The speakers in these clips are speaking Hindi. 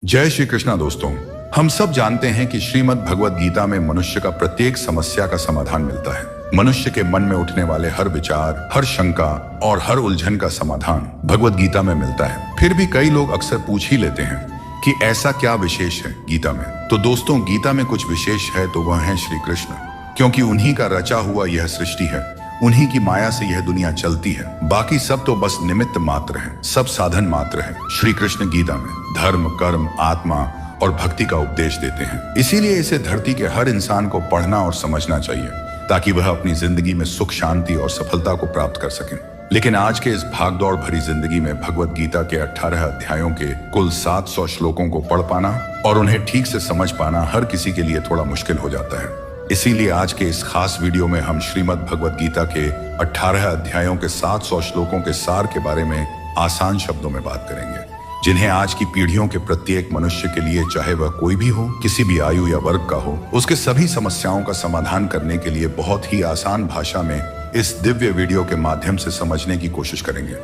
जय श्री कृष्णा दोस्तों। हम सब जानते हैं कि श्रीमद् भगवद गीता में मनुष्य का प्रत्येक समस्या का समाधान मिलता है। मनुष्य के मन में उठने वाले हर विचार, हर शंका और हर उलझन का समाधान भगवद गीता में मिलता है। फिर भी कई लोग अक्सर पूछ ही लेते हैं कि ऐसा क्या विशेष है गीता में। तो दोस्तों, गीता में कुछ विशेष है तो वह है श्री कृष्ण, क्योंकि उन्हीं का रचा हुआ यह सृष्टि है, उन्हीं की माया से यह दुनिया चलती है। बाकी सब तो बस निमित्त मात्र है, सब साधन मात्र है। श्री कृष्ण गीता में धर्म, कर्म, आत्मा और भक्ति का उपदेश देते हैं। इसीलिए इसे धरती के हर इंसान को पढ़ना और समझना चाहिए, ताकि वह अपनी जिंदगी में सुख, शांति और सफलता को प्राप्त कर सकें। लेकिन आज के इस भागदौड़ भरी जिंदगी में भगवद गीता के 18 अध्यायों के कुल 700 श्लोकों को पढ़ पाना और उन्हें ठीक से समझ पाना हर किसी के लिए थोड़ा मुश्किल हो जाता है। इसीलिए आज के इस खास वीडियो में हम श्रीमद् भगवद गीता के 18 अध्यायों के 700 श्लोकों के सार के बारे में आसान शब्दों में बात करेंगे, जिन्हें आज की पीढ़ियों के प्रत्येक मनुष्य के लिए, चाहे वह कोई भी हो, किसी भी आयु या वर्ग का हो, उसके सभी समस्याओं का समाधान करने के लिए बहुत ही आसान भाषा में इस दिव्य वीडियो के माध्यम से समझने की कोशिश करेंगे।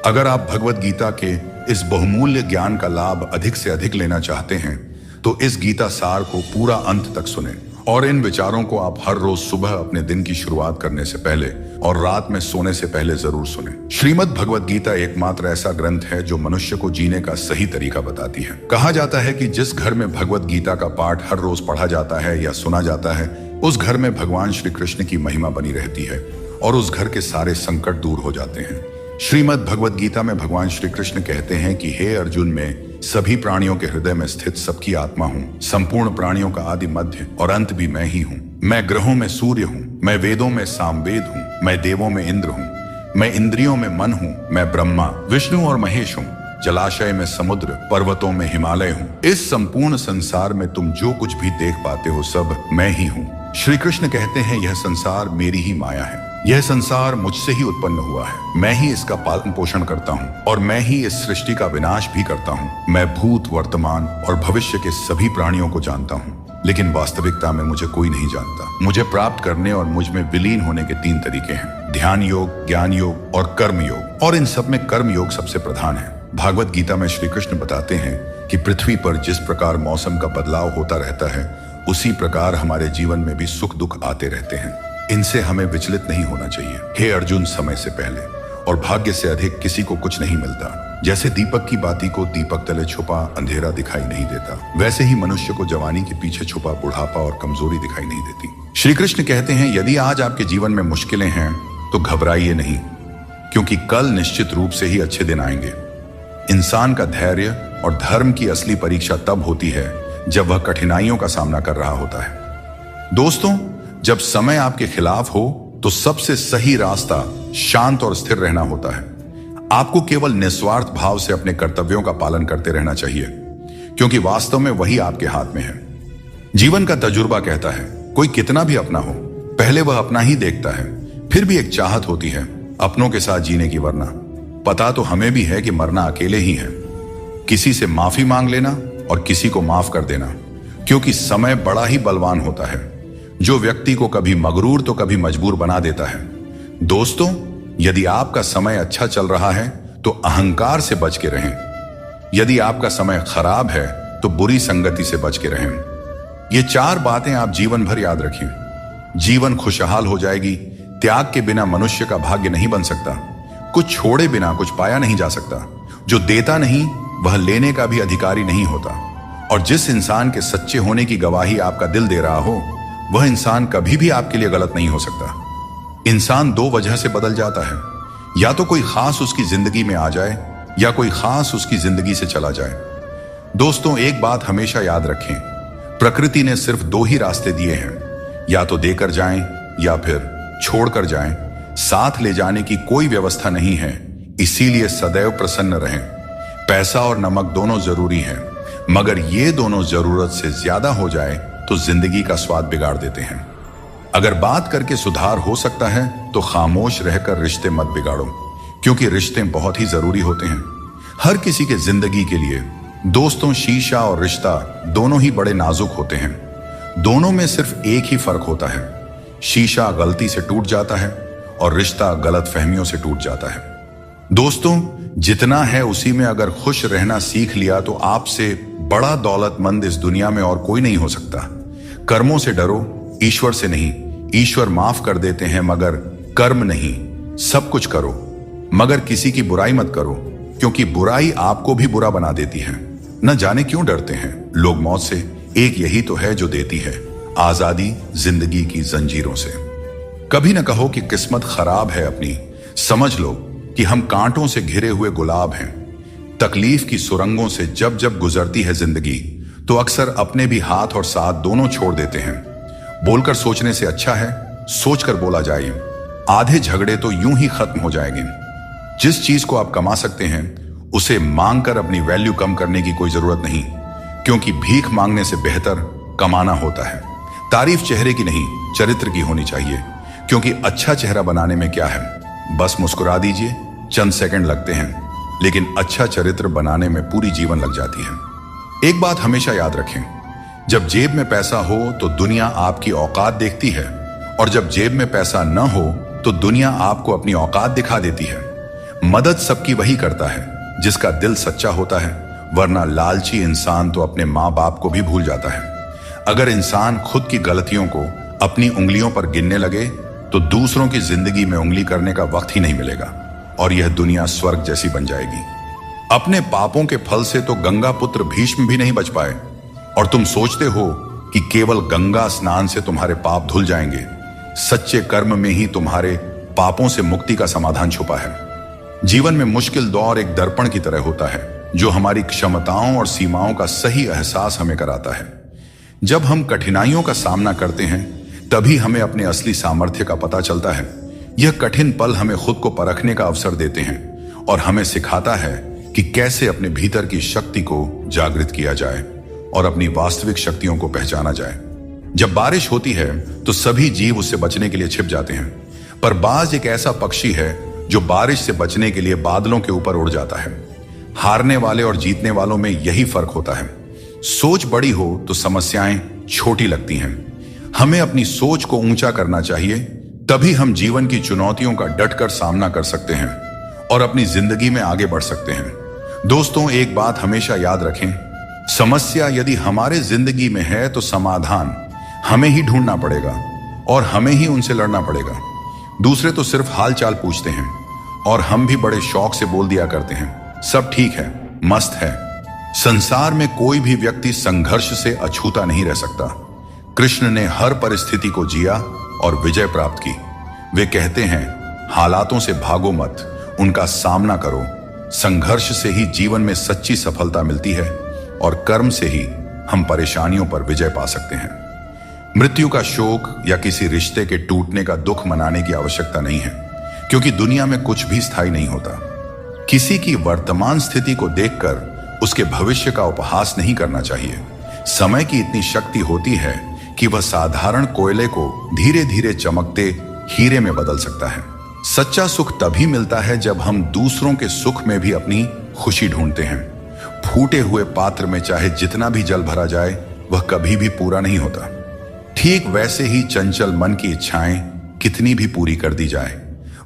अगर आप भगवद गीता के इस बहुमूल्य ज्ञान का लाभ अधिक से अधिक लेना चाहते हैं तो इस गीता सार को पूरा अंत तक सुनें और इन विचारों को आप हर रोज सुबह अपने दिन की शुरुआत करने से पहले और रात में सोने से पहले जरूर सुनें। श्रीमद् भगवद गीता एकमात्र ऐसा ग्रंथ है जो मनुष्य को जीने का सही तरीका बताती है। कहा जाता है कि जिस घर में भगवद गीता का पाठ हर रोज पढ़ा जाता है या सुना जाता है, उस घर में भगवान श्री कृष्ण की महिमा बनी रहती है और उस घर के सारे संकट दूर हो जाते हैं। श्रीमद् भगवद गीता में भगवान श्री कृष्ण कहते हैं कि हे अर्जुन, मैं सभी प्राणियों के हृदय में स्थित सबकी आत्मा हूँ। संपूर्ण प्राणियों का आदि, मध्य और अंत भी मैं ही हूँ। मैं ग्रहों में सूर्य हूँ, मैं वेदों में सामवेद हूँ, मैं देवों में इंद्र हूँ, मैं इंद्रियों में मन हूँ, मैं ब्रह्मा, विष्णु और महेश हूँ, जलाशय में समुद्र, पर्वतों में हिमालय हूँ। इस संपूर्ण संसार में तुम जो कुछ भी देख पाते हो सब मैं ही हूँ। श्री कृष्ण कहते हैं यह संसार मेरी ही माया है, यह संसार मुझसे ही उत्पन्न हुआ है, मैं ही इसका पालन पोषण करता हूँ और मैं ही इस सृष्टि का विनाश भी करता हूँ। मैं भूत, वर्तमान और भविष्य के सभी प्राणियों को जानता हूँ, लेकिन वास्तविकता में मुझे कोई नहीं जानता। मुझे प्राप्त करने और मुझ में विलीन होने के 3 तरीके हैं, ध्यान योग, ज्ञान योग और कर्म योग, और इन सब में कर्म योग सबसे प्रधान है। भागवत गीता में श्री कृष्ण बताते हैं कि पृथ्वी पर जिस प्रकार मौसम का बदलाव होता रहता है, उसी प्रकार हमारे जीवन में भी सुख दुख आते रहते हैं। इनसे हमें विचलित नहीं होना चाहिए। हे अर्जुन, समय से पहले और भाग्य से अधिक किसी को कुछ नहीं मिलता। जैसे दीपक की बाती को दीपक तले छुपा अंधेरा दिखाई नहीं देता, वैसे ही मनुष्य को जवानी के पीछे छुपा बुढ़ापा और कमजोरी दिखाई नहीं देती। श्री कृष्ण कहते हैं यदि आज आपके जीवन में मुश्किलें हैं तो घबराइए नहीं, क्योंकि कल निश्चित रूप से ही अच्छे दिन आएंगे। इंसान का धैर्य और धर्म की असली परीक्षा तब होती है जब वह कठिनाइयों का सामना कर रहा होता है। दोस्तों, जब समय आपके खिलाफ हो तो सबसे सही रास्ता शांत और स्थिर रहना होता है। आपको केवल निस्वार्थ भाव से अपने कर्तव्यों का पालन करते रहना चाहिए, क्योंकि वास्तव में वही आपके हाथ में है। जीवन का तजुर्बा कहता है कोई कितना भी अपना हो, पहले वह अपना ही देखता है। फिर भी एक चाहत होती है अपनों के साथ जीने की, वरना पता तो हमें भी है कि मरना अकेले ही है। किसी से माफी मांग लेना और किसी को माफ कर देना, क्योंकि समय बड़ा ही बलवान होता है, जो व्यक्ति को कभी मगरूर तो कभी मजबूर बना देता है। दोस्तों, यदि आपका समय अच्छा चल रहा है तो अहंकार से बच के रहें। यदि आपका समय खराब है तो बुरी संगति से बच के रहें। ये 4 बातें आप जीवन भर याद रखें। जीवन खुशहाल हो जाएगी। त्याग के बिना मनुष्य का भाग्य नहीं बन सकता। कुछ छोड़े बिना कुछ पाया नहीं जा सकता। जो देता नहीं वह लेने का भी अधिकारी नहीं होता। और जिस इंसान के सच्चे होने की गवाही आपका दिल दे रहा हो, वह इंसान कभी भी आपके लिए गलत नहीं हो सकता। इंसान 2 वजह से बदल जाता है, या तो कोई खास उसकी जिंदगी में आ जाए या कोई खास उसकी जिंदगी से चला जाए। दोस्तों, एक बात हमेशा याद रखें, प्रकृति ने सिर्फ 2 ही रास्ते दिए हैं, या तो देकर जाएं या फिर छोड़कर जाएं। साथ ले जाने की कोई व्यवस्था नहीं है, इसीलिए सदैव प्रसन्न रहें। पैसा और नमक दोनों जरूरी हैं, मगर ये दोनों जरूरत से ज्यादा हो जाए तो जिंदगी का स्वाद बिगाड़ देते हैं। अगर बात करके सुधार हो सकता है तो खामोश रहकर रिश्ते मत बिगाड़ो, क्योंकि रिश्ते बहुत ही जरूरी होते हैं हर किसी के जिंदगी के लिए। दोस्तों, शीशा और रिश्ता दोनों ही बड़े नाजुक होते हैं। दोनों में सिर्फ एक ही फर्क होता है, शीशा गलती से टूट जाता है और रिश्ता गलत फहमियों से टूट जाता है। दोस्तों, जितना है उसी में अगर खुश रहना सीख लिया तो आपसे बड़ा दौलतमंद इस दुनिया में और कोई नहीं हो सकता। कर्मों से डरो, ईश्वर से नहीं। ईश्वर माफ कर देते हैं मगर कर्म नहीं। सब कुछ करो मगर किसी की बुराई मत करो, क्योंकि बुराई आपको भी बुरा बना देती है। न जाने क्यों डरते हैं लोग मौत से, एक यही तो है जो देती है आजादी जिंदगी की जंजीरों से। कभी न कहो कि किस्मत खराब है अपनी, समझ लो कि हम कांटों से घिरे हुए गुलाब हैं। तकलीफ की सुरंगों से जब जब गुजरती है जिंदगी तो अक्सर अपने भी हाथ और साथ दोनों छोड़ देते हैं। बोलकर सोचने से अच्छा है सोचकर बोला जाए। आधे झगड़े तो यूं ही खत्म हो जाएंगे। जिस चीज को आप कमा सकते हैं उसे मांगकर अपनी वैल्यू कम करने की कोई जरूरत नहीं, क्योंकि भीख मांगने से बेहतर कमाना होता है। तारीफ चेहरे की नहीं चरित्र की होनी चाहिए, क्योंकि अच्छा चेहरा बनाने में क्या है, बस मुस्कुरा दीजिए, चंद सेकंड लगते हैं, लेकिन अच्छा चरित्र बनाने में पूरी जीवन लग जाती है। एक बात हमेशा याद रखें, जब जेब में पैसा हो तो दुनिया आपकी औकात देखती है, और जब जेब में पैसा न हो तो दुनिया आपको अपनी औकात दिखा देती है। मदद सबकी वही करता है जिसका दिल सच्चा होता है, वरना लालची इंसान तो अपने माँ बाप को भी भूल जाता है। अगर इंसान खुद की गलतियों को अपनी उंगलियों पर गिनने लगे तो दूसरों की जिंदगी में उंगली करने का वक्त ही नहीं मिलेगा और यह दुनिया स्वर्ग जैसी बन जाएगी। अपने पापों के फल से तो गंगा पुत्र भीष्म भी नहीं बच पाए, और तुम सोचते हो कि केवल गंगा स्नान से तुम्हारे पाप धुल जाएंगे। सच्चे कर्म में ही तुम्हारे पापों से मुक्ति का समाधान छुपा है। जीवन में मुश्किल दौर एक दर्पण की तरह होता है जो हमारी क्षमताओं और सीमाओं का सही एहसास हमें कराता है। जब हम कठिनाइयों का सामना करते हैं तभी हमें अपने असली सामर्थ्य का पता चलता है। यह कठिन पल हमें खुद को परखने का अवसर देते हैं और हमें सिखाता है कि कैसे अपने भीतर की शक्ति को जागृत किया जाए और अपनी वास्तविक शक्तियों को पहचाना जाए। जब बारिश होती है तो सभी जीव उससे बचने के लिए छिप जाते हैं, पर बाज एक ऐसा पक्षी है जो बारिश से बचने के लिए बादलों के ऊपर उड़ जाता है। हारने वाले और जीतने वालों में यही फर्क होता है। सोच बड़ी हो तो समस्याएं छोटी लगती हैं। हमें अपनी सोच को ऊंचा करना चाहिए, तभी हम जीवन की चुनौतियों का डटकर सामना कर सकते हैं और अपनी जिंदगी में आगे बढ़ सकते हैं। दोस्तों, एक बात हमेशा याद रखें, समस्या यदि हमारे जिंदगी में है तो समाधान हमें ही ढूंढना पड़ेगा और हमें ही उनसे लड़ना पड़ेगा। दूसरे तो सिर्फ हाल चाल पूछते हैं और हम भी बड़े शौक से बोल दिया करते हैं, सब ठीक है, मस्त है। संसार में कोई भी व्यक्ति संघर्ष से अछूता नहीं रह सकता। कृष्ण ने हर परिस्थिति को जिया और विजय प्राप्त की। वे कहते हैं, हालातों से भागो मत, उनका सामना करो। संघर्ष से ही जीवन में सच्ची सफलता मिलती है और कर्म से ही हम परेशानियों पर विजय पा सकते हैं। मृत्यु का शोक या किसी रिश्ते के टूटने का दुख मनाने की आवश्यकता नहीं है, क्योंकि दुनिया में कुछ भी स्थायी नहीं होता। किसी की वर्तमान स्थिति को देखकर उसके भविष्य का उपहास नहीं करना चाहिए। समय की इतनी शक्ति होती है कि वह साधारण कोयले को धीरे धीरे चमकते हीरे में बदल सकता है। सच्चा सुख तभी मिलता है जब हम दूसरों के सुख में भी अपनी खुशी ढूंढते हैं। फूटे हुए पात्र में चाहे जितना भी जल भरा जाए वह कभी भी पूरा नहीं होता। ठीक वैसे ही चंचल मन की इच्छाएं कितनी भी पूरी कर दी जाए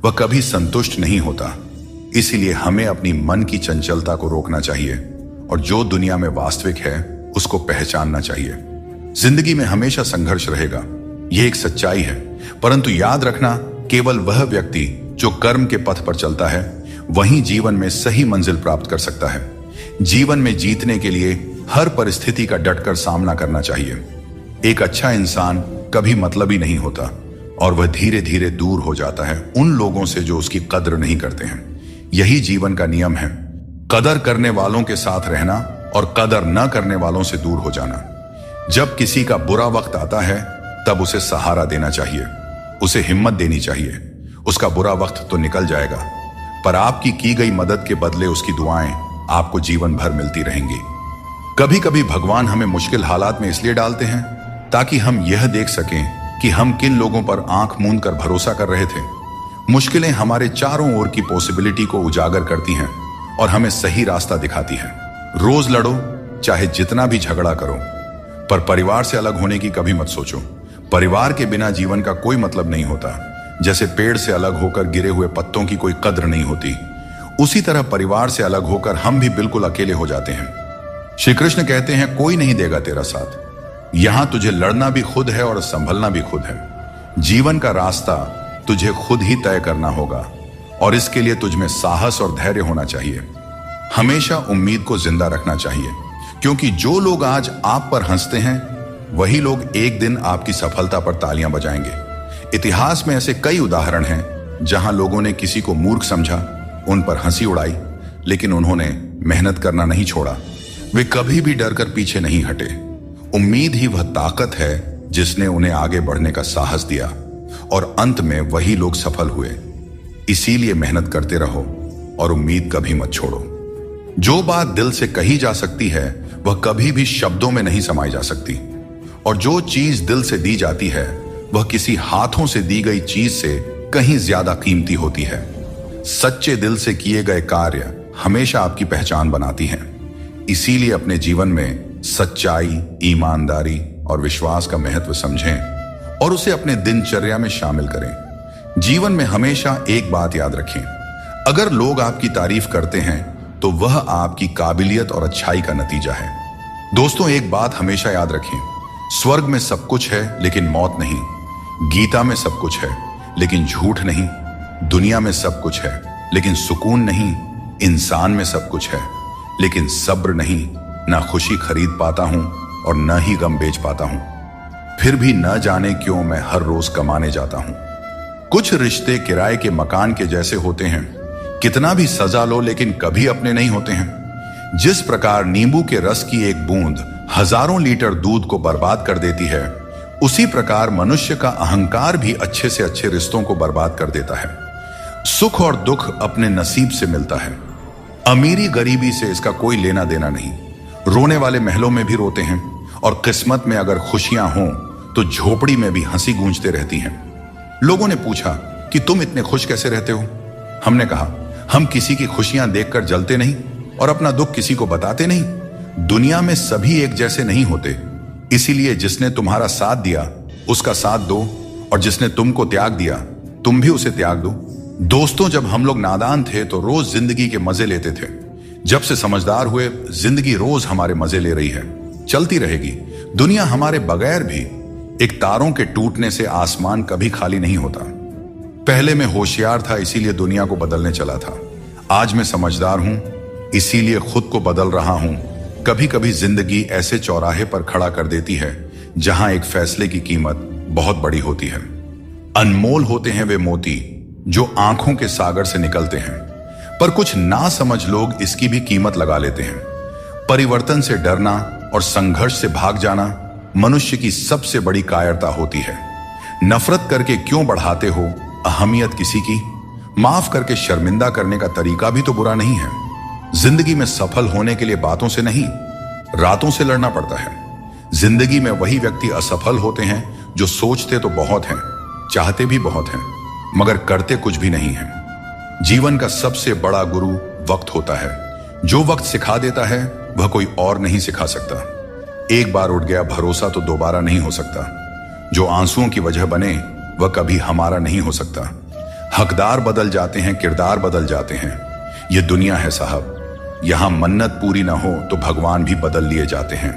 वह कभी संतुष्ट नहीं होता। इसीलिए हमें अपनी मन की चंचलता को रोकना चाहिए और जो दुनिया में वास्तविक है उसको पहचानना चाहिए। जिंदगी में हमेशा संघर्ष रहेगा, यह एक सच्चाई है, परंतु याद रखना, केवल वह व्यक्ति जो कर्म के पथ पर चलता है वही जीवन में सही मंजिल प्राप्त कर सकता है। जीवन में जीतने के लिए हर परिस्थिति का डटकर सामना करना चाहिए। एक अच्छा इंसान कभी मतलबी नहीं होता और वह धीरे धीरे दूर हो जाता है उन लोगों से जो उसकी कद्र नहीं करते हैं। यही जीवन का नियम है, कदर करने वालों के साथ रहना और कदर न करने वालों से दूर हो जाना। जब किसी का बुरा वक्त आता है तब उसे सहारा देना चाहिए, उसे हिम्मत देनी चाहिए। उसका बुरा वक्त तो निकल जाएगा, पर आपकी की गई मदद के बदले उसकी दुआएं आपको जीवन भर मिलती रहेंगी। कभी कभी भगवान हमें मुश्किल हालात में इसलिए डालते हैं ताकि हम यह देख सकें कि हम किन लोगों पर आंख मूंद कर भरोसा कर रहे थे। मुश्किलें हमारे चारों ओर की पॉसिबिलिटी को उजागर करती हैं और हमें सही रास्ता दिखाती हैं। रोज लड़ो, चाहे जितना भी झगड़ा करो, पर परिवार से अलग होने की कभी मत सोचो। परिवार के बिना जीवन का कोई मतलब नहीं होता। जैसे पेड़ से अलग होकर गिरे हुए पत्तों की कोई कद्र नहीं होती, उसी तरह परिवार से अलग होकर हम भी बिल्कुल अकेले हो जाते हैं। श्री कृष्ण कहते हैं, कोई नहीं देगा तेरा साथ। यहां तुझे लड़ना भी खुद है और संभलना भी खुद है। जीवन का रास्ता तुझे खुद ही तय करना होगा और इसके लिए तुझ में साहस और धैर्य होना चाहिए। हमेशा उम्मीद को जिंदा रखना चाहिए, क्योंकि जो लोग आज आप पर हंसते हैं वही लोग एक दिन आपकी सफलता पर तालियां बजाएंगे। इतिहास में ऐसे कई उदाहरण हैं जहां लोगों ने किसी को मूर्ख समझा, उन पर हंसी उड़ाई, लेकिन उन्होंने मेहनत करना नहीं छोड़ा। वे कभी भी डरकर पीछे नहीं हटे। उम्मीद ही वह ताकत है जिसने उन्हें आगे बढ़ने का साहस दिया और अंत में वही लोग सफल हुए। इसीलिए मेहनत करते रहो और उम्मीद कभी मत छोड़ो। जो बात दिल से कही जा सकती है वह कभी भी शब्दों में नहीं समाई जा सकती, और जो चीज दिल से दी जाती है वह किसी हाथों से दी गई चीज से कहीं ज्यादा कीमती होती है। सच्चे दिल से किए गए कार्य हमेशा आपकी पहचान बनाती हैं। इसीलिए अपने जीवन में सच्चाई, ईमानदारी और विश्वास का महत्व समझें और उसे अपने दिनचर्या में शामिल करें। जीवन में हमेशा एक बात याद रखें, अगर लोग आपकी तारीफ करते हैं तो वह आपकी काबिलियत और अच्छाई का नतीजा है। दोस्तों, एक बात हमेशा याद रखें, स्वर्ग में सब कुछ है लेकिन मौत नहीं। गीता में सब कुछ है लेकिन झूठ नहीं। दुनिया में सब कुछ है लेकिन सुकून नहीं। इंसान में सब कुछ है लेकिन सब्र नहीं। ना खुशी खरीद पाता हूं और न ही गम बेच पाता हूं, फिर भी न जाने क्यों मैं हर रोज कमाने जाता हूं। कुछ रिश्ते किराए के मकान के जैसे होते हैं, कितना भी सजा लो लेकिन कभी अपने नहीं होते हैं। जिस प्रकार नींबू के रस की एक बूंद हजारों लीटर दूध को बर्बाद कर देती है, उसी प्रकार मनुष्य का अहंकार भी अच्छे से अच्छे रिश्तों को बर्बाद कर देता है। सुख और दुख अपने नसीब से मिलता है। अमीरी गरीबी से इसका कोई लेना देना नहीं। रोने वाले महलों में भी रोते हैं और किस्मत में अगर खुशियां हों तो झोपड़ी में भी हंसी गूंजते रहती हैं। लोगों ने पूछा कि तुम इतने खुश कैसे रहते हो? हमने कहा, हम किसी की खुशियां देखकर जलते नहीं और अपना दुख किसी को बताते नहीं। दुनिया में सभी एक जैसे नहीं होते, इसीलिए जिसने तुम्हारा साथ दिया उसका साथ दो, और जिसने तुमको त्याग दिया तुम भी उसे त्याग दो। दोस्तों, जब हम लोग नादान थे तो रोज जिंदगी के मजे लेते थे। जब से समझदार हुए, जिंदगी रोज हमारे मजे ले रही है, चलती रहेगी। दुनिया हमारे बगैर भी, एक तारों के टूटने से आसमान कभी खाली नहीं होता। पहले मैं होशियार था इसीलिए दुनिया को बदलने चला था। आज मैं समझदार हूं इसीलिए खुद को बदल रहा हूं। कभी कभी जिंदगी ऐसे चौराहे पर खड़ा कर देती है जहां एक फैसले की कीमत बहुत बड़ी होती है। अनमोल होते हैं वे मोती जो आंखों के सागर से निकलते हैं, पर कुछ ना समझ लोग इसकी भी कीमत लगा लेते हैं। परिवर्तन से डरना और संघर्ष से भाग जाना मनुष्य की सबसे बड़ी कायरता होती है। नफरत करके क्यों बढ़ाते हो अहमियत किसी की? माफ करके शर्मिंदा करने का तरीका भी तो बुरा नहीं है। जिंदगी में सफल होने के लिए बातों से नहीं, रातों से लड़ना पड़ता है। जिंदगी में वही व्यक्ति असफल होते हैं जो सोचते तो बहुत हैं, चाहते भी बहुत हैं, मगर करते कुछ भी नहीं है। जीवन का सबसे बड़ा गुरु वक्त होता है। जो वक्त सिखा देता है वह कोई और नहीं सिखा सकता। एक बार उठ गया भरोसा तो दोबारा नहीं हो सकता। जो आंसुओं की वजह बने वह कभी हमारा नहीं हो सकता। हकदार बदल जाते हैं, किरदार बदल जाते हैं। यह दुनिया है साहब, यहां मन्नत पूरी ना हो तो भगवान भी बदल लिए जाते हैं।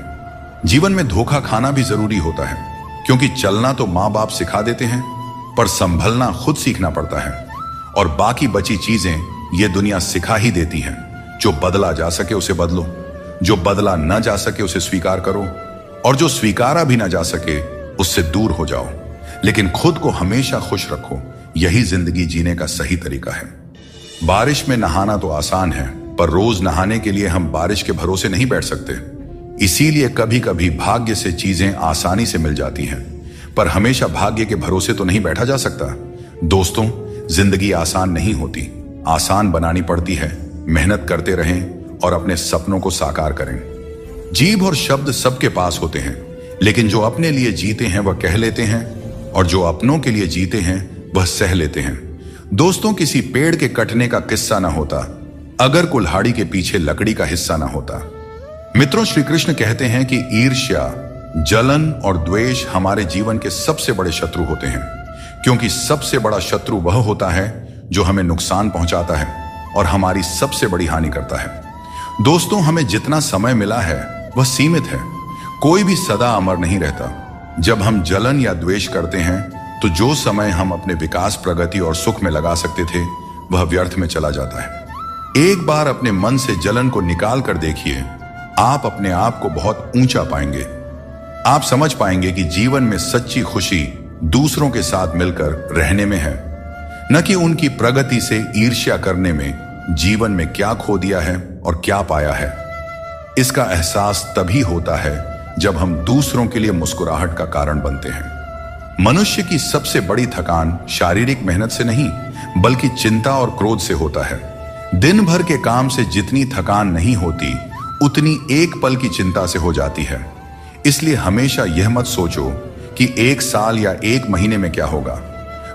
जीवन में धोखा खाना भी जरूरी होता है, क्योंकि चलना तो माँ बाप सिखा देते हैं, पर संभलना खुद सीखना पड़ता है। और बाकी बची चीजें ये दुनिया सिखा ही देती है। जो बदला जा सके उसे बदलो, जो बदला न जा सके उसे स्वीकार करो, और जो स्वीकारा भी ना जा सके उससे दूर हो जाओ। लेकिन खुद को हमेशा खुश रखो, यही जिंदगी जीने का सही तरीका है। बारिश में नहाना तो आसान है, पर रोज नहाने के लिए हम बारिश के भरोसे नहीं बैठ सकते। इसीलिए कभी कभी भाग्य से चीजें आसानी से मिल जाती हैं, पर हमेशा भाग्य के भरोसे तो नहीं बैठा जा सकता। दोस्तों, जिंदगी आसान नहीं होती, आसान बनानी पड़ती है। मेहनत करते रहें और अपने सपनों को साकार करें। जीभ और शब्द सबके पास होते हैं, लेकिन जो अपने लिए जीते हैं वह कह लेते हैं, और जो अपनों के लिए जीते हैं वह सह लेते हैं। दोस्तों, किसी पेड़ के कटने का किस्सा ना होता अगर कुल्हाड़ी के पीछे लकड़ी का हिस्सा ना होता। मित्रों, श्री कृष्ण कहते हैं कि ईर्ष्या, जलन और द्वेष हमारे जीवन के सबसे बड़े शत्रु होते हैं, क्योंकि सबसे बड़ा शत्रु वह होता है जो हमें नुकसान पहुंचाता है। और हमारी सबसे बड़ी हानि करता है। दोस्तों, हमें जितना समय मिला है वह सीमित है। कोई भी सदा अमर नहीं रहता। जब हम जलन या द्वेष करते हैं तो जो समय हम अपने विकास, प्रगति और सुख में लगा सकते थे वह व्यर्थ में चला जाता है। एक बार अपने मन से जलन को निकाल कर देखिए, आप अपने आप को बहुत ऊंचा पाएंगे। आप समझ पाएंगे कि जीवन में सच्ची खुशी दूसरों के साथ मिलकर रहने में है, न कि उनकी प्रगति से ईर्ष्या करने में। जीवन में क्या खो दिया है और क्या पाया है, इसका एहसास तभी होता है जब हम दूसरों के लिए मुस्कुराहट का कारण बनते हैं। मनुष्य की सबसे बड़ी थकान शारीरिक मेहनत से नहीं बल्कि चिंता और क्रोध से होता है। दिन भर के काम से जितनी थकान नहीं होती उतनी एक पल की चिंता से हो जाती है। इसलिए हमेशा यह मत सोचो कि 1 साल या 1 महीने में क्या होगा,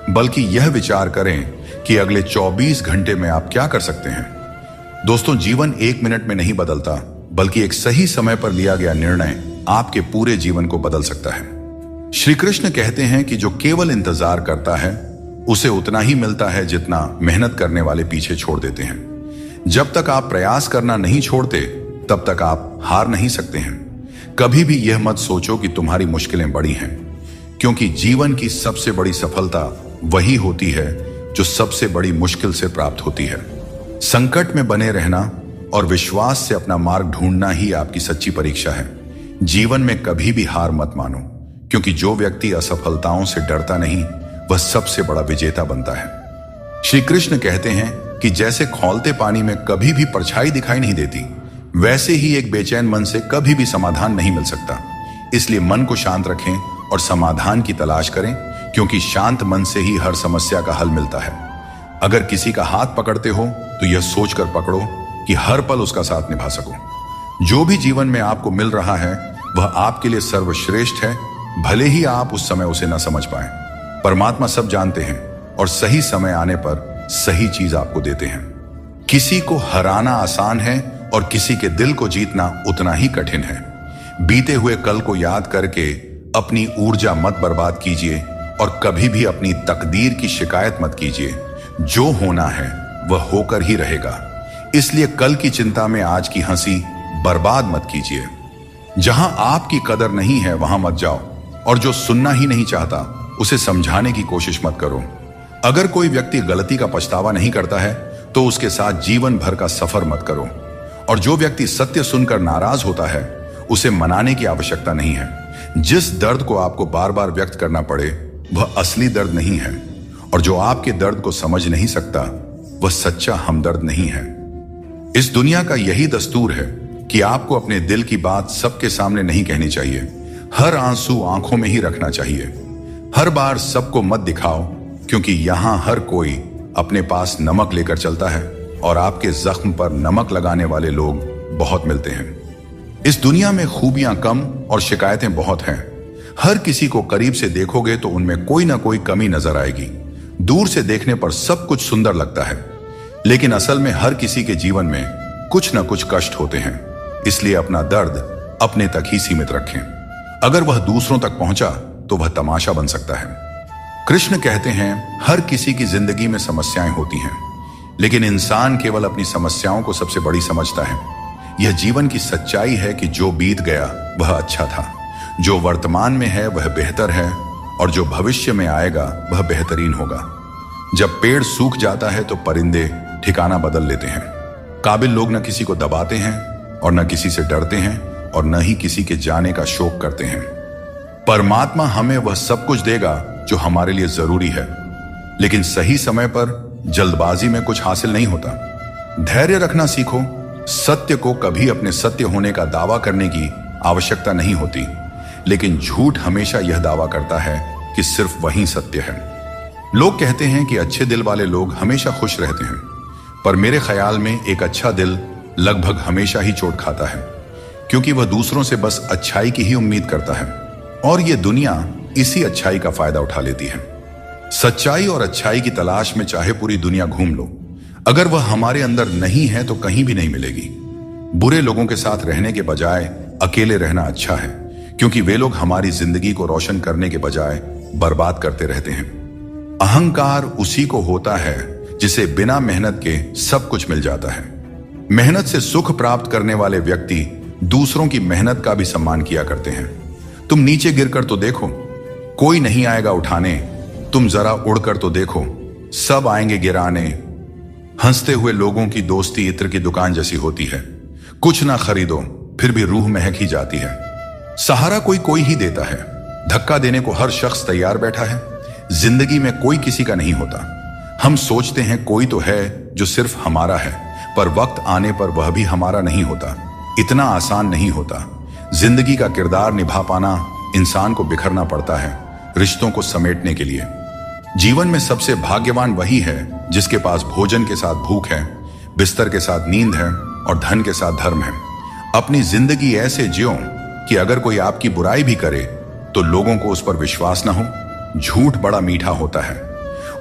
बल्कि यह विचार करें कि अगले 24 घंटे में आप क्या कर सकते हैं। दोस्तों, जीवन 1 मिनट में नहीं बदलता, बल्कि एक सही समय पर लिया गया निर्णय आपके पूरे जीवन को बदल सकता है। श्री कृष्ण कहते हैं कि जो केवल इंतजार करता है उसे उतना ही मिलता है जितना मेहनत करने वाले पीछे छोड़ देते हैं। जब तक आप प्रयास करना नहीं छोड़ते तब तक आप हार नहीं सकते हैं। कभी भी यह मत सोचो कि तुम्हारी मुश्किलें बड़ी हैं, क्योंकि जीवन की सबसे बड़ी सफलता वही होती है जो सबसे बड़ी मुश्किल से प्राप्त होती है। संकट में बने रहना और विश्वास से अपना मार्ग ढूंढना ही आपकी सच्ची परीक्षा है। जीवन में कभी भी हार मत मानो, क्योंकि जो व्यक्ति असफलताओं से डरता नहीं वह सबसे बड़ा विजेता बनता है। श्री कृष्ण कहते हैं कि जैसे खौलते पानी में कभी भी परछाई दिखाई नहीं देती, वैसे ही एक बेचैन मन से कभी भी समाधान नहीं मिल सकता। इसलिए मन को शांत रखें और समाधान की तलाश करें, क्योंकि शांत मन से ही हर समस्या का हल मिलता है। अगर किसी का हाथ पकड़ते हो तो यह सोचकर पकड़ो कि हर पल उसका साथ निभा सको। जो भी जीवन में आपको मिल रहा है वह आपके लिए सर्वश्रेष्ठ है, भले ही आप उस समय उसे न समझ पाए। परमात्मा सब जानते हैं और सही समय आने पर सही चीज आपको देते हैं। किसी को हराना आसान है और किसी के दिल को जीतना उतना ही कठिन है। बीते हुए कल को याद करके अपनी ऊर्जा मत बर्बाद कीजिए और कभी भी अपनी तकदीर की शिकायत मत कीजिए। जो होना है वह होकर ही रहेगा। इसलिए कल की चिंता में आज की हंसी बर्बाद मत कीजिए। जहां आपकी कदर नहीं है वहां मत जाओ, और जो सुनना ही नहीं चाहता उसे समझाने की कोशिश मत करो। अगर कोई व्यक्ति गलती का पछतावा नहीं करता है तो उसके साथ जीवन भर का सफर मत करो, और जो व्यक्ति सत्य सुनकर नाराज होता है उसे मनाने की आवश्यकता नहीं है। जिस दर्द को आपको बार बार व्यक्त करना पड़े वह असली दर्द नहीं है, और जो आपके दर्द को समझ नहीं सकता वह सच्चा हमदर्द नहीं है। इस दुनिया का यही दस्तूर है कि आपको अपने दिल की बात सबके सामने नहीं कहनी चाहिए। हर आंसू आंखों में ही रखना चाहिए। हर बार सबको मत दिखाओ, क्योंकि यहां हर कोई अपने पास नमक लेकर चलता है और आपके जख्म पर नमक लगाने वाले लोग बहुत मिलते हैं। इस दुनिया में खूबियां कम और शिकायतें बहुत हैं। हर किसी को करीब से देखोगे तो उनमें कोई ना कोई कमी नजर आएगी। दूर से देखने पर सब कुछ सुंदर लगता है, लेकिन असल में हर किसी के जीवन में कुछ ना कुछ कष्ट होते हैं। इसलिए अपना दर्द अपने तक ही सीमित रखें। अगर वह दूसरों तक पहुंचा तो वह तमाशा बन सकता है। कृष्ण कहते हैं, हर किसी की जिंदगी में समस्याएं होती हैं, लेकिन इंसान केवल अपनी समस्याओं को सबसे बड़ी समझता है। यह जीवन की सच्चाई है कि जो बीत गया वह अच्छा था, जो वर्तमान में है वह बेहतर है, और जो भविष्य में आएगा वह बेहतरीन होगा। जब पेड़ सूख जाता है तो परिंदे ठिकाना बदल लेते हैं। काबिल लोग न किसी को दबाते हैं और न किसी से डरते हैं और न ही किसी के जाने का शोक करते हैं। परमात्मा हमें वह सब कुछ देगा जो हमारे लिए जरूरी है, लेकिन सही समय पर जल्दबाजी में कुछ हासिल नहीं होता। धैर्य रखना सीखो। सत्य को कभी अपने सत्य होने का दावा करने की आवश्यकता नहीं होती, लेकिन झूठ हमेशा यह दावा करता है कि सिर्फ वही सत्य है। लोग कहते हैं कि अच्छे दिल वाले लोग हमेशा खुश रहते हैं, पर मेरे ख्याल में एक अच्छा दिल लगभग हमेशा ही चोट खाता है, क्योंकि वह दूसरों से बस अच्छाई की ही उम्मीद करता है, और यह दुनिया इसी अच्छाई का फायदा उठा लेती है। सच्चाई और अच्छाई की तलाश में चाहे पूरी दुनिया घूम लो, अगर वह हमारे अंदर नहीं है तो कहीं भी नहीं मिलेगी। बुरे लोगों के साथ रहने के बजाय अकेले रहना अच्छा है, क्योंकि वे लोग हमारी जिंदगी को रोशन करने के बजाय बर्बाद करते रहते हैं। अहंकार उसी को होता है जिसे बिना मेहनत के सब कुछ मिल जाता है। मेहनत से सुख प्राप्त करने वाले व्यक्ति दूसरों की मेहनत का भी सम्मान किया करते हैं। तुम नीचे गिरकर तो देखो, कोई नहीं आएगा उठाने। तुम जरा उड़कर तो देखो, सब आएंगे गिराने। हंसते हुए लोगों की दोस्ती इत्र की दुकान जैसी होती है। कुछ ना खरीदो फिर भी रूह महक ही जाती है। सहारा कोई ही देता है, धक्का देने को हर शख्स तैयार बैठा है। जिंदगी में कोई किसी का नहीं होता। हम सोचते हैं कोई तो है जो सिर्फ हमारा है, पर वक्त आने पर वह भी हमारा नहीं होता। इतना आसान नहीं होता। जिंदगी का किरदार निभा पाना इंसान को बिखरना पड़ता है रिश्तों को समेटने के लिए। जीवन में सबसे भाग्यवान वही है जिसके पास भोजन के साथ भूख है, बिस्तर के साथ नींद है और धन के साथ धर्म है। अपनी जिंदगी ऐसे जियो कि अगर कोई आपकी बुराई भी करे तो लोगों को उस पर विश्वास ना हो। झूठ बड़ा मीठा होता है,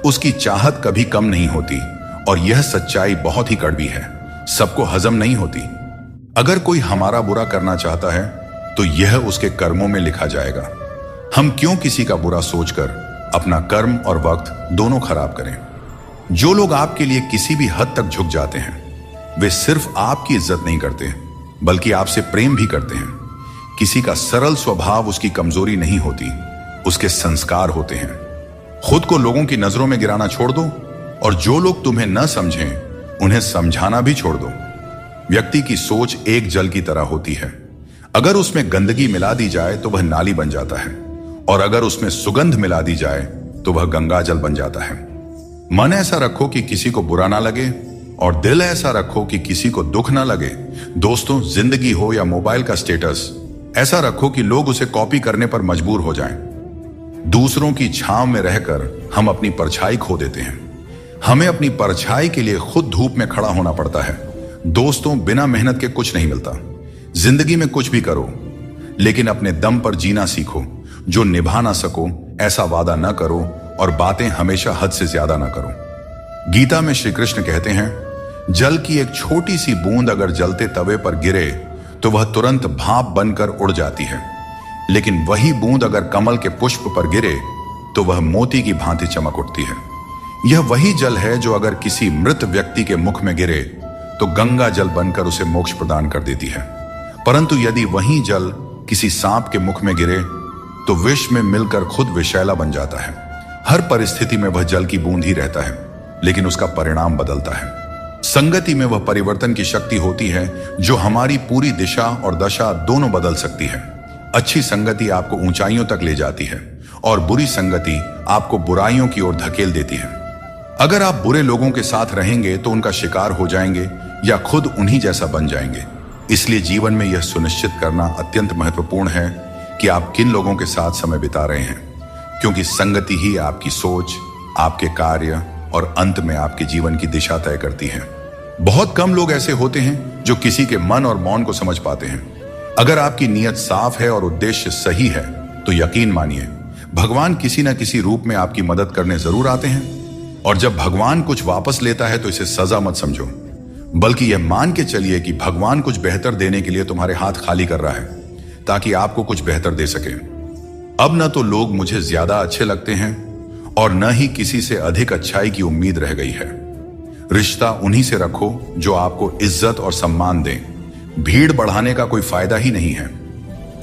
उसकी चाहत कभी कम नहीं होती और यह सच्चाई बहुत ही कड़वी है, सबको हजम नहीं होती। अगर कोई हमारा बुरा करना चाहता है तो यह उसके कर्मों में लिखा जाएगा। हम क्यों किसी का बुरा सोचकर अपना कर्म और वक्त दोनों खराब करें। जो लोग आपके लिए किसी भी हद तक झुक जाते हैं वे सिर्फ आपकी इज्जत नहीं करते बल्कि आपसे प्रेम भी करते हैं। किसी का सरल स्वभाव उसकी कमजोरी नहीं होती, उसके संस्कार होते हैं। खुद को लोगों की नजरों में गिराना छोड़ दो और जो लोग तुम्हें न समझें उन्हें समझाना भी छोड़ दो। व्यक्ति की सोच एक जल की तरह होती है। अगर उसमें गंदगी मिला दी जाए तो वह नाली बन जाता है और अगर उसमें सुगंध मिला दी जाए तो वह गंगा जल बन जाता है। मन ऐसा रखो कि किसी को बुरा ना लगे और दिल ऐसा रखो कि किसी को दुख ना लगे। दोस्तों, जिंदगी हो या मोबाइल का स्टेटस, ऐसा रखो कि लोग उसे कॉपी करने पर मजबूर हो जाएं। दूसरों की छांव में रहकर हम अपनी परछाई खो देते हैं। हमें अपनी परछाई के लिए खुद धूप में खड़ा होना पड़ता है। दोस्तों, बिना मेहनत के कुछ नहीं मिलता। जिंदगी में कुछ भी करो लेकिन अपने दम पर जीना सीखो। जो निभा ना सको ऐसा वादा न करो और बातें हमेशा हद से ज्यादा ना करो। गीता में श्री कृष्ण कहते हैं, जल की एक छोटी सी बूंद अगर जलते तवे पर गिरे तो वह तुरंत भाप बनकर उड़ जाती है, लेकिन वही बूंद अगर कमल के पुष्प पर गिरे तो वह मोती की भांति चमक उठती है। यह वही जल है जो अगर किसी मृत व्यक्ति के मुख में गिरे तो गंगा जल बनकर उसे मोक्ष प्रदान कर देती है। परंतु यदि वही जल किसी सांप के मुख में गिरे तो विष में मिलकर खुद विषैला बन जाता है। हर परिस्थिति में वह जल की बूंद ही रहता है, लेकिन उसका परिणाम बदलता है। संगति में वह परिवर्तन की शक्ति होती है जो हमारी पूरी दिशा और दशा दोनों बदल सकती है। अच्छी संगति आपको ऊंचाइयों तक ले जाती है और बुरी संगति आपको बुराइयों की ओर धकेल देती है। अगर आप बुरे लोगों के साथ रहेंगे तो उनका शिकार हो जाएंगे या खुद उन्हीं जैसा बन जाएंगे। इसलिए जीवन में यह सुनिश्चित करना अत्यंत महत्वपूर्ण है कि आप किन लोगों के साथ समय बिता रहे हैं, क्योंकि संगति ही आपकी सोच, आपके कार्य और अंत में आपके जीवन की दिशा तय करती है। बहुत कम लोग ऐसे होते हैं जो किसी के मन और मौन को समझ पाते हैं। अगर आपकी नीयत साफ है और उद्देश्य सही है तो यकीन मानिए भगवान किसी न किसी रूप में आपकी मदद करने जरूर आते हैं। और जब भगवान कुछ वापस लेता है तो इसे सजा मत समझो, बल्कि यह मान के चलिए कि भगवान कुछ बेहतर देने के लिए तुम्हारे हाथ खाली कर रहा है ताकि आपको कुछ बेहतर दे सके। अब न तो लोग मुझे ज्यादा अच्छे लगते हैं और न ही किसी से अधिक अच्छाई की उम्मीद रह गई है। रिश्ता उन्हीं से रखो जो आपको इज्जत और सम्मान दें। भीड़ बढ़ाने का कोई फायदा ही नहीं है।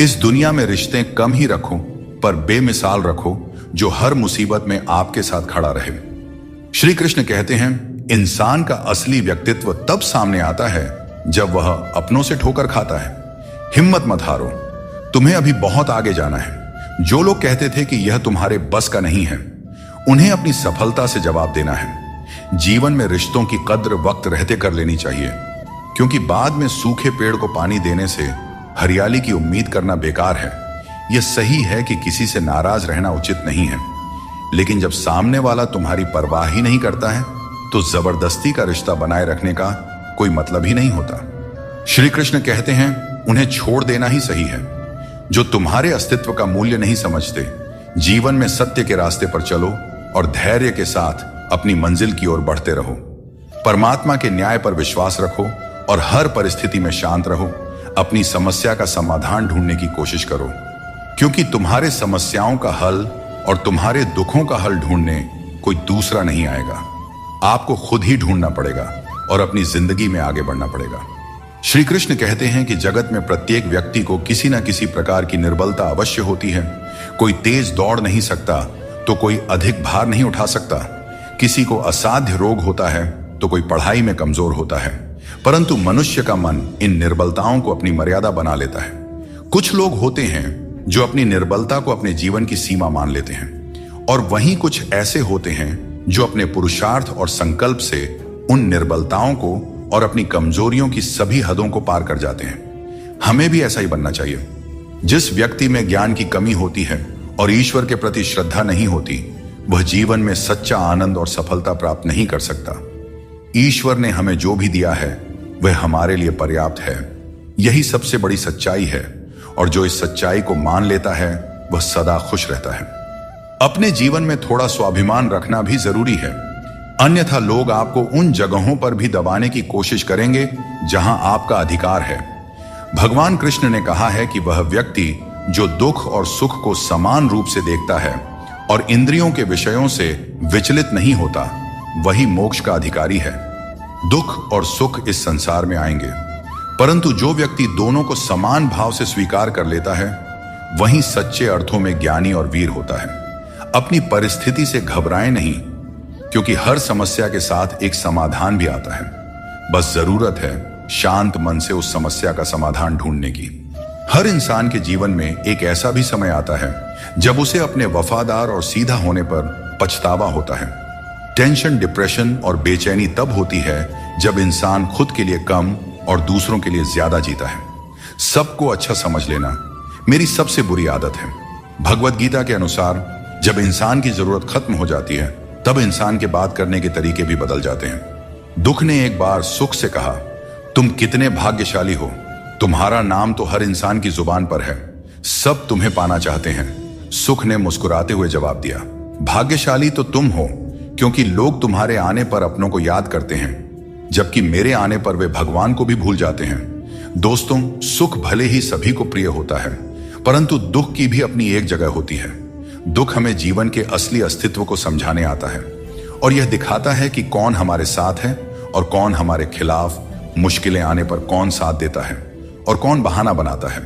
इस दुनिया में रिश्ते कम ही रखो पर बेमिसाल रखो जो हर मुसीबत में आपके साथ खड़ा रहे। श्री कृष्ण कहते हैं, इंसान का असली व्यक्तित्व तब सामने आता है जब वह अपनों से ठोकर खाता है। हिम्मत मत हारो, तुम्हें अभी बहुत आगे जाना है। जो लोग कहते थे कि यह तुम्हारे बस का नहीं है, उन्हें अपनी सफलता से जवाब देना है। जीवन में रिश्तों की कद्र वक्त रहते कर लेनी चाहिए, क्योंकि बाद में सूखे पेड़ को पानी देने से हरियाली की उम्मीद करना बेकार है। यह सही है कि किसी से नाराज रहना उचित नहीं है, लेकिन जब सामने वाला तुम्हारी परवाह ही नहीं करता है तो जबरदस्ती का रिश्ता बनाए रखने का कोई मतलब ही नहीं होता। श्री कृष्ण कहते हैं, उन्हें छोड़ देना ही सही है। जो तुम्हारे अस्तित्व का मूल्य नहीं समझते, जीवन में सत्य के रास्ते पर चलो और धैर्य के साथ अपनी मंजिल की ओर बढ़ते रहो। परमात्मा के न्याय पर विश्वास रखो और हर परिस्थिति में शांत रहो। अपनी समस्या का समाधान ढूंढने की कोशिश करो, क्योंकि तुम्हारे समस्याओं का हल और तुम्हारे दुखों का हल ढूंढने कोई दूसरा नहीं आएगा। आपको खुद ही ढूंढना पड़ेगा और अपनी जिंदगी में आगे बढ़ना पड़ेगा। श्री कृष्ण कहते हैं कि जगत में प्रत्येक व्यक्ति को किसी न किसी प्रकार की निर्बलता अवश्य होती है। कोई तेज दौड़ नहीं सकता तो कोई अधिक भार नहीं उठा सकता। किसी को असाध्य रोग होता है तो कोई पढ़ाई में कमजोर होता है। परंतु मनुष्य का मन इन निर्बलताओं को अपनी मर्यादा बना लेता है। कुछ लोग होते हैं जो अपनी निर्बलता को अपने जीवन की सीमा मान लेते हैं, और वहीं कुछ ऐसे होते हैं जो अपने पुरुषार्थ और संकल्प से उन निर्बलताओं को और अपनी कमजोरियों की सभी हदों को पार कर जाते हैं। हमें भी ऐसा ही बनना चाहिए। जिस व्यक्ति में ज्ञान की कमी होती है और ईश्वर के प्रति श्रद्धा नहीं होती, वह जीवन में सच्चा आनंद और सफलता प्राप्त नहीं कर सकता। ईश्वर ने हमें जो भी दिया है वह हमारे लिए पर्याप्त है। यही सबसे बड़ी सच्चाई है, और जो इस सच्चाई को मान लेता है वह सदा खुश रहता है। अपने जीवन में थोड़ा स्वाभिमान रखना भी जरूरी है, अन्यथा लोग आपको उन जगहों पर भी दबाने की कोशिश करेंगे जहां आपका अधिकार है। भगवान कृष्ण ने कहा है कि वह व्यक्ति जो दुख और सुख को समान रूप से देखता है और इंद्रियों के विषयों से विचलित नहीं होता, वही मोक्ष का अधिकारी है। दुख और सुख इस संसार में आएंगे, परंतु जो व्यक्ति दोनों को समान भाव से स्वीकार कर लेता है, वही सच्चे अर्थों में ज्ञानी और वीर होता है। अपनी परिस्थिति से घबराएं नहीं, क्योंकि हर समस्या के साथ एक समाधान भी आता है। बस जरूरत है शांत मन से उस समस्या का समाधान ढूंढने की। हर इंसान के जीवन में एक ऐसा भी समय आता है जब उसे अपने वफादार और सीधा होने पर पछतावा होता है। टेंशन, डिप्रेशन और बेचैनी तब होती है जब इंसान खुद के लिए कम और दूसरों के लिए ज्यादा जीता है। सबको अच्छा समझ लेना मेरी सबसे बुरी आदत है। भगवत गीता के अनुसार जब इंसान की जरूरत खत्म हो जाती है, तब इंसान के बात करने के तरीके भी बदल जाते हैं। दुख ने एक बार सुख से कहा, तुम कितने भाग्यशाली हो, तुम्हारा नाम तो हर इंसान की जुबान पर है, सब तुम्हें पाना चाहते हैं। सुख ने मुस्कुराते हुए जवाब दिया, भाग्यशाली तो तुम हो, क्योंकि लोग तुम्हारे आने पर अपनों को याद करते हैं, जबकि मेरे आने पर वे भगवान को भी भूल जाते हैं। दोस्तों, सुख भले ही सभी को प्रिय होता है, परंतु दुख की भी अपनी एक जगह होती है। दुख हमें जीवन के असली अस्तित्व को समझाने आता है, और यह दिखाता है कि कौन हमारे साथ है और कौन हमारे खिलाफ। मुश्किलें आने पर कौन साथ देता है और कौन बहाना बनाता है।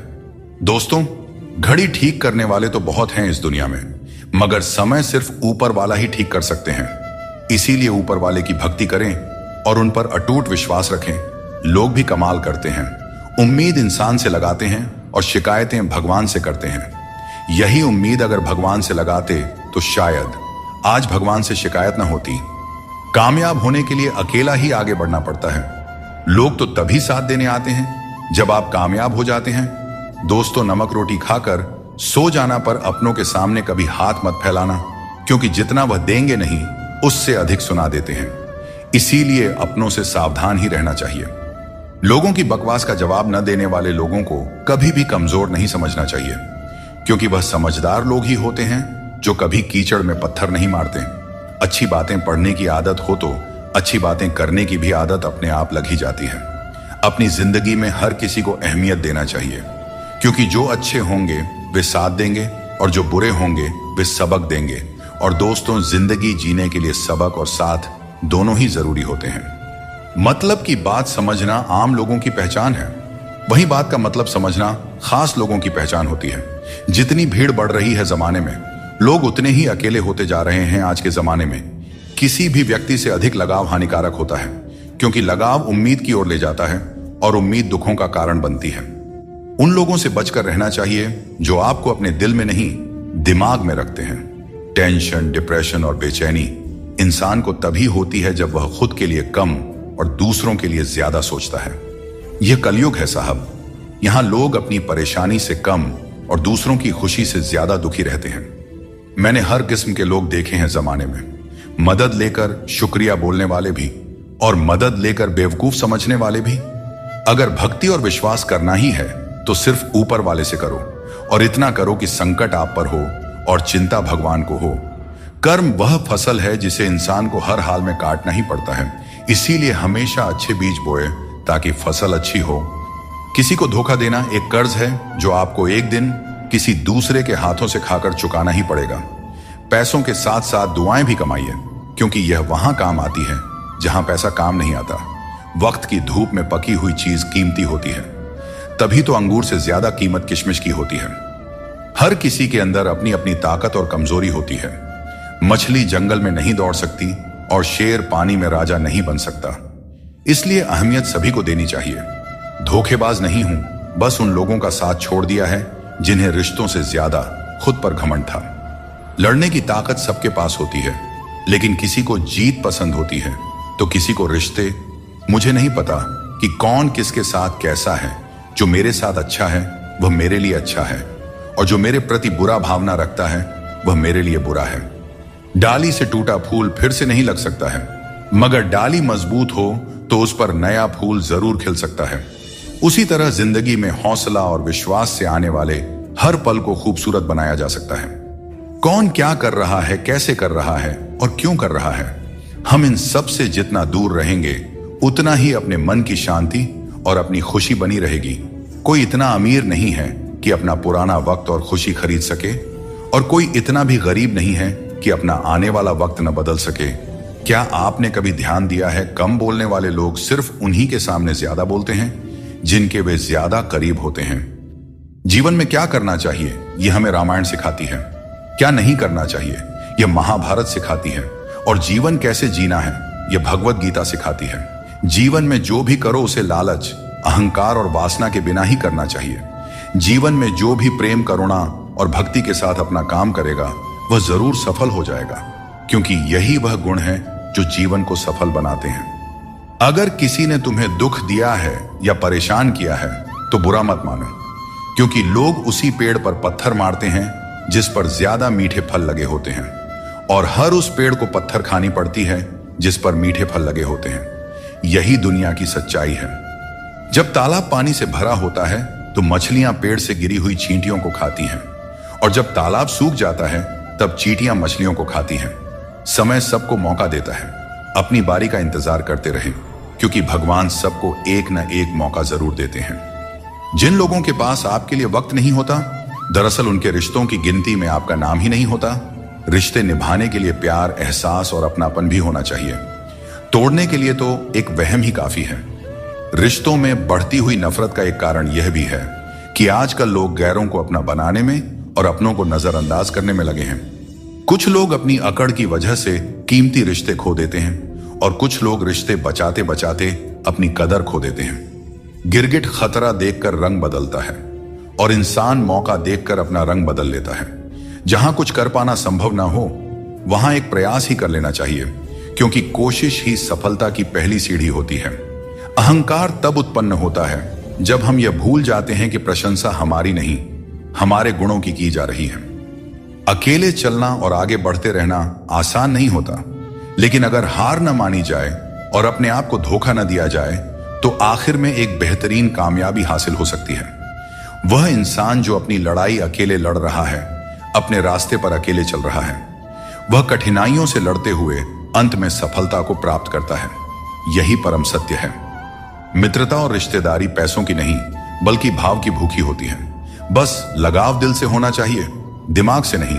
दोस्तों, घड़ी ठीक करने वाले तो बहुत हैं इस दुनिया में, मगर समय सिर्फ ऊपर वाला ही ठीक कर सकते हैं। इसीलिए ऊपर वाले की भक्ति करें और उन पर अटूट विश्वास रखें। लोग भी कमाल करते हैं, उम्मीद इंसान से लगाते हैं और शिकायतें भगवान से करते हैं। यही उम्मीद अगर भगवान से लगाते तो शायद आज भगवान से शिकायत ना होती। कामयाब होने के लिए अकेला ही आगे बढ़ना पड़ता है। लोग तो तभी साथ देने आते हैं जब आप कामयाब हो जाते हैं। दोस्तों, नमक रोटी खाकर सो जाना पर अपनों के सामने कभी हाथ मत फैलाना, क्योंकि जितना वह देंगे नहीं उससे अधिक सुना देते हैं। इसीलिए अपनों से सावधान ही रहना चाहिए। लोगों की बकवास का जवाब न देने वाले लोगों को कभी भी कमजोर नहीं समझना चाहिए, क्योंकि वह समझदार लोग ही होते हैं जो कभी कीचड़ में पत्थर नहीं मारते। अच्छी बातें पढ़ने की आदत हो तो अच्छी बातें करने की भी आदत अपने आप लग ही जाती है। अपनी जिंदगी में हर किसी को अहमियत देना चाहिए, क्योंकि जो अच्छे होंगे वे साथ देंगे और जो बुरे होंगे वे सबक देंगे। और दोस्तों, जिंदगी जीने के लिए सबक और साथ दोनों ही जरूरी होते हैं। मतलब की बात समझना आम लोगों की पहचान है, वही बात का मतलब समझना खास लोगों की पहचान होती है। जितनी भीड़ बढ़ रही है जमाने में, लोग उतने ही अकेले होते जा रहे हैं। आज के जमाने में किसी भी व्यक्ति से अधिक लगाव हानिकारक होता है, क्योंकि लगाव उम्मीद की ओर ले जाता है और उम्मीद दुखों का कारण बनती है। उन लोगों से बचकर रहना चाहिए जो आपको अपने दिल में नहीं दिमाग में रखते हैं। टेंशन, डिप्रेशन और बेचैनी इंसान को तभी होती है जब वह खुद के लिए कम और दूसरों के लिए ज्यादा सोचता है। यह कलयुग है साहब। यहां लोग अपनी परेशानी से कम और दूसरों की खुशी से ज्यादा दुखी रहते हैं। मैंने हर किस्म के लोग देखे हैं जमाने में, मदद लेकर शुक्रिया बोलने वाले भी और मदद लेकर बेवकूफ समझने वाले भी। अगर भक्ति और विश्वास करना ही है तो सिर्फ ऊपर वाले से करो, और इतना करो कि संकट आप पर हो और चिंता भगवान को हो। कर्म वह फसल है जिसे इंसान को हर हाल में काटना ही पड़ता है। इसीलिए हमेशा अच्छे बीज बोए ताकि फसल अच्छी हो। किसी को धोखा देना एक कर्ज है जो आपको एक दिन किसी दूसरे के हाथों से खाकर चुकाना ही पड़ेगा। पैसों के साथ साथ दुआएं भी कमाइए, क्योंकि यह वहां काम आती है जहां पैसा काम नहीं आता। वक्त की धूप में पकी हुई चीज कीमती होती है, तभी तो अंगूर से ज्यादा कीमत किशमिश की होती है। हर किसी के अंदर अपनी अपनी ताकत और कमजोरी होती है। मछली जंगल में नहीं दौड़ सकती और शेर पानी में राजा नहीं बन सकता। इसलिए अहमियत सभी को देनी चाहिए। धोखेबाज नहीं हूं, बस उन लोगों का साथ छोड़ दिया है जिन्हें रिश्तों से ज्यादा खुद पर घमंड था। लड़ने की ताकत सबके पास होती है, लेकिन किसी को जीत पसंद होती है तो किसी को रिश्ते। मुझे नहीं पता कि कौन किसके साथ कैसा है। जो मेरे साथ अच्छा है वह मेरे लिए अच्छा है, और जो मेरे प्रति बुरा भावना रखता है वह मेरे लिए बुरा है। डाली से टूटा फूल फिर से नहीं लग सकता है, मगर डाली मजबूत हो तो उस पर नया फूल जरूर खिल सकता है। उसी तरह जिंदगी में हौसला और विश्वास से आने वाले हर पल को खूबसूरत बनाया जा सकता है। कौन क्या कर रहा है, कैसे कर रहा है और क्यों कर रहा है, हम इन सब से जितना दूर रहेंगे उतना ही अपने मन की शांति और अपनी खुशी बनी रहेगी। कोई इतना अमीर नहीं है कि अपना पुराना वक्त और खुशी खरीद सके, और कोई इतना भी गरीब नहीं है कि अपना आने वाला वक्त न बदल सके। क्या आपने कभी ध्यान दिया है, कम बोलने वाले लोग सिर्फ उन्हीं के सामने ज्यादा बोलते हैं जिनके वे ज्यादा करीब होते हैं। जीवन में क्या करना चाहिए यह हमें रामायण सिखाती है, क्या नहीं करना चाहिए यह महाभारत सिखाती है, और जीवन कैसे जीना है यह भगवत गीता सिखाती है। जीवन में जो भी करो उसे लालच, अहंकार और वासना के बिना ही करना चाहिए। जीवन में जो भी प्रेम, करुणा और भक्ति के साथ अपना काम करेगा वह जरूर सफल हो जाएगा, क्योंकि यही वह गुण है जो जीवन को सफल बनाते हैं। अगर किसी ने तुम्हें दुख दिया है या परेशान किया है तो बुरा मत मानो, क्योंकि लोग उसी पेड़ पर पत्थर मारते हैं जिस पर ज्यादा मीठे फल लगे होते हैं, और हर उस पेड़ को पत्थर खानी पड़ती है जिस पर मीठे फल लगे होते हैं। यही दुनिया की सच्चाई है। जब तालाब पानी से भरा होता है तो मछलियां पेड़ से गिरी हुई चींटियों को खाती हैं, और जब तालाब सूख जाता है तब चींटियां मछलियों को खाती हैं। समय सबको मौका देता है, अपनी बारी का इंतजार करते रहें, क्योंकि भगवान सबको एक न एक मौका जरूर देते हैं। जिन लोगों के पास आपके लिए वक्त नहीं होता, दरअसल उनके रिश्तों की गिनती में आपका नाम ही नहीं होता। रिश्ते निभाने के लिए प्यार, एहसास और अपनापन भी होना चाहिए। तोड़ने के लिए तो एक वहम ही काफी है। रिश्तों में बढ़ती हुई नफरत का एक कारण यह भी है कि आजकल लोग गैरों को अपना बनाने में और अपनों को नजरअंदाज करने में लगे हैं। कुछ लोग अपनी अकड़ की वजह से कीमती रिश्ते खो देते हैं, और कुछ लोग रिश्ते बचाते बचाते अपनी कदर खो देते हैं। गिरगिट खतरा देखकर रंग बदलता है, और इंसान मौका देखकर अपना रंग बदल लेता है। जहां कुछ कर पाना संभव ना हो वहां एक प्रयास ही कर लेना चाहिए, क्योंकि कोशिश ही सफलता की पहली सीढ़ी होती है। अहंकार तब उत्पन्न होता है जब हम यह भूल जाते हैं कि प्रशंसा हमारी नहीं, हमारे गुणों की जा रही है। अकेले चलना और आगे बढ़ते रहना आसान नहीं होता, लेकिन अगर हार न मानी जाए और अपने आप को धोखा न दिया जाए तो आखिर में एक बेहतरीन कामयाबी हासिल हो सकती है। वह इंसान जो अपनी लड़ाई अकेले लड़ रहा है, अपने रास्ते पर अकेले चल रहा है, वह कठिनाइयों से लड़ते हुए अंत में सफलता को प्राप्त करता है। यही परम सत्य है। मित्रता और रिश्तेदारी पैसों की नहीं बल्कि भाव की भूखी होती है। बस लगाव दिल से होना चाहिए, दिमाग से नहीं।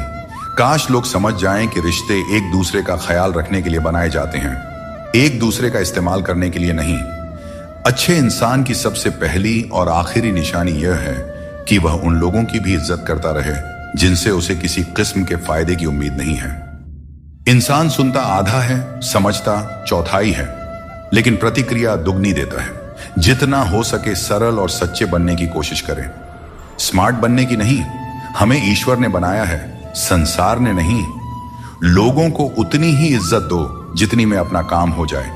काश लोग समझ जाएं कि रिश्ते एक दूसरे का ख्याल रखने के लिए बनाए जाते हैं, एक दूसरे का इस्तेमाल करने के लिए नहीं। अच्छे इंसान की सबसे पहली और आखिरी निशानी यह है कि वह उन लोगों की भी इज्जत करता रहे जिनसे उसे किसी किस्म के फायदे की उम्मीद नहीं है। इंसान सुनता आधा है, समझता चौथाई है, लेकिन प्रतिक्रिया दुगनी देता है। जितना हो सके सरल और सच्चे बनने की कोशिश करें। स्मार्ट बनने की नहीं, हमें ईश्वर ने बनाया है, संसार ने नहीं। लोगों को उतनी ही इज्जत दो जितनी में अपना काम हो जाए।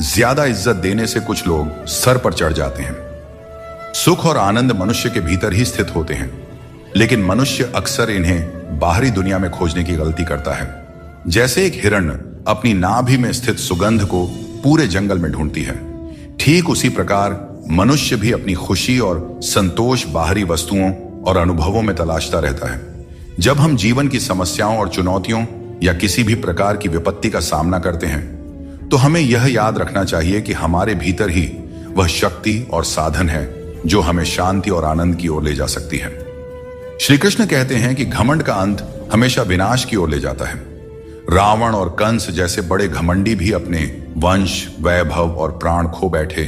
ज्यादा इज्जत देने से कुछ लोग सर पर चढ़ जाते हैं। सुख और आनंद मनुष्य के भीतर ही स्थित होते हैं, लेकिन मनुष्य अक्सर इन्हें बाहरी दुनिया में खोजने की गलती करता है। जैसे एक हिरण अपनी नाभि में स्थित सुगंध को पूरे जंगल में ढूंढती है, ठीक उसी प्रकार मनुष्य भी अपनी खुशी और संतोष बाहरी वस्तुओं और अनुभवों में तलाशता रहता है। जब हम जीवन की समस्याओं और चुनौतियों या किसी भी प्रकार की विपत्ति का सामना करते हैं तो हमें यह याद रखना चाहिए कि हमारे भीतर ही वह शक्ति और साधन है जो हमें शांति और आनंद की ओर ले जा सकती है। श्री कृष्ण कहते हैं कि घमंड का अंत हमेशा विनाश की ओर ले जाता है। रावण और कंस जैसे बड़े घमंडी भी अपने वंश, वैभव और प्राण खो बैठे।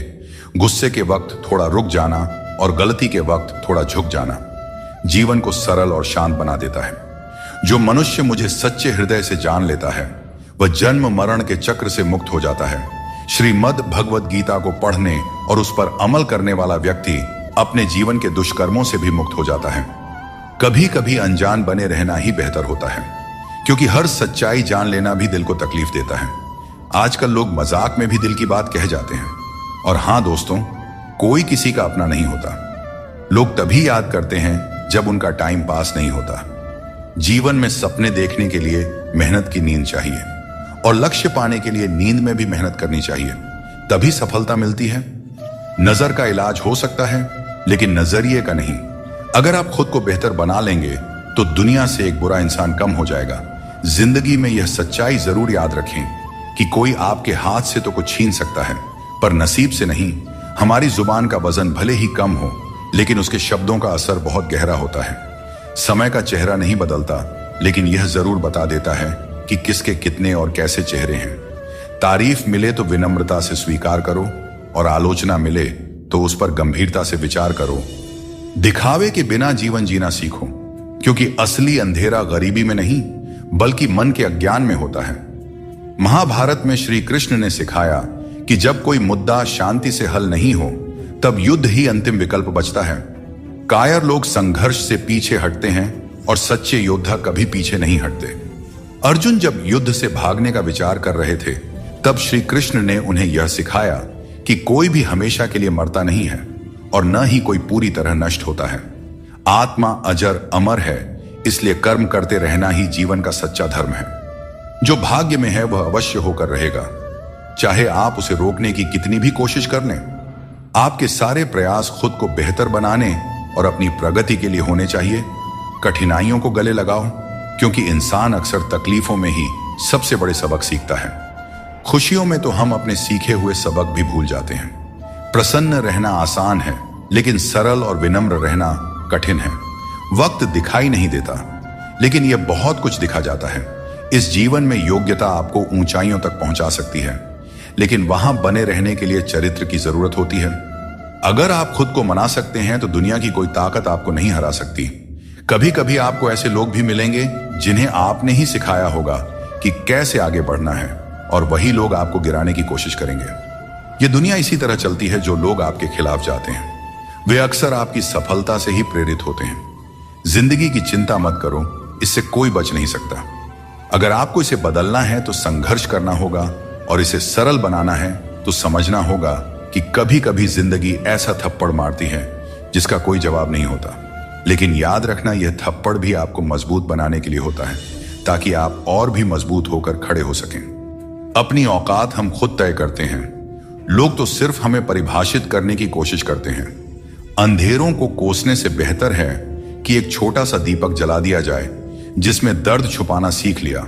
गुस्से के वक्त थोड़ा रुक जाना और गलती के वक्त थोड़ा झुक जाना जीवन को सरल और शांत बना देता है। जो मनुष्य मुझे सच्चे हृदय से जान लेता है वह जन्म मरण के चक्र से मुक्त हो जाता है। श्रीमद् भगवद गीता को पढ़ने और उस पर अमल करने वाला व्यक्ति अपने जीवन के दुष्कर्मों से भी मुक्त हो जाता है। कभी कभी अनजान बने रहना ही बेहतर होता है, क्योंकि हर सच्चाई जान लेना भी दिल को तकलीफ देता है। आजकल लोग मजाक में भी दिल की बात कह जाते हैं। और हां दोस्तों, कोई किसी का अपना नहीं होता। लोग तभी याद करते हैं जब उनका टाइम पास नहीं होता। जीवन में सपने देखने के लिए मेहनत की नींद चाहिए और लक्ष्य पाने के लिए नींद में भी मेहनत करनी चाहिए, तभी सफलता मिलती है। नजर का इलाज हो सकता है, लेकिन नजरिए का नहीं। अगर आप खुद को बेहतर बना लेंगे तो दुनिया से एक बुरा इंसान कम हो जाएगा। जिंदगी में यह सच्चाई जरूर याद रखें कि कोई आपके हाथ से तो कुछ छीन सकता है, पर नसीब से नहीं। हमारी जुबान का वजन भले ही कम हो, लेकिन उसके शब्दों का असर बहुत गहरा होता है। समय का चेहरा नहीं बदलता, लेकिन यह जरूर बता देता है कि किसके कितने और कैसे चेहरे हैं। तारीफ मिले तो विनम्रता से स्वीकार करो और आलोचना मिले तो उस पर गंभीरता से विचार करो। दिखावे के बिना जीवन जीना सीखो, क्योंकि असली अंधेरा गरीबी में नहीं बल्कि मन के अज्ञान में होता है। महाभारत में श्री कृष्ण ने सिखाया कि जब कोई मुद्दा शांति से हल नहीं हो तब युद्ध ही अंतिम विकल्प बचता है। कायर लोग संघर्ष से पीछे हटते हैं और सच्चे योद्धा कभी पीछे नहीं हटते। अर्जुन जब युद्ध से भागने का विचार कर रहे थे तब श्री कृष्ण ने उन्हें यह सिखाया कि कोई भी हमेशा के लिए मरता नहीं है और न ही कोई पूरी तरह नष्ट होता है। आत्मा अजर अमर है, इसलिए कर्म करते रहना ही जीवन का सच्चा धर्म है। जो भाग्य में है वह अवश्य होकर रहेगा, चाहे आप उसे रोकने की कितनी भी कोशिश कर लें। आपके सारे प्रयास खुद को बेहतर बनाने और अपनी प्रगति के लिए होने चाहिए। कठिनाइयों को गले लगाओ, क्योंकि इंसान अक्सर तकलीफों में ही सबसे बड़े सबक सीखता है। खुशियों में तो हम अपने सीखे हुए सबक भी भूल जाते हैं। प्रसन्न रहना आसान है, लेकिन सरल और विनम्र रहना कठिन है। वक्त दिखाई नहीं देता, लेकिन यह बहुत कुछ दिखा जाता है। इस जीवन में योग्यता आपको ऊंचाइयों तक पहुंचा सकती है, लेकिन वहां बने रहने के लिए चरित्र की जरूरत होती है। अगर आप खुद को मना सकते हैं तो दुनिया की कोई ताकत आपको नहीं हरा सकती। कभी कभी आपको ऐसे लोग भी मिलेंगे जिन्हें आपने ही सिखाया होगा कि कैसे आगे बढ़ना है, और वही लोग आपको गिराने की कोशिश करेंगे। यह दुनिया इसी तरह चलती है। जो लोग आपके खिलाफ जाते हैं वे अक्सर आपकी सफलता से ही प्रेरित होते हैं। जिंदगी की चिंता मत करो, इससे कोई बच नहीं सकता। अगर आपको इसे बदलना है तो संघर्ष करना होगा, और इसे सरल बनाना है तो समझना होगा कि कभी कभी जिंदगी ऐसा थप्पड़ मारती है जिसका कोई जवाब नहीं होता। लेकिन याद रखना, यह थप्पड़ भी आपको मजबूत बनाने के लिए होता है, ताकि आप और भी मजबूत होकर खड़े हो सकें। अपनी औकात हम खुद तय करते हैं। लोग तो सिर्फ हमें परिभाषित करने की कोशिश करते हैं। अंधेरों को कोसने से बेहतर है कि एक छोटा सा दीपक जला दिया जाए। जिसमें दर्द छुपाना सीख लिया,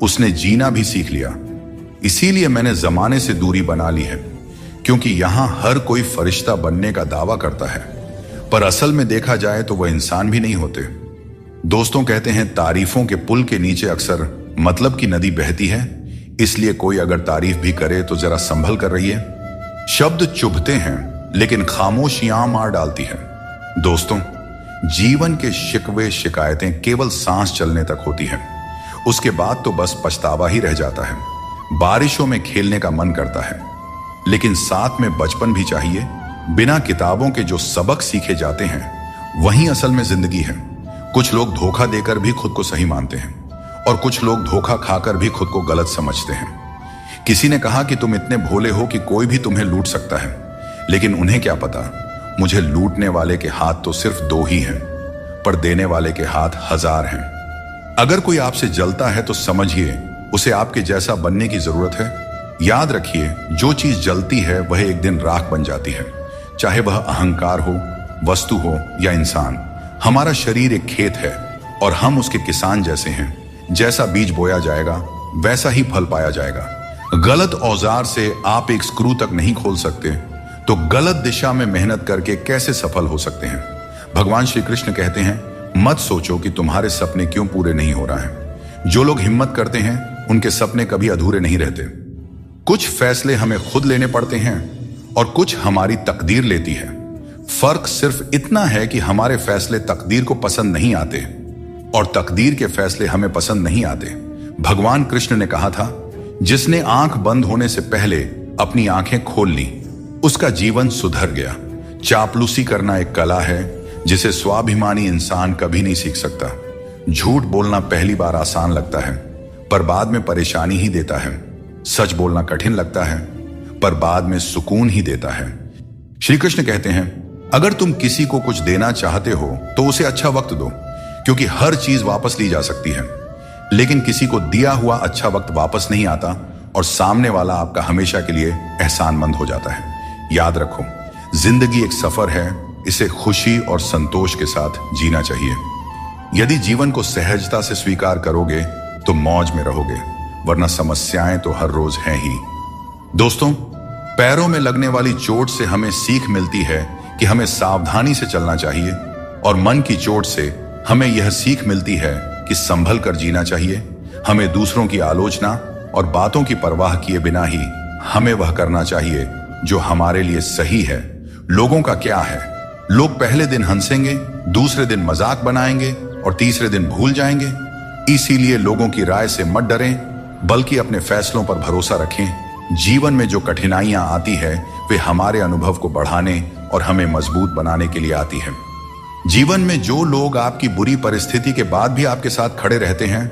उसने जीना भी सीख लिया। इसीलिए मैंने जमाने से दूरी बना ली है, क्योंकि यहां हर कोई फरिश्ता बनने का दावा करता है, पर असल में देखा जाए तो वह इंसान भी नहीं होते। दोस्तों कहते हैं तारीफों के पुल के नीचे अक्सर मतलब की नदी बहती है, इसलिए कोई अगर तारीफ भी करे तो जरा संभल कर रहिए। शब्द चुभते हैं, लेकिन खामोशियां मार डालती है। दोस्तों, जीवन के शिकवे शिकायतें केवल सांस चलने तक होती हैं। उसके बाद तो बस पछतावा ही रह जाता है। बारिशों में खेलने का मन करता है, लेकिन साथ में बचपन भी चाहिए। बिना किताबों के जो सबक सीखे जाते हैं वही असल में जिंदगी है। कुछ लोग धोखा देकर भी खुद को सही मानते हैं, और कुछ लोग धोखा खाकर भी खुद को गलत समझते हैं। किसी ने कहा कि तुम इतने भोले हो कि कोई भी तुम्हें लूट सकता है, लेकिन उन्हें क्या पता, मुझे लूटने वाले के हाथ तो सिर्फ 2 ही हैं, पर देने वाले के हाथ 1000 हैं। अगर कोई आपसे जलता है तो समझिए उसे आपके जैसा बनने की जरूरत है। याद रखिए, जो चीज जलती है वह एक दिन राख बन जाती है, चाहे वह अहंकार हो, वस्तु हो या इंसान। हमारा शरीर एक खेत है और हम उसके किसान जैसे हैं। जैसा बीज बोया जाएगा वैसा ही फल पाया जाएगा। गलत औजार से आप एक स्क्रू तक नहीं खोल सकते, तो गलत दिशा में मेहनत करके कैसे सफल हो सकते हैं। भगवान श्री कृष्ण कहते हैं, मत सोचो कि तुम्हारे सपने क्यों पूरे नहीं हो रहे हैं। जो लोग हिम्मत करते हैं उनके सपने कभी अधूरे नहीं रहते। कुछ फैसले हमें खुद लेने पड़ते हैं और कुछ हमारी तकदीर लेती है। फर्क सिर्फ इतना है कि हमारे फैसले तकदीर को पसंद नहीं आते और तकदीर के फैसले हमें पसंद नहीं आते। भगवान कृष्ण ने कहा था, जिसने आंख बंद होने से पहले अपनी आंखें खोल ली उसका जीवन सुधर गया। चापलूसी करना एक कला है जिसे स्वाभिमानी इंसान कभी नहीं सीख सकता। झूठ बोलना पहली बार आसान लगता है पर बाद में परेशानी ही देता है। सच बोलना कठिन लगता है पर बाद में सुकून ही देता है। श्री कृष्ण कहते हैं, अगर तुम किसी को कुछ देना चाहते हो तो उसे अच्छा वक्त दो, क्योंकि हर चीज वापस ली जा सकती है, लेकिन किसी को दिया हुआ अच्छा वक्त वापस नहीं आता और सामने वाला आपका हमेशा के लिए एहसानमंद हो जाता है। याद रखो, जिंदगी एक सफर है, इसे खुशी और संतोष के साथ जीना चाहिए। यदि जीवन को सहजता से स्वीकार करोगे तो मौज में रहोगे, वरना समस्याएं तो हर रोज हैं ही। दोस्तों, पैरों में लगने वाली चोट से हमें सीख मिलती है कि हमें सावधानी से चलना चाहिए और मन की चोट से हमें यह सीख मिलती है कि संभल कर जीना चाहिए। हमें दूसरों की आलोचना और बातों की परवाह किए बिना ही हमें वह करना चाहिए जो हमारे लिए सही है। लोगों का क्या है, लोग पहले दिन हंसेंगे, दूसरे दिन मजाक बनाएंगे और तीसरे दिन भूल जाएंगे। इसीलिए लोगों की राय से मत डरें, बल्कि अपने फैसलों पर भरोसा रखें। जीवन में जो कठिनाइयां आती है वे हमारे अनुभव को बढ़ाने और हमें मजबूत बनाने के लिए आती है। जीवन में जो लोग आपकी बुरी परिस्थिति के बाद भी आपके साथ खड़े रहते हैं,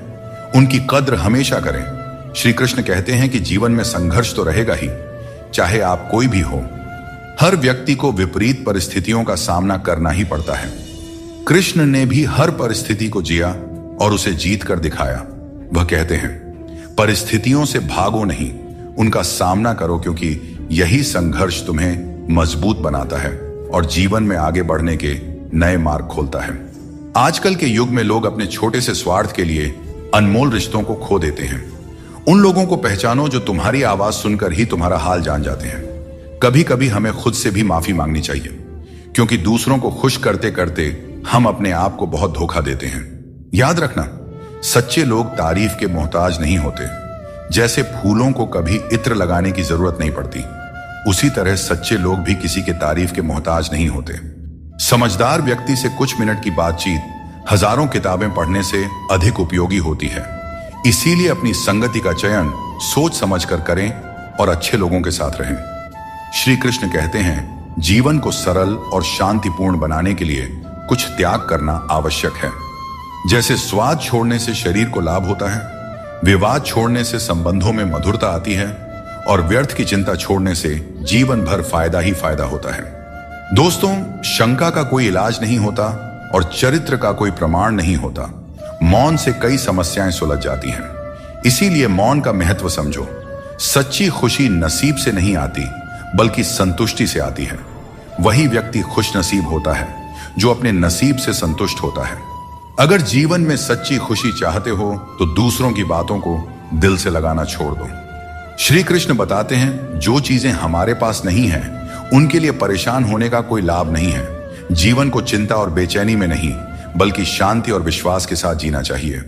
उनकी कद्र हमेशा करें। श्री कृष्ण कहते हैं कि जीवन में संघर्ष तो रहेगा ही, चाहे आप कोई भी हो। हर व्यक्ति को विपरीत परिस्थितियों का सामना करना ही पड़ता है। कृष्ण ने भी हर परिस्थिति को जिया और उसे जीत कर दिखाया। वह कहते हैं, परिस्थितियों से भागो नहीं, उनका सामना करो, क्योंकि यही संघर्ष तुम्हें मजबूत बनाता है और जीवन में आगे बढ़ने के नए मार्ग खोलता है। आजकल के युग में लोग अपने छोटे से स्वार्थ के लिए अनमोल रिश्तों को खो देते हैं। उन लोगों को पहचानो जो तुम्हारी आवाज सुनकर ही तुम्हारा हाल जान जाते हैं। कभी कभी हमें खुद से भी माफी मांगनी चाहिए, क्योंकि दूसरों को खुश करते करते हम अपने आप को बहुत धोखा देते हैं। याद रखना, सच्चे लोग तारीफ के मोहताज नहीं होते। जैसे फूलों को कभी इत्र लगाने की जरूरत नहीं पड़ती, उसी तरह सच्चे लोग भी किसी के तारीफ के मोहताज नहीं होते। समझदार व्यक्ति से कुछ मिनट की बातचीत हजारों किताबें पढ़ने से अधिक उपयोगी होती है। इसीलिए अपनी संगति का चयन सोच समझकर करें और अच्छे लोगों के साथ रहें। श्री कृष्ण कहते हैं, जीवन को सरल और शांतिपूर्ण बनाने के लिए कुछ त्याग करना आवश्यक है। जैसे स्वाद छोड़ने से शरीर को लाभ होता है, विवाद छोड़ने से संबंधों में मधुरता आती है और व्यर्थ की चिंता छोड़ने से जीवन भर फायदा ही फायदा होता है। दोस्तों, शंका का कोई इलाज नहीं होता और चरित्र का कोई प्रमाण नहीं होता। मौन से कई समस्याएं सुलझ जाती हैं। इसीलिए मौन का महत्व समझो। सच्ची खुशी नसीब से नहीं आती, बल्कि संतुष्टि से आती है। वही व्यक्ति खुश नसीब होता है जो अपने नसीब से संतुष्ट होता है। अगर जीवन में सच्ची खुशी चाहते हो तो दूसरों की बातों को दिल से लगाना छोड़ दो। श्री कृष्ण बताते हैं, जो चीजें हमारे पास नहीं है उनके लिए परेशान होने का कोई लाभ नहीं है। जीवन को चिंता और बेचैनी में नहीं, बल्कि शांति और विश्वास के साथ जीना चाहिए।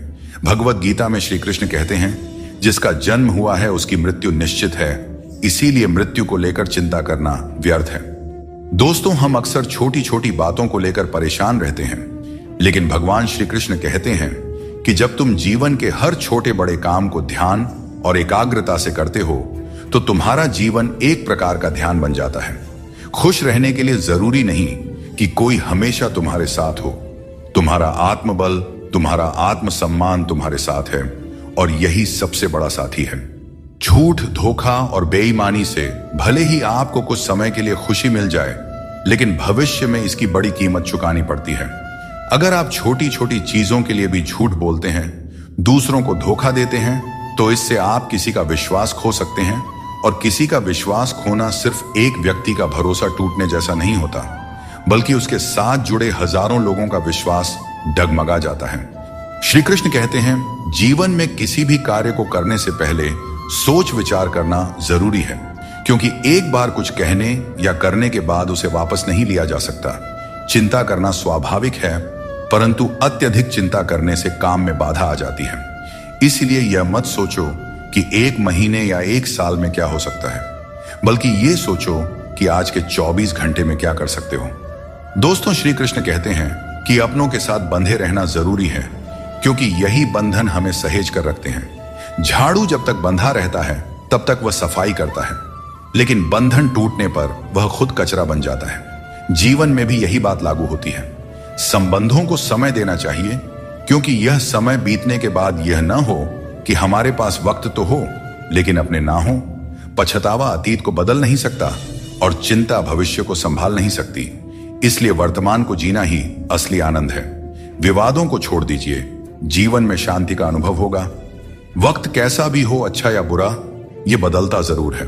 भगवत गीता में श्री कृष्ण कहते हैं, जिसका जन्म हुआ है उसकी मृत्यु निश्चित है, इसीलिए मृत्यु को लेकर चिंता करना व्यर्थ है। दोस्तों, हम अक्सर छोटी छोटी बातों को लेकर परेशान रहते हैं, लेकिन भगवान श्री कृष्ण कहते हैं कि जब तुम जीवन के हर छोटे बड़े काम को ध्यान और एकाग्रता से करते हो तो तुम्हारा जीवन एक प्रकार का ध्यान बन जाता है। खुश रहने के लिए जरूरी नहीं कि कोई हमेशा तुम्हारे साथ हो। तुम्हारा आत्मबल, तुम्हारा आत्मसम्मान तुम्हारे साथ है और यही सबसे बड़ा साथी है। झूठ, धोखा और बेईमानी से भले ही आपको कुछ समय के लिए खुशी मिल जाए, लेकिन भविष्य में इसकी बड़ी कीमत चुकानी पड़ती है। अगर आप छोटी छोटी चीजों के लिए भी झूठ बोलते हैं, दूसरों को धोखा देते हैं, तो इससे आप किसी का विश्वास खो सकते हैं। और किसी का विश्वास खोना सिर्फ एक व्यक्ति का भरोसा टूटने जैसा नहीं होता, बल्कि उसके साथ जुड़े हजारों लोगों का विश्वास डगमगा जाता है। श्री कृष्ण कहते हैं, जीवन में किसी भी कार्य को करने से पहले सोच विचार करना जरूरी है, क्योंकि एक बार कुछ कहने या करने के बाद उसे वापस नहीं लिया जा सकता। चिंता करना स्वाभाविक है, परंतु अत्यधिक चिंता करने से काम में बाधा आ जाती है। इसलिए यह मत सोचो कि 1 महीने या 1 साल में क्या हो सकता है, बल्कि ये सोचो कि आज के 24 घंटे में क्या कर सकते हो। दोस्तों, श्री कृष्ण कहते हैं कि अपनों के साथ बंधे रहना जरूरी है, क्योंकि यही बंधन हमें सहेज कर रखते हैं। झाड़ू जब तक बंधा रहता है तब तक वह सफाई करता है, लेकिन बंधन टूटने पर वह खुद कचरा बन जाता है। जीवन में भी यही बात लागू होती है। संबंधों को समय देना चाहिए, क्योंकि यह समय बीतने के बाद यह न हो कि हमारे पास वक्त तो हो लेकिन अपने ना हो। पछतावा अतीत को बदल नहीं सकता और चिंता भविष्य को संभाल नहीं सकती। इसलिए वर्तमान को जीना ही असली आनंद है। विवादों को छोड़ दीजिए, जीवन में शांति का अनुभव होगा। वक्त कैसा भी हो, अच्छा या बुरा, यह बदलता जरूर है,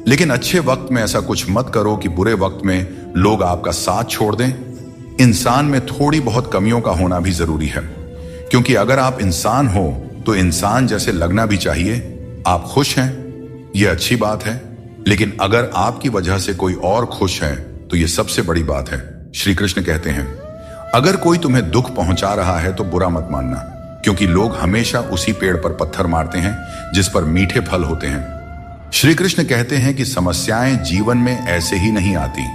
लेकिन अच्छे वक्त में ऐसा कुछ मत करो कि बुरे वक्त में लोग आपका साथ छोड़ दें। इंसान में थोड़ी बहुत कमियों का होना भी जरूरी है, क्योंकि अगर आप इंसान हो तो इंसान जैसे लगना भी चाहिए। आप खुश हैं, यह अच्छी बात है, लेकिन अगर आपकी वजह से कोई और खुश है तो यह सबसे बड़ी बात है। श्री कृष्ण कहते हैं, अगर कोई तुम्हें दुख पहुंचा रहा है तो बुरा मत मानना, क्योंकि लोग हमेशा उसी पेड़ पर पत्थर मारते हैं जिस पर मीठे फल होते हैं। श्री कृष्ण कहते हैं कि समस्याएं जीवन में ऐसे ही नहीं आती,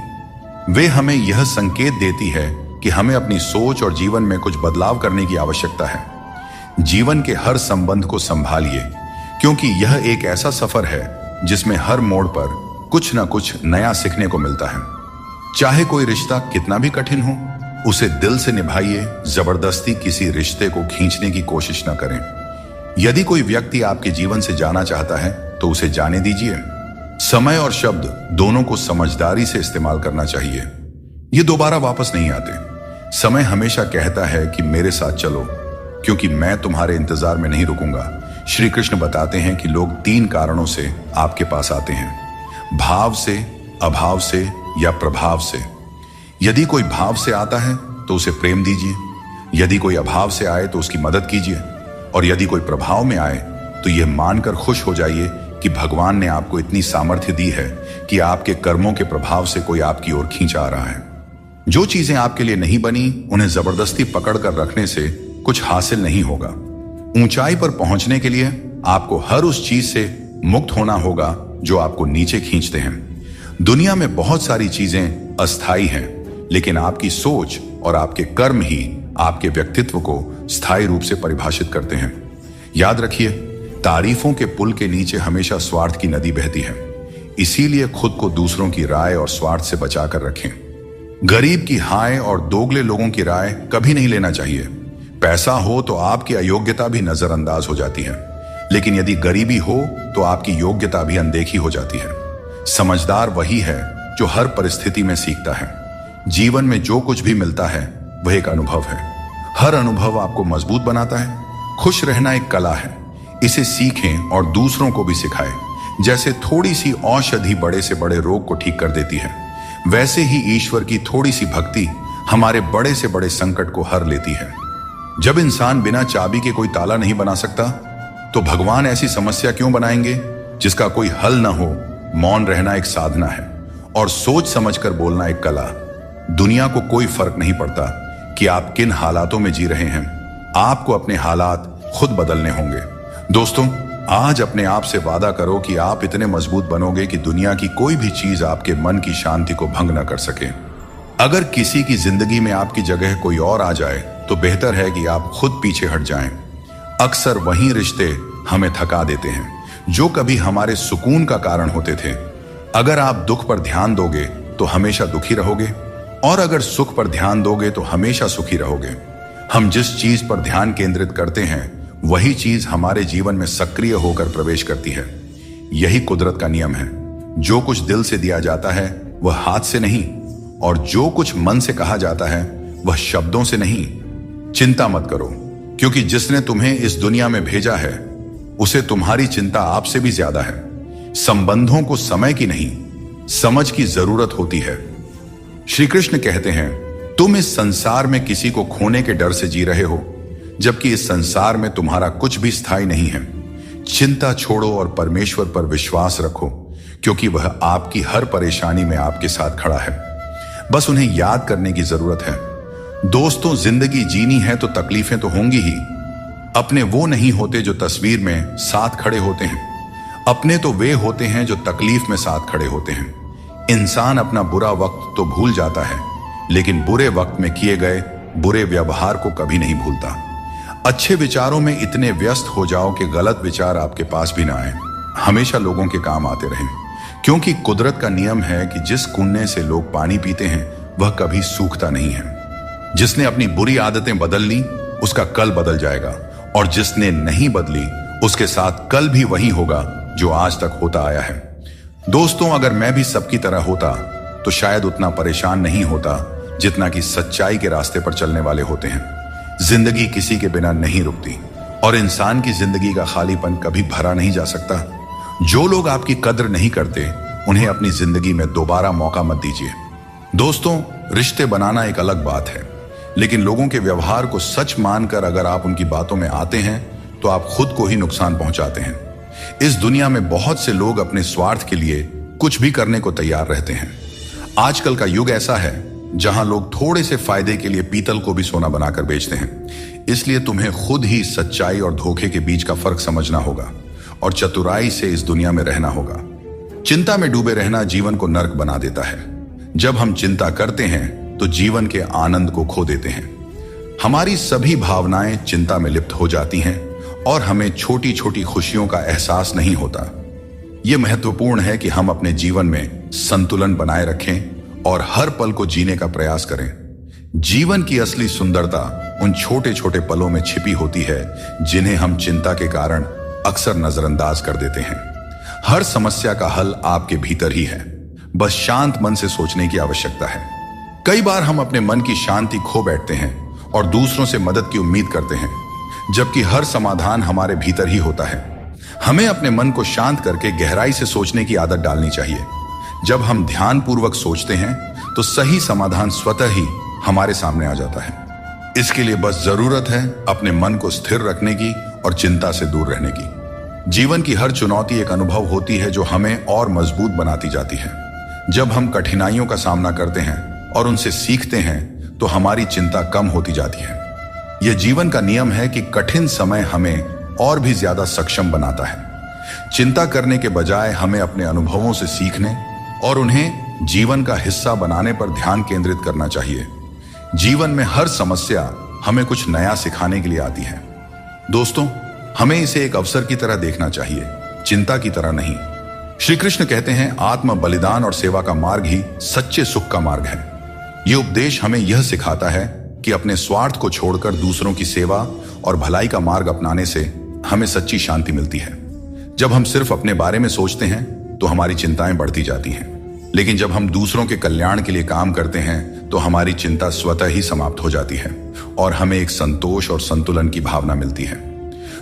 वे हमें यह संकेत देती है कि हमें अपनी सोच और जीवन में कुछ बदलाव करने की आवश्यकता है। जीवन के हर संबंध को संभालिए, क्योंकि यह एक ऐसा सफर है जिसमें हर मोड़ पर कुछ न कुछ नया सीखने को मिलता है। चाहे कोई रिश्ता कितना भी कठिन हो, उसे दिल से निभाइए। जबरदस्ती किसी रिश्ते को खींचने की कोशिश न करें। यदि कोई व्यक्ति आपके जीवन से जाना चाहता है तो उसे जाने दीजिए। समय और शब्द दोनों को समझदारी से इस्तेमाल करना चाहिए। ये दोबारा वापस नहीं आते। समय हमेशा कहता है कि मेरे साथ चलो, क्योंकि मैं तुम्हारे इंतजार में नहीं रुकूंगा। श्री कृष्ण बताते हैं कि लोग 3 कारणों से आपके पास आते हैं: भाव से, अभाव से या प्रभाव से। यदि कोई भाव से आता है तो उसे प्रेम दीजिए, यदि कोई अभाव से आए तो उसकी मदद कीजिए, और यदि कोई प्रभाव में आए तो यह मानकर खुश हो जाइए कि भगवान ने आपको इतनी सामर्थ्य दी है कि आपके कर्मों के प्रभाव से कोई आपकी ओर खींच आ रहा है। जो चीजें आपके लिए नहीं बनी, उन्हें जबरदस्ती पकड़ कर रखने से कुछ हासिल नहीं होगा। ऊंचाई पर पहुंचने के लिए आपको हर उस चीज से मुक्त होना होगा जो आपको नीचे खींचते हैं। दुनिया में बहुत सारी चीजें अस्थायी हैं, लेकिन आपकी सोच और आपके कर्म ही आपके व्यक्तित्व को स्थायी रूप से परिभाषित करते हैं। याद रखिए, तारीफों के पुल के नीचे हमेशा स्वार्थ की नदी बहती है। इसीलिए खुद को दूसरों की राय और स्वार्थ से बचाकर रखें। गरीब की हाय और दोगले लोगों की राय कभी नहीं लेना चाहिए। पैसा हो तो आपकी अयोग्यता भी नजरअंदाज हो जाती है, लेकिन यदि गरीबी हो तो आपकी योग्यता भी अनदेखी हो जाती है। समझदार वही है जो हर परिस्थिति में सीखता है। जीवन में जो कुछ भी मिलता है वह एक अनुभव है। हर अनुभव आपको मजबूत बनाता है। खुश रहना एक कला है, इसे सीखें और दूसरों को भी सिखाएं। जैसे थोड़ी सी औषधि बड़े से बड़े रोग को ठीक कर देती है, वैसे ही ईश्वर की थोड़ी सी भक्ति हमारे बड़े से बड़े संकट को हर लेती है। जब इंसान बिना चाबी के कोई ताला नहीं बना सकता, तो भगवान ऐसी समस्या क्यों बनाएंगे जिसका कोई हल न हो। मौन रहना एक साधना है और सोच समझकर बोलना एक कला। दुनिया को कोई फर्क नहीं पड़ता कि आप किन हालातों में जी रहे हैं, आपको अपने हालात खुद बदलने होंगे। दोस्तों, आज अपने आप से वादा करो कि आप इतने मजबूत बनोगे कि दुनिया की कोई भी चीज आपके मन की शांति को भंग न कर सके। अगर किसी की जिंदगी में आपकी जगह कोई और आ जाए तो बेहतर है कि आप खुद पीछे हट जाएं। अक्सर वही रिश्ते हमें थका देते हैं जो कभी हमारे सुकून का कारण होते थे। अगर आप दुख पर ध्यान दोगे तो हमेशा दुखी रहोगे, और अगर सुख पर ध्यान दोगे तो हमेशा सुखी रहोगे। हम जिस चीज पर ध्यान केंद्रित करते हैं वही चीज हमारे जीवन में सक्रिय होकर प्रवेश करती है। यही कुदरत का नियम है। जो कुछ दिल से दिया जाता है वह हाथ से नहीं, और जो कुछ मन से कहा जाता है वह शब्दों से नहीं। चिंता मत करो, क्योंकि जिसने तुम्हें इस दुनिया में भेजा है उसे तुम्हारी चिंता आपसे भी ज्यादा है। संबंधों को समय की नहीं, समझ की जरूरत होती है। श्री कृष्ण कहते हैं, तुम इस संसार में किसी को खोने के डर से जी रहे हो, जबकि इस संसार में तुम्हारा कुछ भी स्थायी नहीं है। चिंता छोड़ो और परमेश्वर पर विश्वास रखो, क्योंकि वह आपकी हर परेशानी में आपके साथ खड़ा है। बस उन्हें याद करने की जरूरत है। दोस्तों, जिंदगी जीनी है तो तकलीफें तो होंगी ही, अपने वो नहीं होते जो तस्वीर में साथ खड़े होते हैं। अपने तो वे होते हैं जो तकलीफ में साथ खड़े होते हैं। इंसान अपना बुरा वक्त तो भूल जाता है, लेकिन बुरे वक्त में किए गए बुरे व्यवहार को कभी नहीं भूलता। अच्छे विचारों में इतने व्यस्त हो जाओ कि गलत विचार आपके पास भी ना आए, हमेशा लोगों के काम आते रहें। क्योंकि कुदरत का नियम है कि जिस कुएं से लोग पानी पीते हैं वह कभी सूखता नहीं है। जिसने अपनी बुरी आदतें बदल ली उसका कल बदल जाएगा, और जिसने नहीं बदली उसके साथ कल भी वही होगा जो आज तक होता आया है। दोस्तों, अगर मैं भी सबकी तरह होता तो शायद उतना परेशान नहीं होता जितना कि सच्चाई के रास्ते पर चलने वाले होते हैं। जिंदगी किसी के बिना नहीं रुकती, और इंसान की जिंदगी का खालीपन कभी भरा नहीं जा सकता। जो लोग आपकी कद्र नहीं करते उन्हें अपनी जिंदगी में दोबारा मौका मत दीजिए। दोस्तों, रिश्ते बनाना एक अलग बात है, लेकिन लोगों के व्यवहार को सच मानकर अगर आप उनकी बातों में आते हैं तो आप खुद को ही नुकसान पहुंचाते हैं। इस दुनिया में बहुत से लोग अपने स्वार्थ के लिए कुछ भी करने को तैयार रहते हैं। आजकल का युग ऐसा है जहां लोग थोड़े से फायदे के लिए पीतल को भी सोना बनाकर बेचते हैं। इसलिए तुम्हें खुद ही सच्चाई और धोखे के बीच का फर्क समझना होगा और चतुराई से इस दुनिया में रहना होगा। चिंता में डूबे रहना जीवन को नर्क बना देता है। जब हम चिंता करते हैं तो जीवन के आनंद को खो देते हैं। हमारी सभी भावनाएं चिंता में लिप्त हो जाती हैं और हमें छोटी छोटी खुशियों का एहसास नहीं होता। यह महत्वपूर्ण है कि हम अपने जीवन में संतुलन बनाए रखें और हर पल को जीने का प्रयास करें। जीवन की असली सुंदरता उन छोटे छोटे पलों में छिपी होती है जिन्हें हम चिंता के कारण अक्सर नजरअंदाज कर देते हैं। हर समस्या का हल आपके भीतर ही है, बस शांत मन से सोचने की आवश्यकता है। कई बार हम अपने मन की शांति खो बैठते हैं और दूसरों से मदद की उम्मीद करते हैं, जबकि हर समाधान हमारे भीतर ही होता है। हमें अपने मन को शांत करके गहराई से सोचने की आदत डालनी चाहिए। जब हम ध्यानपूर्वक सोचते हैं तो सही समाधान स्वतः ही हमारे सामने आ जाता है। इसके लिए बस जरूरत है अपने मन को स्थिर रखने की और चिंता से दूर रहने की। जीवन की हर चुनौती एक अनुभव होती है जो हमें और मजबूत बनाती जाती है। जब हम कठिनाइयों का सामना करते हैं और उनसे सीखते हैं तो हमारी चिंता कम होती जाती है। यह जीवन का नियम है कि कठिन समय हमें और भी ज्यादा सक्षम बनाता है। चिंता करने के बजाय हमें अपने अनुभवों से सीखने और उन्हें जीवन का हिस्सा बनाने पर ध्यान केंद्रित करना चाहिए। जीवन में हर समस्या हमें कुछ नया सिखाने के लिए आती है। दोस्तों, हमें इसे एक अवसर की तरह देखना चाहिए, चिंता की तरह नहीं। श्री कृष्ण कहते हैं, आत्म बलिदान और सेवा का मार्ग ही सच्चे सुख का मार्ग है। यह उपदेश हमें यह सिखाता है कि अपने स्वार्थ को छोड़कर दूसरों की सेवा और भलाई का मार्ग अपनाने से हमें सच्ची शांति मिलती है। जब हम सिर्फ अपने बारे में सोचते हैं तो हमारी चिंताएं बढ़ती जाती हैं, लेकिन जब हम दूसरों के कल्याण के लिए काम करते हैं तो हमारी चिंता स्वतः ही समाप्त हो जाती है और हमें एक संतोष और संतुलन की भावना मिलती है।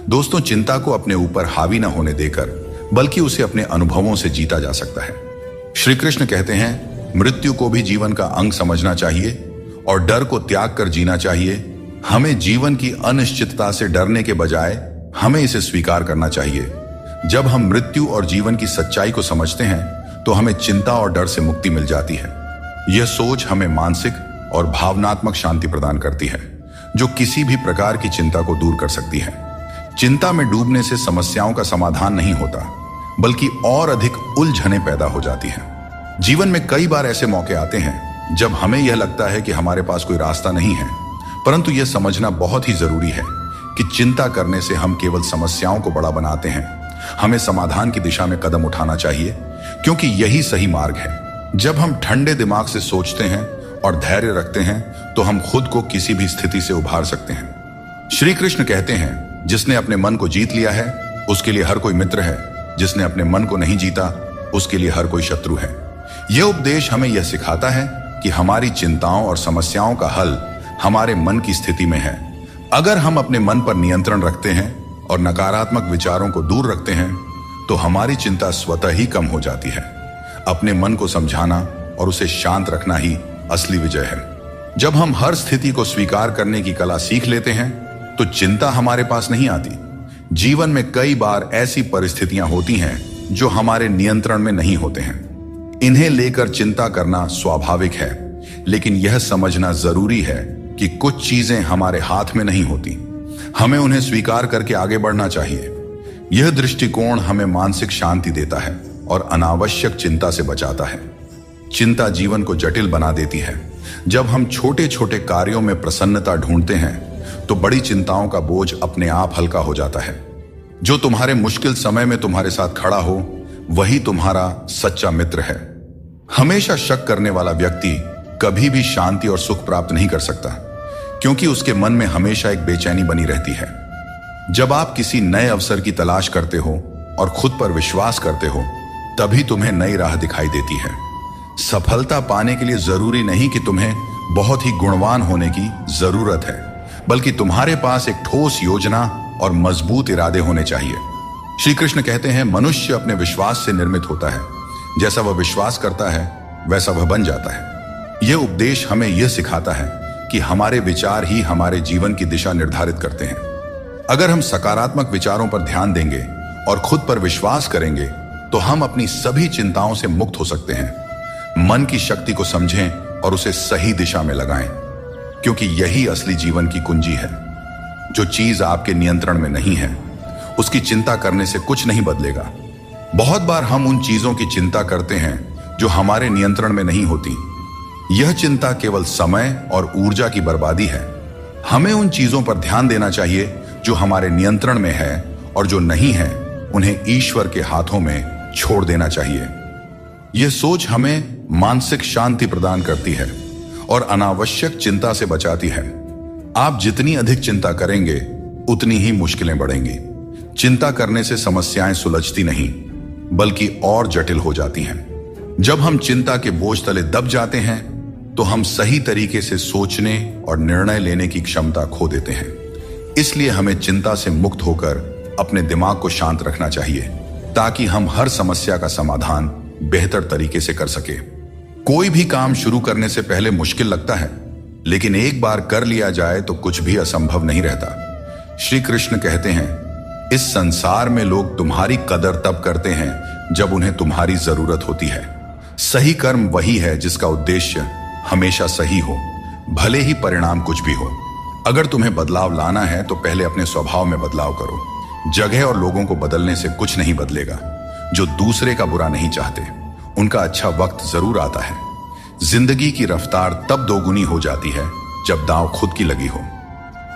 दोस्तों, चिंता को अपने ऊपर हावी न होने देकर बल्कि उसे अपने अनुभवों से जीता जा सकता है। श्री कृष्ण कहते हैं, मृत्यु को भी जीवन का अंग समझना चाहिए और डर को त्याग कर जीना चाहिए। हमें जीवन की अनिश्चितता से डरने के बजाय हमें इसे स्वीकार करना चाहिए। जब हम मृत्यु और जीवन की सच्चाई को समझते हैं तो हमें चिंता और डर से मुक्ति मिल जाती है। यह सोच हमें मानसिक और भावनात्मक शांति प्रदान करती है, जो किसी भी प्रकार की चिंता को दूर कर सकती है। चिंता में डूबने से समस्याओं का समाधान नहीं होता, बल्कि और अधिक उलझनें पैदा हो जाती हैं। जीवन में कई बार ऐसे मौके आते हैं जब हमें यह लगता है कि हमारे पास कोई रास्ता नहीं है, परंतु यह समझना बहुत ही जरूरी है कि चिंता करने से हम केवल समस्याओं को बड़ा बनाते हैं। हमें समाधान की दिशा में कदम उठाना चाहिए, क्योंकि यही सही मार्ग है। जब हम ठंडे दिमाग से सोचते हैं और धैर्य रखते हैं तो हम खुद को किसी भी स्थिति से उभार सकते हैं। श्री कृष्ण कहते हैं, जिसने अपने मन को जीत लिया है उसके लिए हर कोई मित्र है, जिसने अपने मन को नहीं जीता उसके लिए हर कोई शत्रु है। यह उपदेश हमें यह सिखाता है कि हमारी चिंताओं और समस्याओं का हल हमारे मन की स्थिति में है। अगर हम अपने मन पर नियंत्रण रखते हैं और नकारात्मक विचारों को दूर रखते हैं तो हमारी चिंता स्वतः ही कम हो जाती है। अपने मन को समझाना और उसे शांत रखना ही असली विजय है। जब हम हर स्थिति को स्वीकार करने की कला सीख लेते हैं तो चिंता हमारे पास नहीं आती। जीवन में कई बार ऐसी परिस्थितियां होती हैं जो हमारे नियंत्रण में नहीं होते हैं। इन्हें लेकर चिंता करना स्वाभाविक है, लेकिन यह समझना जरूरी है कि कुछ चीजें हमारे हाथ में नहीं होती। हमें उन्हें स्वीकार करके आगे बढ़ना चाहिए। यह दृष्टिकोण हमें मानसिक शांति देता है और अनावश्यक चिंता से बचाता है। चिंता जीवन को जटिल बना देती है। जब हम छोटे छोटे कार्यों में प्रसन्नता ढूंढते हैं तो बड़ी चिंताओं का बोझ अपने आप हल्का हो जाता है। जो तुम्हारे मुश्किल समय में तुम्हारे साथ खड़ा हो वही तुम्हारा सच्चा मित्र है। हमेशा शक करने वाला व्यक्ति कभी भी शांति और सुख प्राप्त नहीं कर सकता, क्योंकि उसके मन में हमेशा एक बेचैनी बनी रहती है। जब आप किसी नए अवसर की तलाश करते हो और खुद पर विश्वास करते हो, तभी तुम्हें नई राह दिखाई देती है। सफलता पाने के लिए जरूरी नहीं कि तुम्हें बहुत ही गुणवान होने की जरूरत है, बल्कि तुम्हारे पास एक ठोस योजना और मजबूत इरादे होने चाहिए। श्री कृष्ण कहते हैं, मनुष्य अपने विश्वास से निर्मित होता है। जैसा वह विश्वास करता है वैसा वह बन जाता है। यह उपदेश हमें यह सिखाता है कि हमारे विचार ही हमारे जीवन की दिशा निर्धारित करते हैं। अगर हम सकारात्मक विचारों पर ध्यान देंगे और खुद पर विश्वास करेंगे तो हम अपनी सभी चिंताओं से मुक्त हो सकते हैं। मन की शक्ति को समझें और उसे सही दिशा में लगाएं, क्योंकि यही असली जीवन की कुंजी है। जो चीज आपके नियंत्रण में नहीं है उसकी चिंता करने से कुछ नहीं बदलेगा। बहुत बार हम उन चीजों की चिंता करते हैं जो हमारे नियंत्रण में नहीं होती। यह चिंता केवल समय और ऊर्जा की बर्बादी है। हमें उन चीजों पर ध्यान देना चाहिए जो हमारे नियंत्रण में है, और जो नहीं है उन्हें ईश्वर के हाथों में छोड़ देना चाहिए। यह सोच हमें मानसिक शांति प्रदान करती है और अनावश्यक चिंता से बचाती है। आप जितनी अधिक चिंता करेंगे उतनी ही मुश्किलें बढ़ेंगी। चिंता करने से समस्याएं सुलझती नहीं बल्कि और जटिल हो जाती हैं। जब हम चिंता के बोझ तले दब जाते हैं तो हम सही तरीके से सोचने और निर्णय लेने की क्षमता खो देते हैं। इसलिए हमें चिंता से मुक्त होकर अपने दिमाग को शांत रखना चाहिए, ताकि हम हर समस्या का समाधान बेहतर तरीके से कर सके। कोई भी काम शुरू करने से पहले मुश्किल लगता है, लेकिन एक बार कर लिया जाए तो कुछ भी असंभव नहीं रहता। श्री कृष्ण कहते हैं, इस संसार में लोग तुम्हारी कदर तब करते हैं जब उन्हें तुम्हारी जरूरत होती है। सही कर्म वही है जिसका उद्देश्य हमेशा सही हो, भले ही परिणाम कुछ भी हो। अगर तुम्हें बदलाव लाना है तो पहले अपने स्वभाव में बदलाव करो। जगह और लोगों को बदलने से कुछ नहीं बदलेगा। जो दूसरे का बुरा नहीं चाहते उनका अच्छा वक्त जरूर आता है। जिंदगी की रफ्तार तब दोगुनी हो जाती है जब दांव खुद की लगी हो।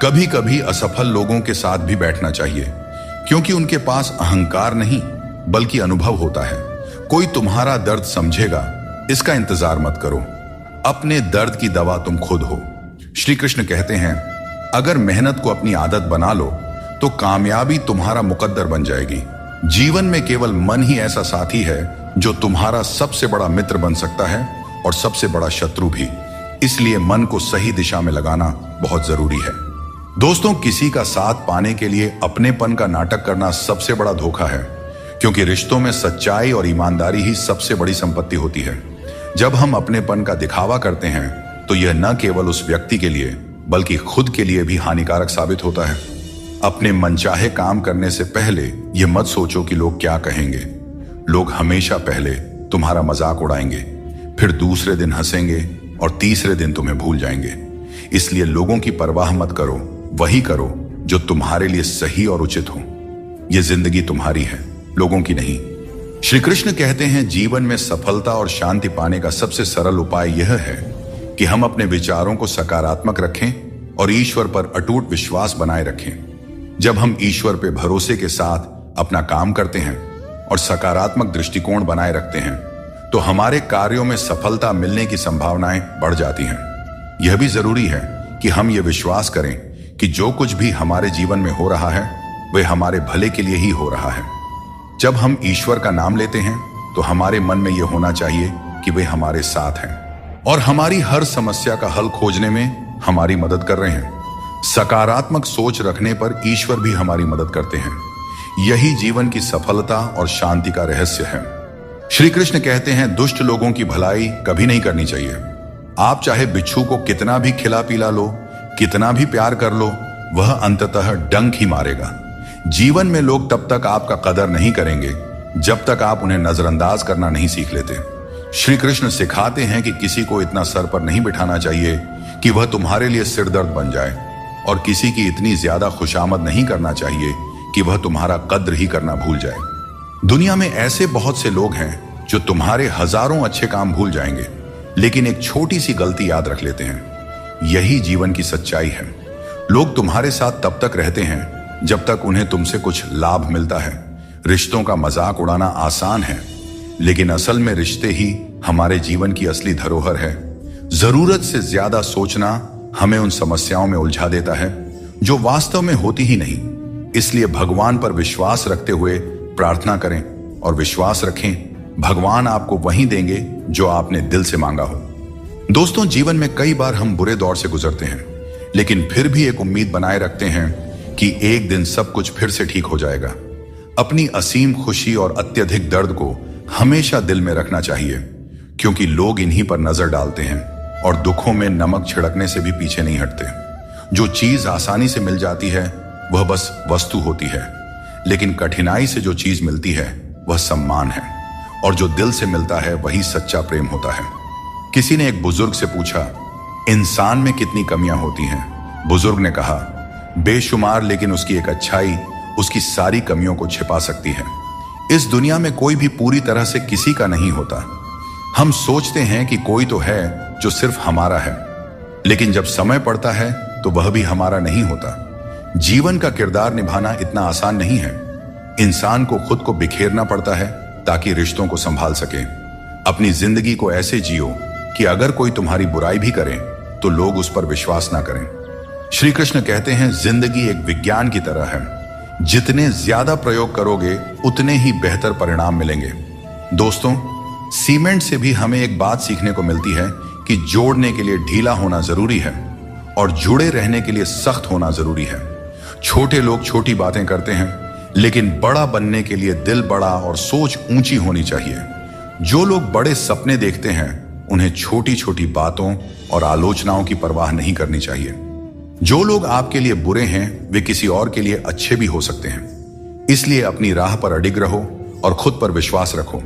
कभी कभी असफल लोगों के साथ भी बैठना चाहिए, क्योंकि उनके पास अहंकार नहीं बल्कि अनुभव होता है। कोई तुम्हारा दर्द समझेगा, इसका इंतजार मत करो। अपने दर्द की दवा तुम खुद हो। श्री कृष्ण कहते हैं, अगर मेहनत को अपनी आदत बना लो तो कामयाबी तुम्हारा मुकद्दर बन जाएगी। जीवन में केवल मन ही ऐसा साथी है जो तुम्हारा सबसे बड़ा मित्र बन सकता है और सबसे बड़ा शत्रु भी। इसलिए मन को सही दिशा में लगाना बहुत जरूरी है। दोस्तों, किसी का साथ पाने के लिए अपनेपन का नाटक करना सबसे बड़ा धोखा है, क्योंकि रिश्तों में सच्चाई और ईमानदारी ही सबसे बड़ी संपत्ति होती है। जब हम अपनेपन का दिखावा करते हैं तो यह न केवल उस व्यक्ति के लिए बल्कि खुद के लिए भी हानिकारक साबित होता है। अपने मनचाहे काम करने से पहले यह मत सोचो कि लोग क्या कहेंगे। लोग हमेशा पहले तुम्हारा मजाक उड़ाएंगे, फिर दूसरे दिन हंसेंगे और तीसरे दिन तुम्हें भूल जाएंगे। इसलिए लोगों की परवाह मत करो, वही करो जो तुम्हारे लिए सही और उचित हो। यह जिंदगी तुम्हारी है, लोगों की नहीं। श्री कृष्ण कहते हैं, जीवन में सफलता और शांति पाने का सबसे सरल उपाय यह है कि हम अपने विचारों को सकारात्मक रखें और ईश्वर पर अटूट विश्वास बनाए रखें। जब हम ईश्वर पे भरोसे के साथ अपना काम करते हैं और सकारात्मक दृष्टिकोण बनाए रखते हैं तो हमारे कार्यों में सफलता मिलने की संभावनाएं बढ़ जाती हैं। यह भी जरूरी है कि हम ये विश्वास करें कि जो कुछ भी हमारे जीवन में हो रहा है वह हमारे भले के लिए ही हो रहा है। जब हम ईश्वर का नाम लेते हैं तो हमारे मन में यह होना चाहिए कि वे हमारे साथ हैं और हमारी हर समस्या का हल खोजने में हमारी मदद कर रहे हैं। सकारात्मक सोच रखने पर ईश्वर भी हमारी मदद करते हैं। यही जीवन की सफलता और शांति का रहस्य है। श्री कृष्ण कहते हैं, दुष्ट लोगों की भलाई कभी नहीं करनी चाहिए। आप चाहे बिच्छू को कितना भी खिला पिला लो, कितना भी प्यार कर लो, वह अंततः डंक ही मारेगा। जीवन में लोग तब तक आपका कदर नहीं करेंगे जब तक आप उन्हें नजरअंदाज करना नहीं सीख लेते। श्री कृष्ण सिखाते हैं कि किसी को इतना सर पर नहीं बिठाना चाहिए कि वह तुम्हारे लिए सिरदर्द बन जाए। और किसी की इतनी ज्यादा खुशामद नहीं करना चाहिए कि वह तुम्हारा कद्र ही करना भूल जाए। दुनिया में ऐसे बहुत से लोग हैं जो तुम्हारे हजारों अच्छे काम भूल जाएंगे, लेकिन एक छोटी सी गलती याद रख लेते हैं। यही जीवन की सच्चाई है। लोग तुम्हारे साथ तब तक रहते हैं जब तक उन्हें तुमसे कुछ लाभ मिलता है। रिश्तों का मजाक उड़ाना आसान है, लेकिन असल में रिश्ते ही हमारे जीवन की असली धरोहर है। जरूरत से ज्यादा सोचना हमें उन समस्याओं में उलझा देता है जो वास्तव में होती ही नहीं। इसलिए भगवान पर विश्वास रखते हुए प्रार्थना करें और विश्वास रखें, भगवान आपको वही देंगे जो आपने दिल से मांगा हो। दोस्तों, जीवन में कई बार हम बुरे दौर से गुजरते हैं, लेकिन फिर भी एक उम्मीद बनाए रखते हैं कि एक दिन सब कुछ फिर से ठीक हो जाएगा। अपनी असीम खुशी और अत्यधिक दर्द को हमेशा दिल में रखना चाहिए, क्योंकि लोग इन्हीं पर नजर डालते हैं और दुखों में नमक छिड़कने से भी पीछे नहीं हटते। जो चीज आसानी से मिल जाती है वह बस वस्तु होती है, लेकिन कठिनाई से जो चीज मिलती है वह सम्मान है, और जो दिल से मिलता है वही सच्चा प्रेम होता है। किसी ने एक बुजुर्ग से पूछा, इंसान में कितनी कमियां होती हैं? बुजुर्ग ने कहा, बेशुमार, लेकिन उसकी एक अच्छाई उसकी सारी कमियों को छिपा सकती है। इस दुनिया में कोई भी पूरी तरह से किसी का नहीं होता। हम सोचते हैं कि कोई तो है जो सिर्फ हमारा है, लेकिन जब समय पड़ता है तो वह भी हमारा नहीं होता। जीवन का किरदार निभाना इतना आसान नहीं है। इंसान को खुद को बिखेरना पड़ता है ताकि रिश्तों को संभाल सके। अपनी जिंदगी को ऐसे जियो कि अगर कोई तुम्हारी बुराई भी करे तो लोग उस पर विश्वास ना करें। श्री कृष्ण कहते हैं, जिंदगी एक विज्ञान की तरह है। जितने ज्यादा प्रयोग करोगे उतने ही बेहतर परिणाम मिलेंगे। दोस्तों, सीमेंट से भी हमें एक बात सीखने को मिलती है कि जोड़ने के लिए ढीला होना जरूरी है और जुड़े रहने के लिए सख्त होना जरूरी है। छोटे लोग छोटी बातें करते हैं, लेकिन बड़ा बनने के लिए दिल बड़ा और सोच ऊंची होनी चाहिए। जो लोग बड़े सपने देखते हैं उन्हें छोटी छोटी बातों और आलोचनाओं की परवाह नहीं करनी चाहिए। जो लोग आपके लिए बुरे हैं वे किसी और के लिए अच्छे भी हो सकते हैं। इसलिए अपनी राह पर अडिग रहो और खुद पर विश्वास रखो।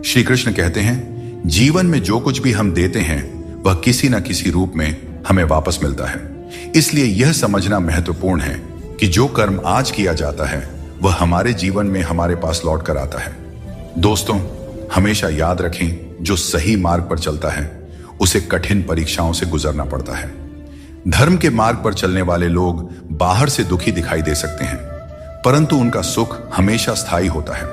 श्री कृष्ण कहते हैं, जीवन में जो कुछ भी हम देते हैं वह किसी न किसी रूप में हमें वापस मिलता है। इसलिए यह समझना महत्वपूर्ण है कि जो कर्म आज किया जाता है वह हमारे जीवन में हमारे पास लौट कर आता है। दोस्तों, हमेशा याद रखें, जो सही मार्ग पर चलता है उसे कठिन परीक्षाओं से गुजरना पड़ता है। धर्म के मार्ग पर चलने वाले लोग बाहर से दुखी दिखाई दे सकते हैं, परंतु उनका सुख हमेशा स्थायी होता है।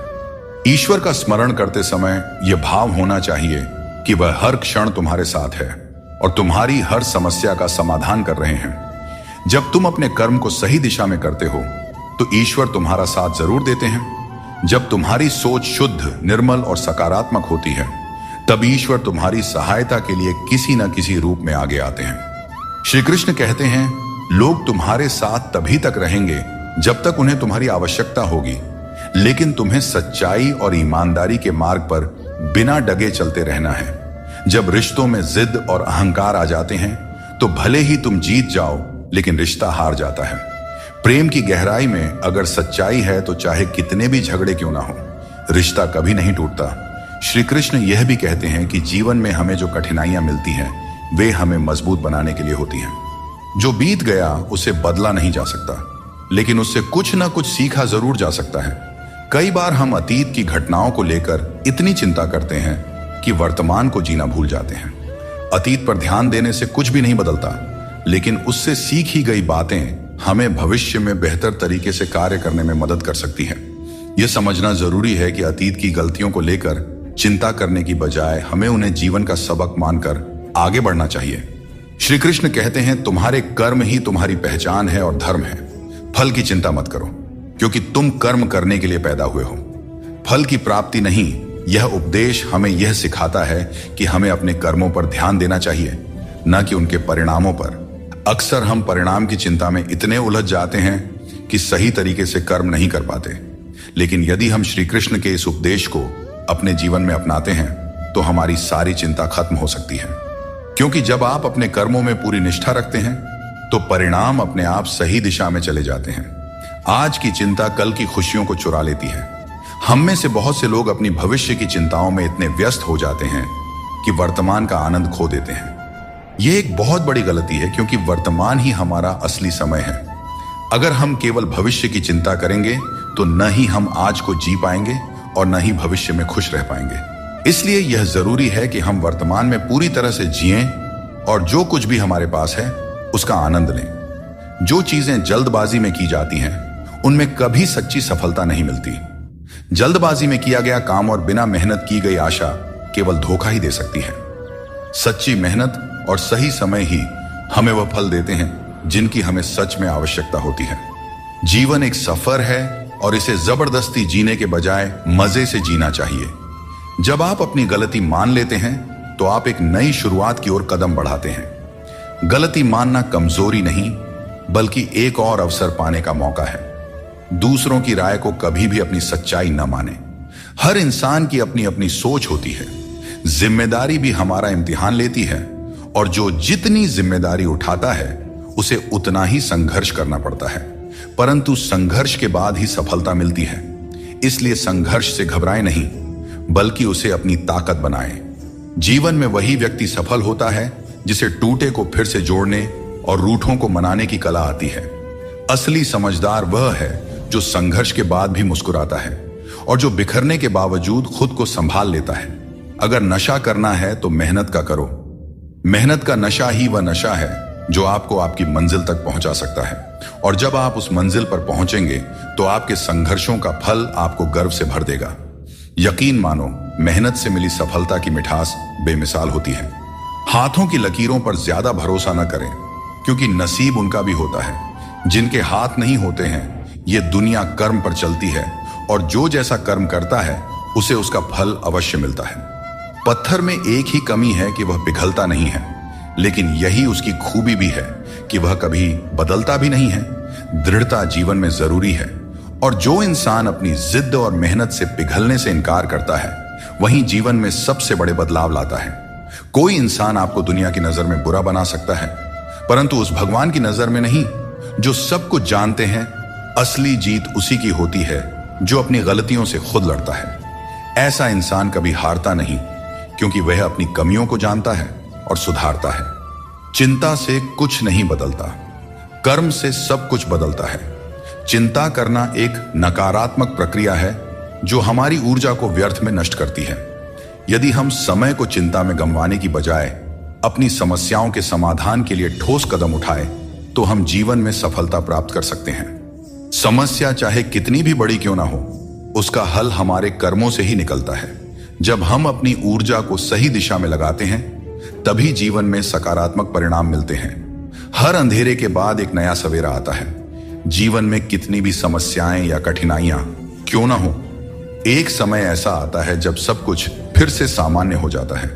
ईश्वर का स्मरण करते समय यह भाव होना चाहिए कि वह हर क्षण तुम्हारे साथ है और तुम्हारी हर समस्या का समाधान कर रहे हैं। जब तुम अपने कर्म को सही दिशा में करते हो तो ईश्वर तुम्हारा साथ जरूर देते हैं। जब तुम्हारी सोच शुद्ध, निर्मल और सकारात्मक होती है तब ईश्वर तुम्हारी सहायता के लिए किसी न किसी रूप में आगे आते हैं। श्री कृष्ण कहते हैं, लोग तुम्हारे साथ तभी तक रहेंगे जब तक उन्हें तुम्हारी आवश्यकता होगी, लेकिन तुम्हें सच्चाई और ईमानदारी के मार्ग पर बिना डगे चलते रहना है। जब रिश्तों में जिद और अहंकार आ जाते हैं तो भले ही तुम जीत जाओ, लेकिन रिश्ता हार जाता है। प्रेम की गहराई में अगर सच्चाई है तो चाहे कितने भी झगड़े क्यों ना हो, रिश्ता कभी नहीं टूटता। श्री कृष्ण यह भी कहते हैं कि जीवन में हमें जो कठिनाइयां मिलती हैं वे हमें मजबूत बनाने के लिए होती हैं। जो बीत गया उसे बदला नहीं जा सकता, लेकिन उससे कुछ ना कुछ सीखा जरूर जा सकता है। कई बार हम अतीत की घटनाओं को लेकर इतनी चिंता करते हैं कि वर्तमान को जीना भूल जाते हैं। अतीत पर ध्यान देने से कुछ भी नहीं बदलता, लेकिन उससे सीखी गई बातें हमें भविष्य में बेहतर तरीके से कार्य करने में मदद कर सकती हैं। यह समझना जरूरी है कि अतीत की गलतियों को लेकर चिंता करने की बजाय हमें उन्हें जीवन का सबक मानकर आगे बढ़ना चाहिए। श्री कृष्ण कहते हैं, तुम्हारे कर्म ही तुम्हारी पहचान है और धर्म है। फल की चिंता मत करो, क्योंकि तुम कर्म करने के लिए पैदा हुए हो, फल की प्राप्ति नहीं। यह उपदेश हमें यह सिखाता है कि हमें अपने कर्मों पर ध्यान देना चाहिए, न कि उनके परिणामों पर। अक्सर हम परिणाम की चिंता में इतने उलझ जाते हैं कि सही तरीके से कर्म नहीं कर पाते। लेकिन यदि हम श्री कृष्ण के इस उपदेश को अपने जीवन में अपनाते हैं तो हमारी सारी चिंता खत्म हो सकती है। क्योंकि जब आप अपने कर्मों में पूरी निष्ठा रखते हैं तो परिणाम अपने आप सही दिशा में चले जाते हैं। आज की चिंता कल की खुशियों को चुरा लेती है। हम में से बहुत से लोग अपनी भविष्य की चिंताओं में इतने व्यस्त हो जाते हैं कि वर्तमान का आनंद खो देते हैं। यह एक बहुत बड़ी गलती है, क्योंकि वर्तमान ही हमारा असली समय है। अगर हम केवल भविष्य की चिंता करेंगे तो न ही हम आज को जी पाएंगे और न ही भविष्य में खुश रह पाएंगे। इसलिए यह जरूरी है कि हम वर्तमान में पूरी तरह से जिएं और जो कुछ भी हमारे पास है उसका आनंद लें। जो चीजें जल्दबाजी में की जाती हैं उनमें कभी सच्ची सफलता नहीं मिलती। जल्दबाजी में किया गया काम और बिना मेहनत की गई आशा केवल धोखा ही दे सकती है। सच्ची मेहनत और सही समय ही हमें वह फल देते हैं जिनकी हमें सच में आवश्यकता होती है। जीवन एक सफर है और इसे जबरदस्ती जीने के बजाय मजे से जीना चाहिए। जब आप अपनी गलती मान लेते हैं तो आप एक नई शुरुआत की ओर कदम बढ़ाते हैं। गलती मानना कमजोरी नहीं, बल्कि एक और अवसर पाने का मौका है। दूसरों की राय को कभी भी अपनी सच्चाई न माने। हर इंसान की अपनी अपनी सोच होती है। जिम्मेदारी भी हमारा इम्तिहान लेती है और जो जितनी जिम्मेदारी उठाता है उसे उतना ही संघर्ष करना पड़ता है, परंतु संघर्ष के बाद ही सफलता मिलती है। इसलिए संघर्ष से घबराएं नहीं, बल्कि उसे अपनी ताकत बनाएं। जीवन में वही व्यक्ति सफल होता है जिसे टूटे को फिर से जोड़ने और रूठों को मनाने की कला आती है। असली समझदार वह है जो संघर्ष के बाद भी मुस्कुराता है और जो बिखरने के बावजूद खुद को संभाल लेता है। अगर नशा करना है तो मेहनत का करो। मेहनत का नशा ही वह नशा है जो आपको आपकी मंजिल तक पहुंचा सकता है, और जब आप उस मंजिल पर पहुंचेंगे तो आपके संघर्षों का फल आपको गर्व से भर देगा। यकीन मानो, मेहनत से मिली सफलता की मिठास बेमिसाल होती है। हाथों की लकीरों पर ज्यादा भरोसा न करें, क्योंकि नसीब उनका भी होता है। जिनके हाथ नहीं होते हैं, ये दुनिया कर्म पर चलती है और जो जैसा कर्म करता है उसे उसका फल अवश्य मिलता है। पत्थर में एक ही कमी है कि वह पिघलता नहीं है, लेकिन यही उसकी खूबी भी है कि वह कभी बदलता भी नहीं है। दृढ़ता जीवन में जरूरी है, और जो इंसान अपनी जिद और मेहनत से पिघलने से इनकार करता है वहीं जीवन में सबसे बड़े बदलाव लाता है। कोई इंसान आपको दुनिया की नजर में बुरा बना सकता है, परंतु उस भगवान की नजर में नहीं जो सब कुछ जानते हैं। असली जीत उसी की होती है जो अपनी गलतियों से खुद लड़ता है। ऐसा इंसान कभी हारता नहीं, क्योंकि वह अपनी कमियों को जानता है और सुधारता है। चिंता से कुछ नहीं बदलता, कर्म से सब कुछ बदलता है। चिंता करना एक नकारात्मक प्रक्रिया है जो हमारी ऊर्जा को व्यर्थ में नष्ट करती है। यदि हम समय को चिंता में गंवाने की बजाय अपनी समस्याओं के समाधान के लिए ठोस कदम उठाएं, तो हम जीवन में सफलता प्राप्त कर सकते हैं। समस्या चाहे कितनी भी बड़ी क्यों ना हो, उसका हल हमारे कर्मों से ही निकलता है। जब हम अपनी ऊर्जा को सही दिशा में लगाते हैं, तभी जीवन में सकारात्मक परिणाम मिलते हैं। हर अंधेरे के बाद एक नया सवेरा आता है। जीवन में कितनी भी समस्याएं या कठिनाइयां क्यों ना हो, एक समय ऐसा आता है जब सब कुछ फिर से सामान्य हो जाता है।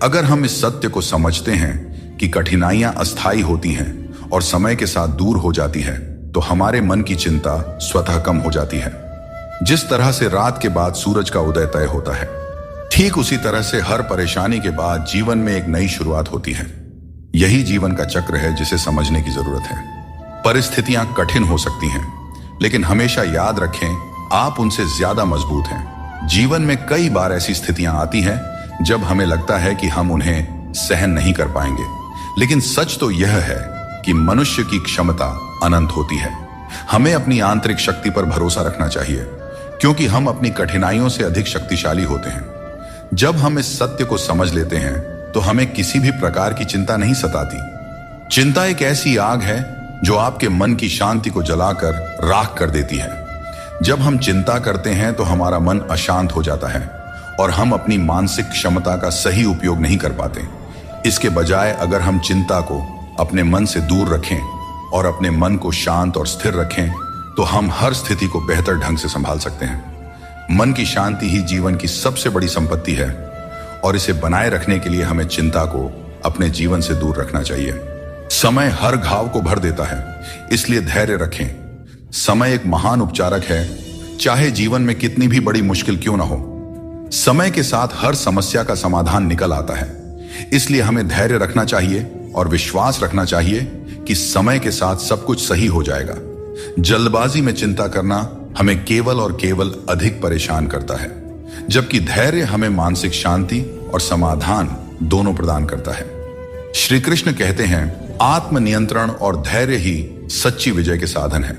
अगर हम इस सत्य को समझते हैं कि कठिनाइयां अस्थायी होती हैं और समय के साथ दूर हो जाती है, तो हमारे मन की चिंता स्वतः कम हो जाती है। जिस तरह से रात के बाद सूरज का उदय तय होता है, ठीक उसी तरह से हर परेशानी के बाद जीवन में एक नई शुरुआत होती है। यही जीवन का चक्र है जिसे समझने की जरूरत है। परिस्थितियां कठिन हो सकती हैं, लेकिन हमेशा याद रखें, आप उनसे ज्यादा मजबूत हैं। जीवन में कई बार ऐसी स्थितियां आती हैं जब हमें लगता है कि हम उन्हें सहन नहीं कर पाएंगे, लेकिन सच तो यह है कि मनुष्य की क्षमता अनंत होती है। हमें अपनी आंतरिक शक्ति पर भरोसा रखना चाहिए, क्योंकि हम अपनी कठिनाइयों से अधिक शक्तिशाली होते हैं। जब हम इस सत्य को समझ लेते हैं तो हमें किसी भी प्रकार की चिंता नहीं सताती। चिंता एक ऐसी आग है जो आपके मन की शांति को जलाकर राख कर देती है। जब हम चिंता करते हैं तो हमारा मन अशांत हो जाता है और हम अपनी मानसिक क्षमता का सही उपयोग नहीं कर पाते। इसके बजाय अगर हम चिंता को अपने मन से दूर रखें और अपने मन को शांत और स्थिर रखें, तो हम हर स्थिति को बेहतर ढंग से संभाल सकते हैं। मन की शांति ही जीवन की सबसे बड़ी संपत्ति है, और इसे बनाए रखने के लिए हमें चिंता को अपने जीवन से दूर रखना चाहिए। समय हर घाव को भर देता है, इसलिए धैर्य रखें। समय एक महान उपचारक है, चाहे जीवन में कितनी भी बड़ी मुश्किल क्यों ना हो। समय के साथ हर समस्या का समाधान निकल आता है, इसलिए हमें धैर्य रखना चाहिए और विश्वास रखना चाहिए कि समय के साथ सब कुछ सही हो जाएगा। जल्दबाजी में चिंता करना हमें केवल और केवल अधिक परेशान करता है, जबकि धैर्य हमें मानसिक शांति और समाधान दोनों प्रदान करता है। श्री कृष्ण कहते हैं आत्मनियंत्रण और धैर्य ही सच्ची विजय के साधन है।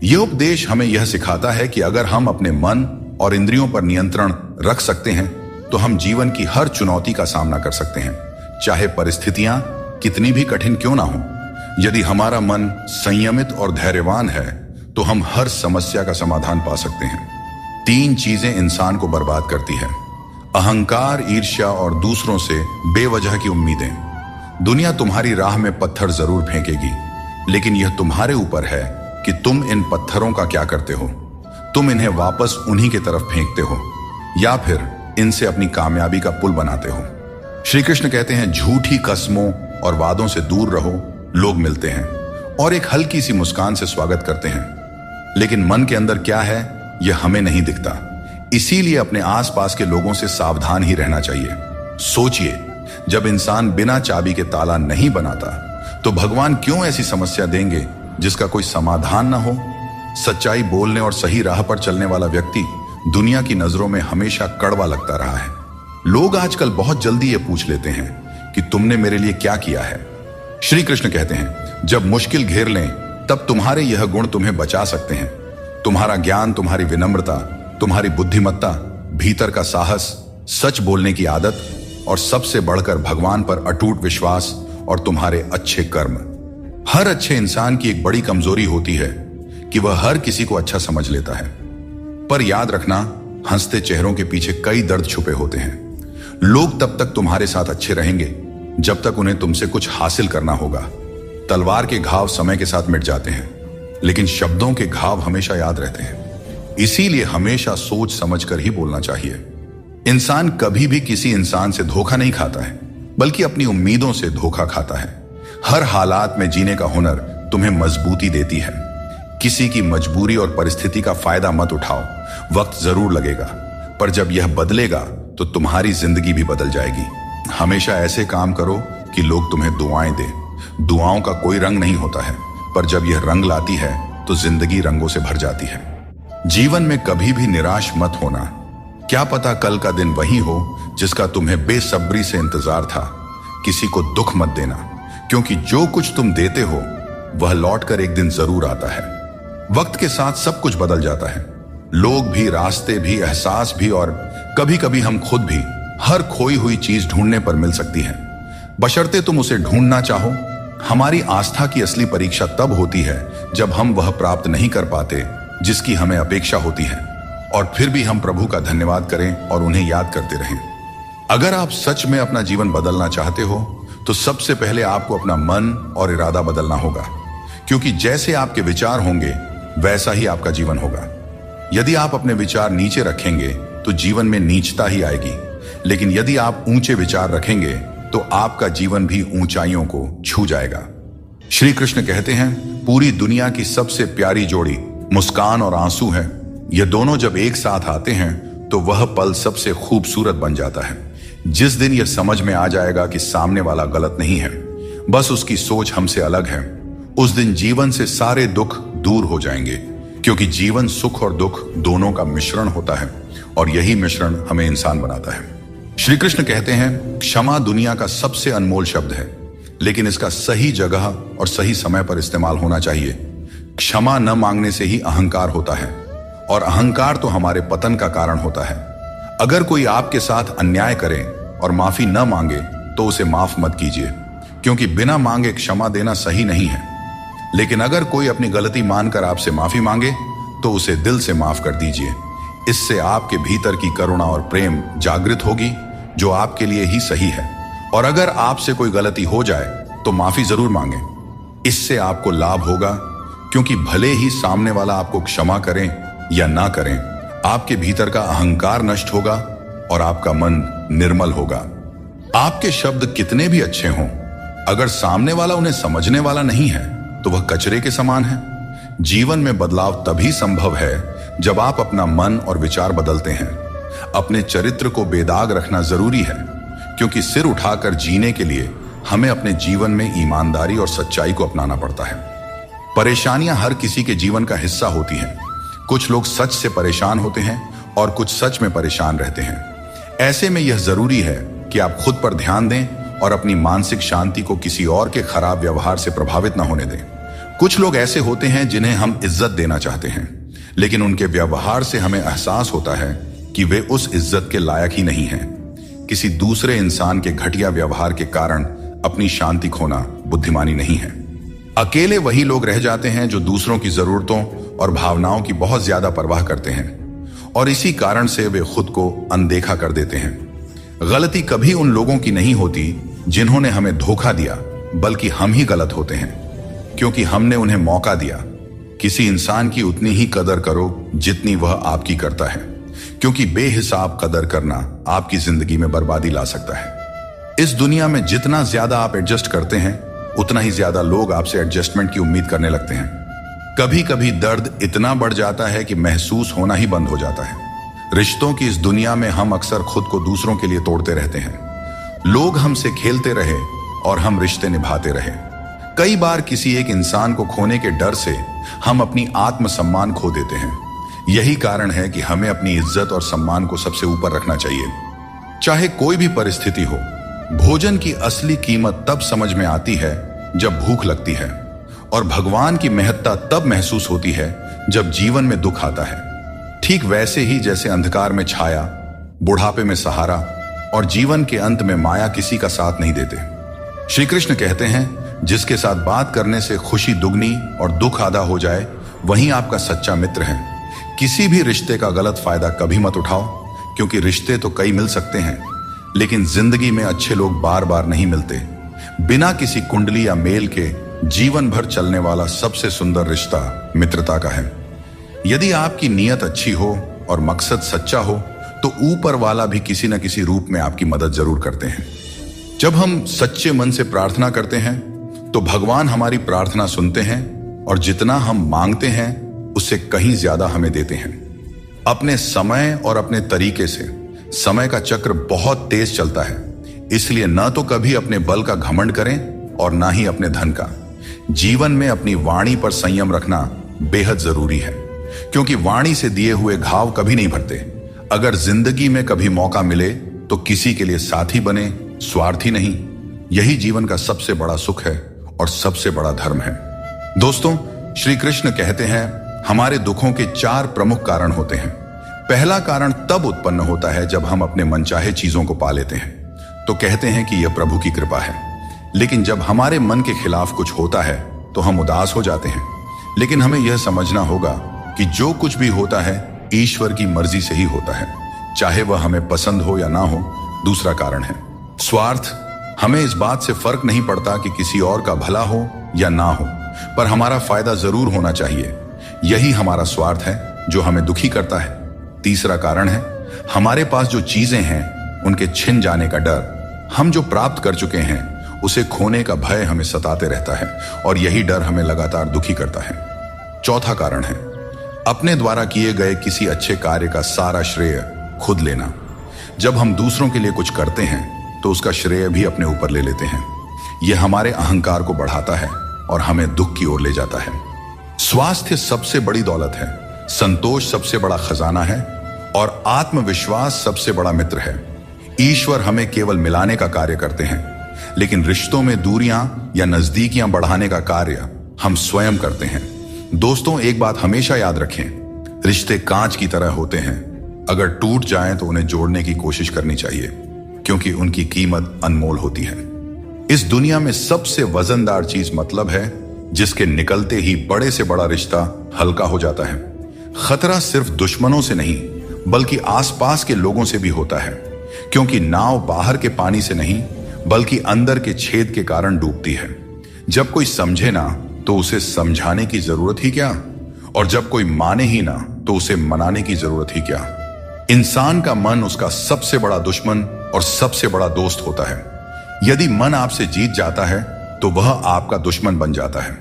यह उपदेश हमें यह सिखाता है कि अगर हम अपने मन और इंद्रियों पर नियंत्रण रख सकते हैं तो हम जीवन की हर चुनौती का सामना कर सकते हैं, चाहे परिस्थितियां कितनी भी कठिन क्यों ना हो। यदि हमारा मन संयमित और धैर्यवान है तो हम हर समस्या का समाधान पा सकते हैं। 3 चीजें इंसान को बर्बाद करती है: अहंकार, ईर्ष्या और दूसरों से बेवजह की उम्मीदें। दुनिया तुम्हारी राह में पत्थर जरूर फेंकेगी, लेकिन यह तुम्हारे ऊपर है कि तुम इन पत्थरों का क्या करते हो। तुम इन्हें वापस उन्हीं की तरफ फेंकते हो या फिर इनसे अपनी कामयाबी का पुल बनाते हो। श्री कृष्ण कहते हैं झूठी कस्मों और वादों से दूर रहो। लोग मिलते हैं और एक हल्की सी मुस्कान से स्वागत करते हैं, लेकिन मन के अंदर क्या है यह हमें नहीं दिखता। इसीलिए अपने आसपास के लोगों से सावधान ही रहना चाहिए। सोचिए, जब इंसान बिना चाबी के ताला नहीं बनाता तो भगवान क्यों ऐसी समस्या देंगे जिसका कोई समाधान ना हो। सच्चाई बोलने और सही राह पर चलने वाला व्यक्ति दुनिया की नजरों में हमेशा कड़वा लगता रहा है। लोग आजकल बहुत जल्दी ये पूछ लेते हैं कि तुमने मेरे लिए क्या किया है। श्री कृष्ण कहते हैं जब मुश्किल घेर लें तब तुम्हारे यह गुण तुम्हें बचा सकते हैं: तुम्हारा ज्ञान, तुम्हारी विनम्रता, तुम्हारी बुद्धिमत्ता, भीतर का साहस, सच बोलने की आदत और सबसे बढ़कर भगवान पर अटूट विश्वास और तुम्हारे अच्छे कर्म। हर अच्छे इंसान की एक बड़ी कमजोरी होती है कि वह हर किसी को अच्छा समझ लेता है, पर याद रखना, हंसते चेहरों के पीछे कई दर्द छुपे होते हैं। लोग तब तक तुम्हारे साथ अच्छे रहेंगे जब तक उन्हें तुमसे कुछ हासिल करना होगा। तलवार के घाव समय के साथ मिट जाते हैं, लेकिन शब्दों के घाव हमेशा याद रहते हैं। इसीलिए हमेशा सोच समझ कर ही बोलना चाहिए। इंसान कभी भी किसी इंसान से धोखा नहीं खाता है, बल्कि अपनी उम्मीदों से धोखा खाता है। हर हालात में जीने का हुनर तुम्हें मजबूती देती है। किसी की मजबूरी और परिस्थिति का फायदा मत उठाओ। वक्त जरूर लगेगा, पर जब यह बदलेगा तो तुम्हारी जिंदगी भी बदल जाएगी। हमेशा ऐसे काम करो कि लोग तुम्हें दुआएं दें। दुआओं का कोई रंग नहीं होता है, पर जब यह रंग लाती है तो जिंदगी रंगों से भर जाती है। जीवन में कभी भी निराश मत होना। क्या पता कल का दिन वही हो जिसका तुम्हें बेसब्री से इंतजार था। किसी को दुख मत देना, क्योंकि जो कुछ तुम देते हो वह लौटकर एक दिन जरूर आता है। वक्त के साथ सब कुछ बदल जाता है, लोग भी, रास्ते भी, एहसास भी, और कभी कभी हम खुद भी। हर खोई हुई चीज ढूंढने पर मिल सकती है, बशर्ते तुम उसे ढूंढना चाहो। हमारी आस्था की असली परीक्षा तब होती है जब हम वह प्राप्त नहीं कर पाते जिसकी हमें अपेक्षा होती है, और फिर भी हम प्रभु का धन्यवाद करें और उन्हें याद करते रहें। अगर आप सच में अपना जीवन बदलना चाहते हो तो सबसे पहले आपको अपना मन और इरादा बदलना होगा, क्योंकि जैसे आपके विचार होंगे वैसा ही आपका जीवन होगा। यदि आप अपने विचार नीचे रखेंगे तो जीवन में नीचता ही आएगी, लेकिन यदि आप ऊंचे विचार रखेंगे तो आपका जीवन भी ऊंचाइयों को छू जाएगा। श्री कृष्ण कहते हैं पूरी दुनिया की सबसे प्यारी जोड़ी मुस्कान और आंसू है। ये दोनों जब एक साथ आते हैं तो वह पल सबसे खूबसूरत बन जाता है। जिस दिन यह समझ में आ जाएगा कि सामने वाला गलत नहीं है, बस उसकी सोच हमसे अलग है, उस दिन जीवन से सारे दुख दूर हो जाएंगे, क्योंकि जीवन सुख और दुख दोनों का मिश्रण होता है और यही मिश्रण हमें इंसान बनाता है। श्री कृष्ण कहते हैं क्षमा दुनिया का सबसे अनमोल शब्द है, लेकिन इसका सही जगह और सही समय पर इस्तेमाल होना चाहिए। क्षमा न मांगने से ही अहंकार होता है, और अहंकार तो हमारे पतन का कारण होता है। अगर कोई आपके साथ अन्याय करे और माफी न मांगे तो उसे माफ मत कीजिए, क्योंकि बिना मांगे क्षमा देना सही नहीं है। लेकिन अगर कोई अपनी गलती मानकर आपसे माफी मांगे तो उसे दिल से माफ कर दीजिए। इससे आपके भीतर की करुणा और प्रेम जागृत होगी, जो आपके लिए ही सही है। और अगर आपसे कोई गलती हो जाए तो माफी जरूर मांगे। इससे आपको लाभ होगा, क्योंकि भले ही सामने वाला आपको क्षमा करें या ना करें, आपके भीतर का अहंकार नष्ट होगा और आपका मन निर्मल होगा। आपके शब्द कितने भी अच्छे हों, अगर सामने वाला उन्हें समझने वाला नहीं है तो वह कचरे के समान है। जीवन में बदलाव तभी संभव है जब आप अपना मन और विचार बदलते हैं। अपने चरित्र को बेदाग रखना जरूरी है, क्योंकि सिर उठाकर जीने के लिए हमें अपने जीवन में ईमानदारी और सच्चाई को अपनाना पड़ता है। परेशानियां हर किसी के जीवन का हिस्सा होती हैं। कुछ लोग सच से परेशान होते हैं और कुछ सच में परेशान रहते हैं। ऐसे में यह जरूरी है कि आप खुद पर ध्यान दें और अपनी मानसिक शांति को किसी और के खराब व्यवहार से प्रभावित न होने दें। कुछ लोग ऐसे होते हैं जिन्हें हम इज्जत देना चाहते हैं, लेकिन उनके व्यवहार से हमें एहसास होता है कि वे उस इज्जत के लायक ही नहीं हैं। किसी दूसरे इंसान के घटिया व्यवहार के कारण अपनी शांति खोना बुद्धिमानी नहीं है। अकेले वही लोग रह जाते हैं जो दूसरों की जरूरतों और भावनाओं की बहुत ज्यादा परवाह करते हैं, और इसी कारण से वे खुद को अनदेखा कर देते हैं। गलती कभी उन लोगों की नहीं होती जिन्होंने हमें धोखा दिया, बल्कि हम ही गलत होते हैं, क्योंकि हमने उन्हें मौका दिया। किसी इंसान की उतनी ही कदर करो जितनी वह आपकी करता है, क्योंकि बेहिसाब कदर करना आपकी जिंदगी में बर्बादी ला सकता है। इस दुनिया में जितना ज्यादा आप एडजस्ट करते हैं, उतना ही ज्यादा लोग आपसे एडजस्टमेंट की उम्मीद करने लगते हैं। कभी कभी दर्द इतना बढ़ जाता है कि महसूस होना ही बंद हो जाता है। रिश्तों की इस दुनिया में हम अक्सर खुद को दूसरों के लिए तोड़ते रहते हैं। लोग हमसे खेलते रहे और हम रिश्ते निभाते रहे। कई बार किसी एक इंसान को खोने के डर से हम अपनी आत्मसम्मान खो देते हैं। यही कारण है कि हमें अपनी इज्जत और सम्मान को सबसे ऊपर रखना चाहिए, चाहे कोई भी परिस्थिति हो। भोजन की असली कीमत तब समझ में आती है जब भूख लगती है, और भगवान की महत्ता तब महसूस होती है जब जीवन में दुख आता है। ठीक वैसे ही जैसे अंधकार में छाया, बुढ़ापे में सहारा और जीवन के अंत में माया किसी का साथ नहीं देते। श्री कृष्ण कहते हैं, जिसके साथ बात करने से खुशी दुगनी और दुख आधा हो जाए, वही आपका सच्चा मित्र है। किसी भी रिश्ते का गलत फायदा कभी मत उठाओ, क्योंकि रिश्ते तो कई मिल सकते हैं, लेकिन जिंदगी में अच्छे लोग बार बार नहीं मिलते। बिना किसी कुंडली या मेल के जीवन भर चलने वाला सबसे सुंदर रिश्ता मित्रता का है। यदि आपकी नीयत अच्छी हो और मकसद सच्चा हो, तो ऊपर वाला भी किसी न किसी रूप में आपकी मदद जरूर करते हैं। जब हम सच्चे मन से प्रार्थना करते हैं, तो भगवान हमारी प्रार्थना सुनते हैं, और जितना हम मांगते हैं उससे कहीं ज्यादा हमें देते हैं। अपने समय और अपने तरीके से समय का चक्र बहुत तेज चलता है, इसलिए न तो कभी अपने बल का घमंड करें और ना ही अपने धन का। जीवन में अपनी वाणी पर संयम रखना बेहद जरूरी है, क्योंकि वाणी से दिए हुए घाव कभी नहीं भरते। अगर जिंदगी में कभी मौका मिले तो किसी के लिए साथी बने, स्वार्थी नहीं। यही जीवन का सबसे बड़ा सुख है और सबसे बड़ा धर्म है। दोस्तों, श्री कृष्ण कहते हैं, हमारे दुखों के 4 प्रमुख कारण होते हैं। पहला कारण तब उत्पन्न होता है जब हम अपने मनचाहे चीजों को पा लेते हैं, तो कहते हैं कि यह प्रभु की कृपा है। लेकिन जब हमारे मन के खिलाफ कुछ होता है तो हम उदास हो जाते हैं। लेकिन हमें यह समझना होगा कि जो कुछ भी होता है ईश्वर की मर्जी से ही होता है, चाहे वह हमें पसंद हो या ना हो। दूसरा कारण है स्वार्थ। हमें इस बात से फर्क नहीं पड़ता कि किसी और का भला हो या ना हो, पर हमारा फायदा जरूर होना चाहिए। यही हमारा स्वार्थ है जो हमें दुखी करता है। तीसरा कारण है हमारे पास जो चीजें हैं उनके छिन जाने का डर। हम जो प्राप्त कर चुके हैं उसे खोने का भय हमें सताते रहता है, और यही डर हमें लगातार दुखी करता है। चौथा कारण है अपने द्वारा किए गए किसी अच्छे कार्य का सारा श्रेय खुद लेना। जब हम दूसरों के लिए कुछ करते हैं तो उसका श्रेय भी अपने ऊपर ले लेते हैं। यह हमारे अहंकार को बढ़ाता है और हमें दुख की ओर ले जाता है। स्वास्थ्य सबसे बड़ी दौलत है, संतोष सबसे बड़ा खजाना है, और आत्मविश्वास सबसे बड़ा मित्र है। ईश्वर हमें केवल मिलाने का कार्य करते हैं, लेकिन रिश्तों में दूरियां या नजदीकियां बढ़ाने का कार्य हम स्वयं करते हैं। दोस्तों, एक बात हमेशा याद रखें, रिश्ते कांच की तरह होते हैं। अगर टूट जाएं तो उन्हें जोड़ने की कोशिश करनी चाहिए, क्योंकि उनकी कीमत अनमोल होती है। इस दुनिया में सबसे वजनदार चीज मतलब है, जिसके निकलते ही बड़े से बड़ा रिश्ता हल्का हो जाता है। खतरा सिर्फ दुश्मनों से नहीं, बल्कि आसपास के लोगों से भी होता है, क्योंकि नाव बाहर के पानी से नहीं बल्कि अंदर के छेद के कारण डूबती है। जब कोई समझे ना तो उसे समझाने की जरूरत ही क्या, और जब कोई माने ही ना तो उसे मनाने की जरूरत ही क्या। इंसान का मन उसका सबसे बड़ा दुश्मन और सबसे बड़ा दोस्त होता है। यदि मन आपसे जीत जाता है तो वह आपका दुश्मन बन जाता है,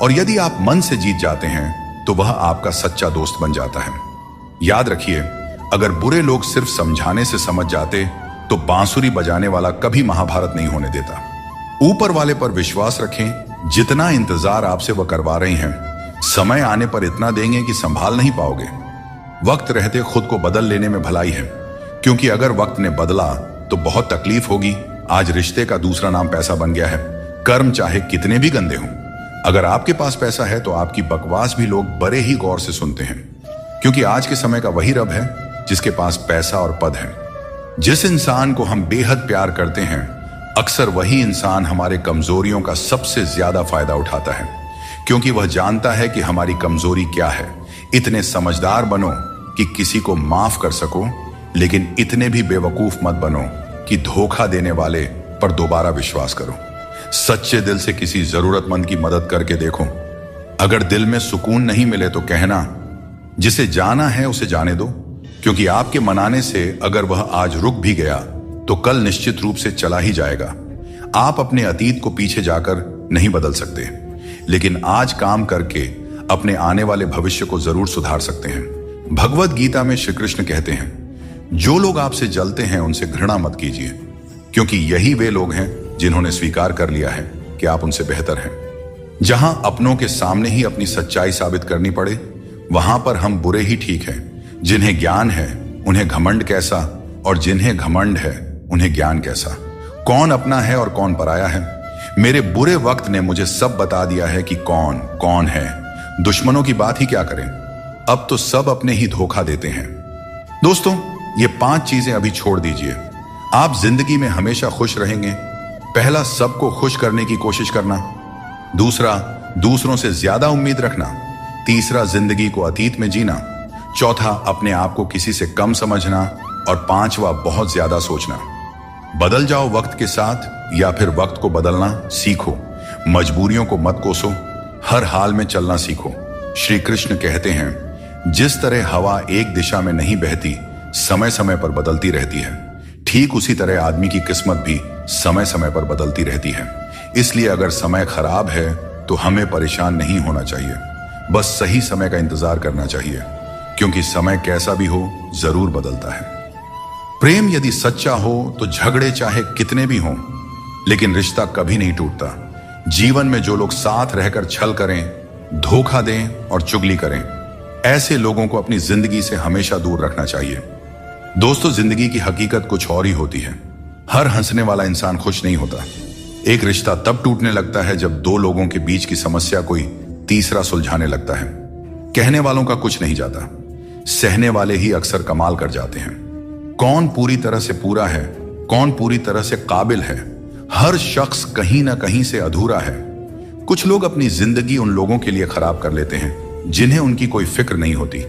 और यदि आप मन से जीत जाते हैं तो वह आपका सच्चा दोस्त बन जाता है। याद रखिए, अगर बुरे लोग सिर्फ समझाने से समझ जाते तो बांसुरी बजाने वाला कभी महाभारत नहीं होने देता। ऊपर वाले पर विश्वास रखें। जितना इंतजार आपसे वह करवा रहे हैं, समय आने पर इतना देंगे कि संभाल नहीं पाओगे। वक्त रहते खुद को बदल लेने में भलाई है, क्योंकि अगर वक्त ने बदला तो बहुत तकलीफ होगी, आज रिश्ते का दूसरा नाम पैसा बन गया है। कर्म चाहे कितने भी गंदे हों, अगर आपके पास पैसा है तो आपकी बकवास भी लोग बड़े ही गौर से सुनते हैं, क्योंकि आज के समय का वही रब है जिसके पास पैसा और पद है। जिस इंसान को हम बेहद प्यार करते हैं, अक्सर वही इंसान हमारे कमजोरियों का सबसे ज्यादा फायदा उठाता है, क्योंकि वह जानता है कि हमारी कमजोरी क्या है। इतने समझदार बनो कि किसी को माफ कर सको, लेकिन इतने भी बेवकूफ मत बनो कि धोखा देने वाले पर दोबारा विश्वास करो। सच्चे दिल से किसी जरूरतमंद की मदद करके देखो। अगर दिल में सुकून नहीं मिले तो कहना, जिसे जाना है उसे जाने दो, क्योंकि आपके मनाने से अगर वह आज रुक भी गया तो कल निश्चित रूप से चला ही जाएगा। आप अपने अतीत को पीछे जाकर नहीं बदल सकते, लेकिन आज काम करके अपने आने वाले भविष्य को जरूर सुधार सकते हैं। भगवत गीता में श्री कृष्ण कहते हैं, जो लोग आपसे जलते हैं उनसे घृणा मत कीजिए, क्योंकि यही वे लोग हैं जिन्होंने स्वीकार कर लिया है कि आप उनसे बेहतर हैं। जहां अपनों के सामने ही अपनी सच्चाई साबित करनी पड़े, वहां पर हम बुरे ही ठीक हैं। जिन्हें ज्ञान है उन्हें घमंड कैसा, और जिन्हें घमंड है उन्हें ज्ञान कैसा। कौन अपना है और कौन पराया है। मेरे बुरे वक्त ने मुझे सब बता दिया है कि कौन कौन है। दुश्मनों की बात ही क्या करें, अब तो सब अपने ही धोखा देते हैं। दोस्तों, ये 5 चीजें अभी छोड़ दीजिए, आप जिंदगी में हमेशा खुश रहेंगे। पहला, सबको खुश करने की कोशिश करना। दूसरा, दूसरों से ज्यादा उम्मीद रखना। तीसरा, जिंदगी को अतीत में जीना। चौथा, अपने आप को किसी से कम समझना। और पांचवा, बहुत ज्यादा सोचना। बदल जाओ वक्त के साथ, या फिर वक्त को बदलना सीखो। मजबूरियों को मत कोसो, हर हाल में चलना सीखो। श्री कृष्ण कहते हैं, जिस तरह हवा एक दिशा में नहीं बहती, समय समय पर बदलती रहती है, ठीक उसी तरह आदमी की किस्मत भी समय समय पर बदलती रहती है। इसलिए अगर समय खराब है तो हमें परेशान नहीं होना चाहिए, बस सही समय का इंतजार करना चाहिए, क्योंकि समय कैसा भी हो जरूर बदलता है। प्रेम यदि सच्चा हो तो झगड़े चाहे कितने भी हों, लेकिन रिश्ता कभी नहीं टूटता। जीवन में जो लोग साथ रहकर छल करें, धोखा दें और चुगली करें, ऐसे लोगों को अपनी जिंदगी से हमेशा दूर रखना चाहिए। दोस्तों, जिंदगी की हकीकत कुछ और ही होती है। हर हंसने वाला इंसान खुश नहीं होता। एक रिश्ता तब टूटने लगता है जब 2 लोगों के बीच की समस्या कोई तीसरा सुलझाने लगता है। कहने वालों का कुछ नहीं जाता, सहने वाले ही अक्सर कमाल कर जाते हैं। कौन पूरी तरह से पूरा है, कौन पूरी तरह से काबिल है, हर शख्स कहीं ना कहीं से अधूरा है। कुछ लोग अपनी जिंदगी उन लोगों के लिए खराब कर लेते हैं जिन्हें उनकी कोई फिक्र नहीं होती।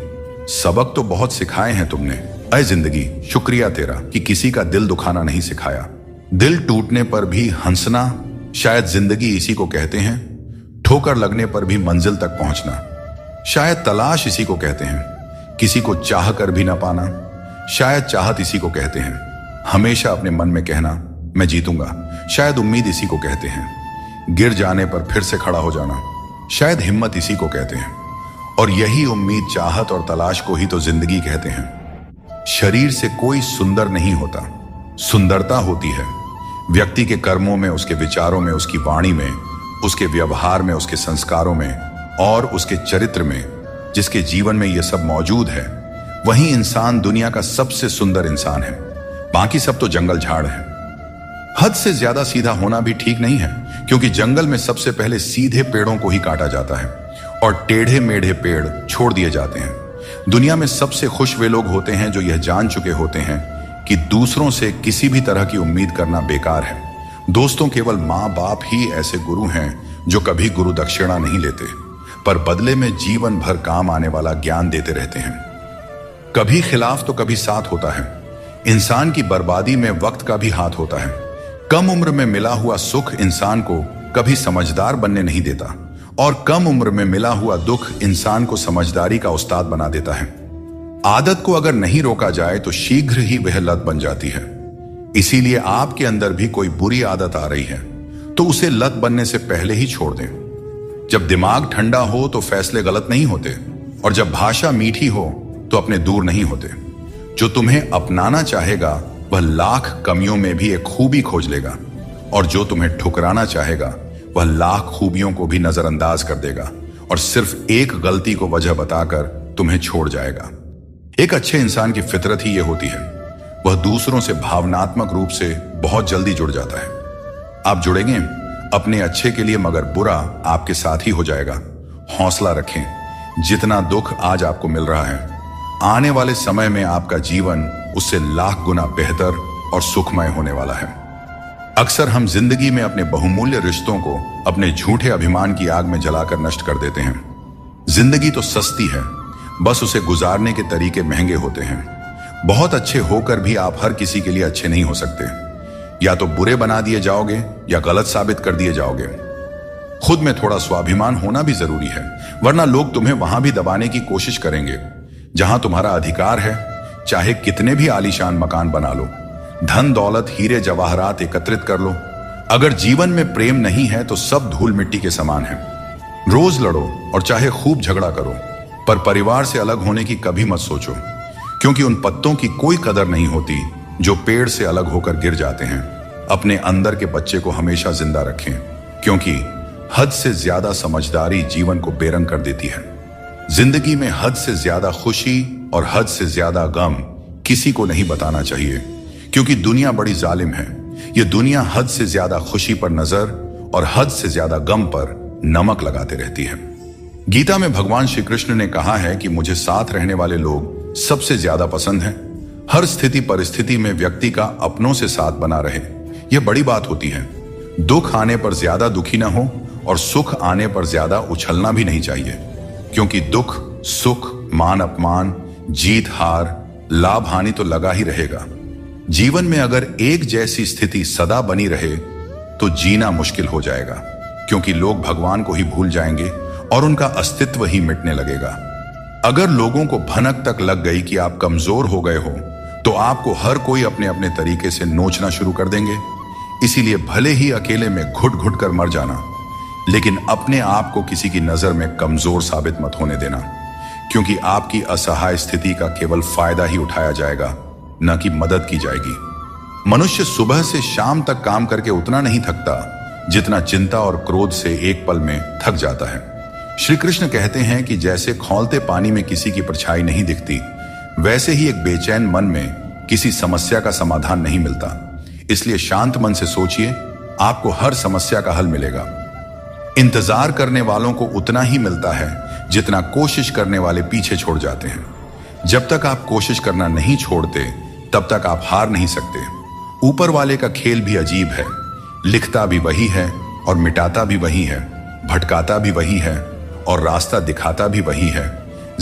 सबक तो बहुत सिखाए हैं तुमने, ऐ जिंदगी, शुक्रिया तेरा कि किसी का दिल दुखाना नहीं सिखाया। दिल टूटने पर भी हंसना, शायद जिंदगी इसी को कहते हैं। ठोकर लगने पर भी मंजिल तक पहुंचना, शायद तलाश इसी को कहते हैं। किसी को चाह कर भी ना पाना, शायद चाहत इसी को कहते हैं। हमेशा अपने मन में कहना, मैं जीतूंगा, शायद उम्मीद इसी को कहते हैं। गिर जाने पर फिर से खड़ा हो जाना, शायद हिम्मत इसी को कहते हैं। और यही उम्मीद, चाहत और तलाश को ही तो जिंदगी कहते हैं। शरीर से कोई सुंदर नहीं होता, सुंदरता होती है व्यक्ति के कर्मों में, उसके विचारों में, उसकी वाणी में, उसके व्यवहार में, उसके संस्कारों में और उसके चरित्र में। जिसके जीवन में यह सब मौजूद है, वही इंसान दुनिया का सबसे सुंदर इंसान है। बाकी सब तो जंगल झाड़ है। हद से ज्यादा सीधा होना भी ठीक नहीं है, क्योंकि जंगल में सबसे पहले सीधे पेड़ों को ही काटा जाता है और टेढ़े मेढ़े पेड़ छोड़ दिए जाते हैं। दुनिया में सबसे खुश वे लोग होते हैं जो यह जान चुके होते हैं कि दूसरों से किसी भी तरह की उम्मीद करना बेकार है। दोस्तों, केवल माँ बाप ही ऐसे गुरु हैं जो कभी गुरु दक्षिणा नहीं लेते, पर बदले में जीवन भर काम आने वाला ज्ञान देते रहते हैं। कभी खिलाफ तो कभी साथ होता है। इंसान की बर्बादी में वक्त का भी हाथ होता है। कम उम्र में मिला हुआ सुख इंसान को कभी समझदार बनने नहीं देता, और कम उम्र में मिला हुआ दुख इंसान को समझदारी का उस्ताद बना देता है। आदत को अगर नहीं रोका जाए तो शीघ्र ही वह लत बन जाती है। इसीलिए आपके अंदर भी कोई बुरी आदत आ रही है तो उसे लत बनने से पहले ही छोड़ दें। जब दिमाग ठंडा हो तो फैसले गलत नहीं होते, और जब भाषा मीठी हो तो अपने दूर नहीं होते। जो तुम्हें अपनाना चाहेगा वह लाख कमियों में भी एक खूबी खोज लेगा, और जो तुम्हें ठुकराना चाहेगा वह लाख खूबियों को भी नजरअंदाज कर देगा और सिर्फ एक गलती को वजह बताकर तुम्हें छोड़ जाएगा। एक अच्छे इंसान की फितरत ही यह होती है, वह दूसरों से भावनात्मक रूप से बहुत जल्दी जुड़ जाता है। आप जुड़ेंगे अपने अच्छे के लिए, मगर बुरा आपके साथ ही हो जाएगा। हौसला रखें, जितना दुख आज आपको मिल रहा है, आने वाले समय में आपका जीवन उससे लाख गुना बेहतर और सुखमय होने वाला है। अक्सर हम जिंदगी में अपने बहुमूल्य रिश्तों को अपने झूठे अभिमान की आग में जलाकर नष्ट कर देते हैं। जिंदगी तो सस्ती है, बस उसे गुजारने के तरीके महंगे होते हैं। बहुत अच्छे होकर भी आप हर किसी के लिए अच्छे नहीं हो सकते। या तो बुरे बना दिए जाओगे या गलत साबित कर दिए जाओगे। खुद में थोड़ा स्वाभिमान होना भी जरूरी है, वरना लोग तुम्हें वहां भी दबाने की कोशिश करेंगे जहां तुम्हारा अधिकार है। चाहे कितने भी आलीशान मकान बना लो, धन दौलत हीरे जवाहरात एकत्रित कर लो, अगर जीवन में प्रेम नहीं है तो सब धूल मिट्टी के समान है। रोज लड़ो और चाहे खूब झगड़ा करो, पर परिवार से अलग होने की कभी मत सोचो, क्योंकि उन पत्तों की कोई कदर नहीं होती जो पेड़ से अलग होकर गिर जाते हैं। अपने अंदर के बच्चे को हमेशा जिंदा रखें, क्योंकि हद से ज्यादा समझदारी जीवन को बेरंग कर देती है। जिंदगी में हद से ज्यादा खुशी और हद से ज्यादा गम किसी को नहीं बताना चाहिए, क्योंकि दुनिया बड़ी जालिम है। ये दुनिया हद से ज्यादा खुशी पर नजर और हद से ज्यादा गम पर नमक लगाते रहती है। गीता में भगवान श्री कृष्ण ने कहा है कि मुझे साथ रहने वाले लोग सबसे ज्यादा पसंद हैं। हर स्थिति परिस्थिति में व्यक्ति का अपनों से साथ बना रहे, यह बड़ी बात होती है। दुख आने पर ज्यादा दुखी ना हो और सुख आने पर ज्यादा उछलना भी नहीं चाहिए, क्योंकि दुख सुख मान अपमान जीत हार लाभ हानि तो लगा ही रहेगा। जीवन में अगर एक जैसी स्थिति सदा बनी रहे तो जीना मुश्किल हो जाएगा, क्योंकि लोग भगवान को ही भूल जाएंगे और उनका अस्तित्व ही मिटने लगेगा। अगर लोगों को भनक तक लग गई कि आप कमजोर हो गए हो, तो आपको हर कोई अपने अपने तरीके से नोचना शुरू कर देंगे। इसीलिए भले ही अकेले में घुट घुट कर मर जाना, लेकिन अपने आप को किसी की नजर में कमजोर साबित मत होने देना, क्योंकि आपकी असहाय स्थिति का केवल फायदा ही उठाया जाएगा, न कि मदद की जाएगी। मनुष्य सुबह से शाम तक काम करके उतना नहीं थकता जितना चिंता और क्रोध से एक पल में थक जाता है। श्री कृष्ण कहते हैं कि जैसे खौलते पानी में किसी की परछाई नहीं दिखती, वैसे ही एक बेचैन मन में किसी समस्या का समाधान नहीं मिलता। इसलिए शांत मन से सोचिए, आपको हर समस्या का हल मिलेगा। इंतजार करने वालों को उतना ही मिलता है जितना कोशिश करने वाले पीछे छोड़ जाते हैं। जब तक आप कोशिश करना नहीं छोड़ते, तब तक आप हार नहीं सकते। ऊपर वाले का खेल भी अजीब है, लिखता भी वही है और मिटाता भी वही है, भटकाता भी वही है और रास्ता दिखाता भी वही है।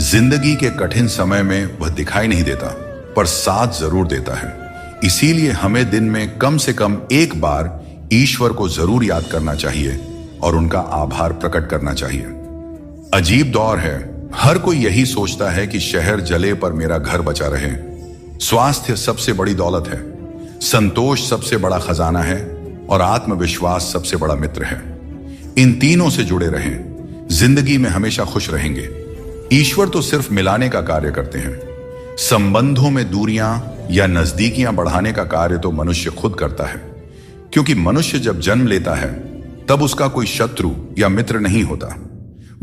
जिंदगी के कठिन समय में वह दिखाई नहीं देता, पर साथ जरूर देता है। इसीलिए हमें दिन में कम से कम एक बार ईश्वर को जरूर याद करना चाहिए और उनका आभार प्रकट करना चाहिए। अजीब दौर है, हर कोई यही सोचता है कि शहर जले पर मेरा घर बचा रहे। स्वास्थ्य सबसे बड़ी दौलत है, संतोष सबसे बड़ा खजाना है और आत्मविश्वास सबसे बड़ा मित्र है। इन तीनों से जुड़े रहें, जिंदगी में हमेशा खुश रहेंगे। ईश्वर तो सिर्फ मिलाने का कार्य करते हैं। संबंधों में दूरियां या नजदीकियां बढ़ाने का कार्य तो मनुष्य खुद करता है, क्योंकि मनुष्य जब जन्म लेता है तब उसका कोई शत्रु या मित्र नहीं होता।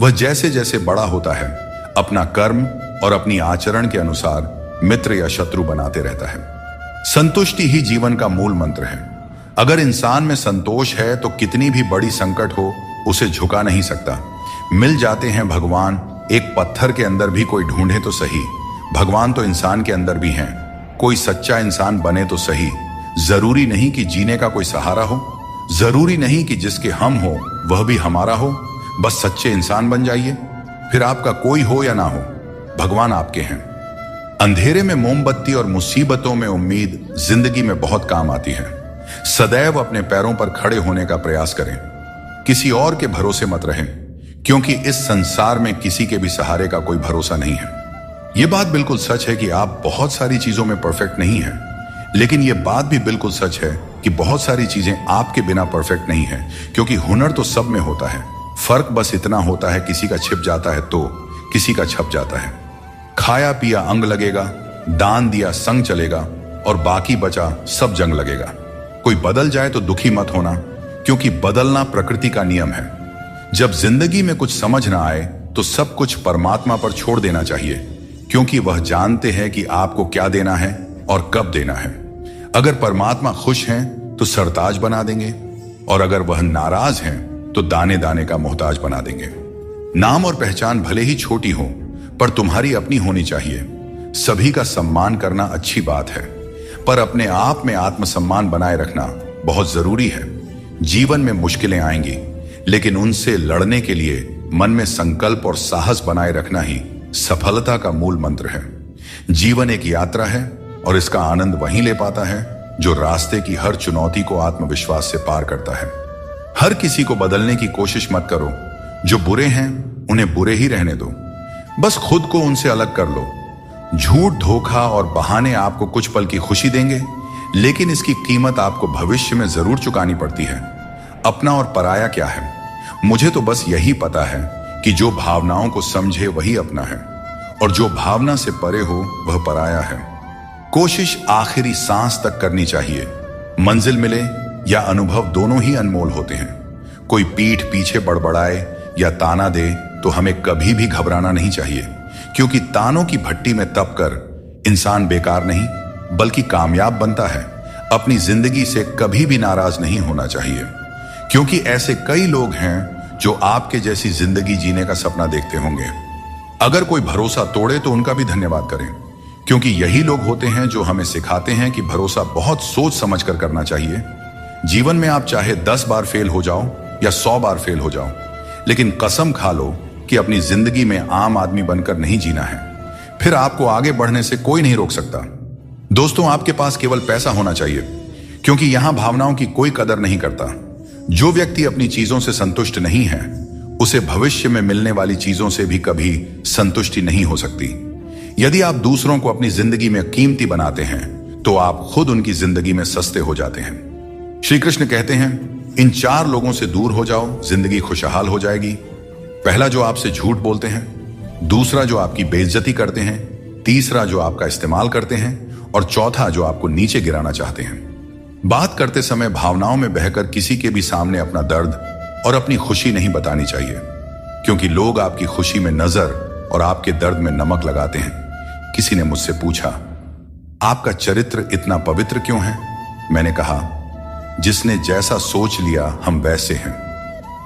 वह जैसे जैसे बड़ा होता है, अपना कर्म और अपनी आचरण के अनुसार मित्र या शत्रु बनाते रहता है। संतुष्टि ही जीवन का मूल मंत्र है। अगर इंसान में संतोष है तो कितनी भी बड़ी संकट हो उसे झुका नहीं सकता। मिल जाते हैं भगवान, एक पत्थर के अंदर भी कोई ढूंढे तो सही। भगवान तो इंसान के अंदर भी हैं, कोई सच्चा इंसान बने तो सही। जरूरी नहीं कि जीने का कोई सहारा हो, जरूरी नहीं कि जिसके हम हो वह भी हमारा हो। बस सच्चे इंसान बन जाइए, फिर आपका कोई हो या ना हो, भगवान आपके हैं। अंधेरे में मोमबत्ती और मुसीबतों में उम्मीद जिंदगी में बहुत काम आती है। सदैव अपने पैरों पर खड़े होने का प्रयास करें, किसी और के भरोसे मत रहें, क्योंकि इस संसार में किसी के भी सहारे का कोई भरोसा नहीं है। यह बात बिल्कुल सच है कि आप बहुत सारी चीजों में परफेक्ट नहीं हैं, लेकिन यह बात भी बिल्कुल सच है कि बहुत सारी चीजें आपके बिना परफेक्ट नहीं है, क्योंकि हुनर तो सब में होता है। फर्क बस इतना होता है, किसी का छिप जाता है तो किसी का छप जाता है। खाया पिया अंग लगेगा, दान दिया संग चलेगा और बाकी बचा सब जंग लगेगा। कोई बदल जाए तो दुखी मत होना, क्योंकि बदलना प्रकृति का नियम है। जब जिंदगी में कुछ समझ ना आए तो सब कुछ परमात्मा पर छोड़ देना चाहिए, क्योंकि वह जानते हैं कि आपको क्या देना है और कब देना है। अगर परमात्मा खुश हैं तो सरताज बना देंगे, और अगर वह नाराज हैं तो दाने दाने का मोहताज बना देंगे। नाम और पहचान भले ही छोटी हो, पर तुम्हारी अपनी होनी चाहिए। सभी का सम्मान करना अच्छी बात है, पर अपने आप में आत्मसम्मान बनाए रखना बहुत जरूरी है। जीवन में मुश्किलें आएंगी, लेकिन उनसे लड़ने के लिए मन में संकल्प और साहस बनाए रखना ही सफलता का मूल मंत्र है। जीवन एक यात्रा है, और इसका आनंद वहीं ले पाता है जो रास्ते की हर चुनौती को आत्मविश्वास से पार करता है। हर किसी को बदलने की कोशिश मत करो। जो बुरे हैं उन्हें बुरे ही रहने दो, बस खुद को उनसे अलग कर लो। झूठ, धोखा और बहाने आपको कुछ पल की खुशी देंगे, लेकिन इसकी कीमत आपको भविष्य में जरूर चुकानी पड़ती है। अपना और पराया क्या है? मुझे तो बस यही पता है कि जो भावनाओं को समझे वही अपना है, और जो भावना से परे हो वह पराया है। कोशिश आखिरी सांस तक करनी चाहिए। मंजिल मिले या अनुभव दोनों ही अनमोल होते हैं। कोई पीठ पीछे बड़बड़ाए या ताना दे तो हमें कभी भी घबराना नहीं चाहिए, क्योंकि तानों की भट्टी में तप कर इंसान बेकार नहीं बल्कि कामयाब बनता है। अपनी जिंदगी से कभी भी नाराज नहीं होना चाहिए, क्योंकि ऐसे कई लोग हैं जो आपके जैसी जिंदगी जीने का सपना देखते होंगे। अगर कोई भरोसा तोड़े तो उनका भी धन्यवाद करें, क्योंकि यही लोग होते हैं जो हमें सिखाते हैं कि भरोसा बहुत सोच समझ कर करना चाहिए। जीवन में आप चाहे 10 बार फेल हो जाओ या 100 बार फेल हो जाओ, लेकिन कसम खा लो कि अपनी जिंदगी में आम आदमी बनकर नहीं जीना है। फिर आपको आगे बढ़ने से कोई नहीं रोक सकता। दोस्तों, आपके पास केवल पैसा होना चाहिए, क्योंकि यहां भावनाओं की कोई कदर नहीं करता। जो व्यक्ति अपनी चीजों से संतुष्ट नहीं है, उसे भविष्य में मिलने वाली चीजों से भी कभी संतुष्टि नहीं हो सकती। यदि आप दूसरों को अपनी जिंदगी में कीमती बनाते हैं, तो आप खुद उनकी जिंदगी में सस्ते हो जाते हैं। श्री कृष्ण कहते हैं, इन 4 लोगों से दूर हो जाओ, जिंदगी खुशहाल हो जाएगी। पहला, जो आपसे झूठ बोलते हैं। दूसरा, जो आपकी बेइज्जती करते हैं। तीसरा, जो आपका इस्तेमाल करते हैं। और चौथा, जो आपको नीचे गिराना चाहते हैं। बात करते समय भावनाओं में बहकर किसी के भी सामने अपना दर्द और अपनी खुशी नहीं बतानी चाहिए, क्योंकि लोग आपकी खुशी में नजर और आपके दर्द में नमक लगाते हैं। किसी ने मुझसे पूछा, आपका चरित्र इतना पवित्र क्यों है? मैंने कहा, जिसने जैसा सोच लिया हम वैसे हैं।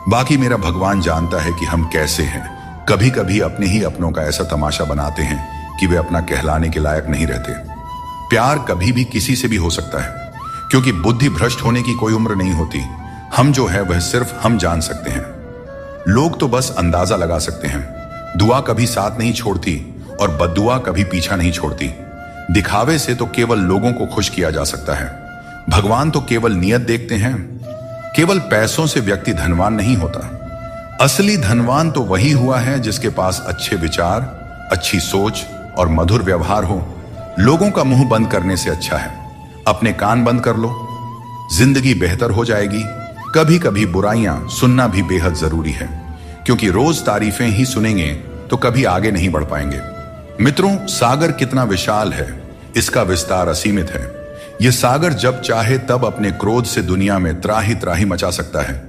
बाकी मेरा भगवान जानता है कि हम कैसे हैं। कभी कभी अपने ही अपनों का ऐसा तमाशा बनाते हैं कि वे अपना कहलाने के लायक नहीं रहते। प्यार कभी भी किसी से भी हो सकता है, क्योंकि बुद्धि भ्रष्ट होने की कोई उम्र नहीं होती। हम जो है वह सिर्फ हम जान सकते हैं। लोग तो बस अंदाजा लगा सकते हैं। दुआ कभी साथ नहीं छोड़ती और बद्दुआ कभी पीछा नहीं छोड़ती। दिखावे से तो केवल लोगों को खुश किया जा सकता है। भगवान तो केवल नियत देखते हैं। केवल पैसों से व्यक्ति धनवान नहीं होता। असली धनवान तो वही हुआ है जिसके पास अच्छे विचार, अच्छी सोच और मधुर व्यवहार हो। लोगों का मुंह बंद करने से अच्छा है अपने कान बंद कर लो। जिंदगी बेहतर हो जाएगी। कभी कभी बुराइयां सुनना भी बेहद जरूरी है, क्योंकि रोज तारीफें ही सुनेंगे तो कभी आगे नहीं बढ़ पाएंगे। मित्रों, सागर कितना विशाल है, इसका विस्तार असीमित है। यह सागर जब चाहे तब अपने क्रोध से दुनिया में त्राही त्राही मचा सकता है।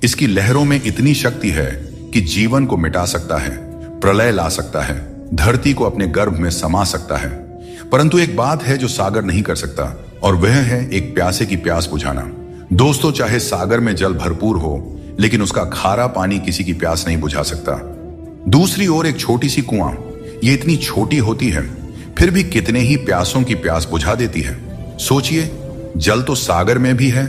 इसकी लहरों में इतनी शक्ति है कि जीवन को मिटा सकता है, प्रलय ला सकता है, धरती को अपने गर्भ में समा सकता है। परंतु एक बात है जो सागर नहीं कर सकता, और वह है एक प्यासे की प्यास बुझाना। दोस्तों, चाहे सागर में जल भरपूर हो, लेकिन उसका खारा पानी किसी की प्यास नहीं बुझा सकता। दूसरी ओर एक छोटी सी कुआं, ये इतनी छोटी होती है, फिर भी कितने ही प्यासों की प्यास बुझा देती है। सोचिए, जल तो सागर में भी है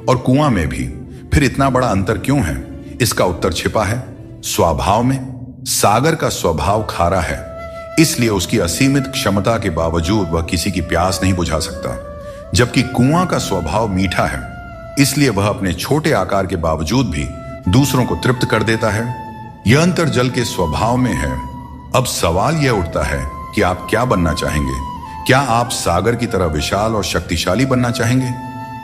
और कुआं में भी, फिर इतना बड़ा अंतर क्यों है? इसका उत्तर छिपा है स्वभाव में। सागर का स्वभाव खारा है, इसलिए उसकी असीमित क्षमता के बावजूद वह किसी की प्यास नहीं बुझा सकता। जबकि कुआं का स्वभाव मीठा है, इसलिए वह अपने छोटे आकार के बावजूद भी दूसरों को तृप्त कर देता है। यह अंतर जल के स्वभाव में है। अब सवाल यह उठता है कि आप क्या बनना चाहेंगे? क्या आप सागर की तरह विशाल और शक्तिशाली बनना चाहेंगे,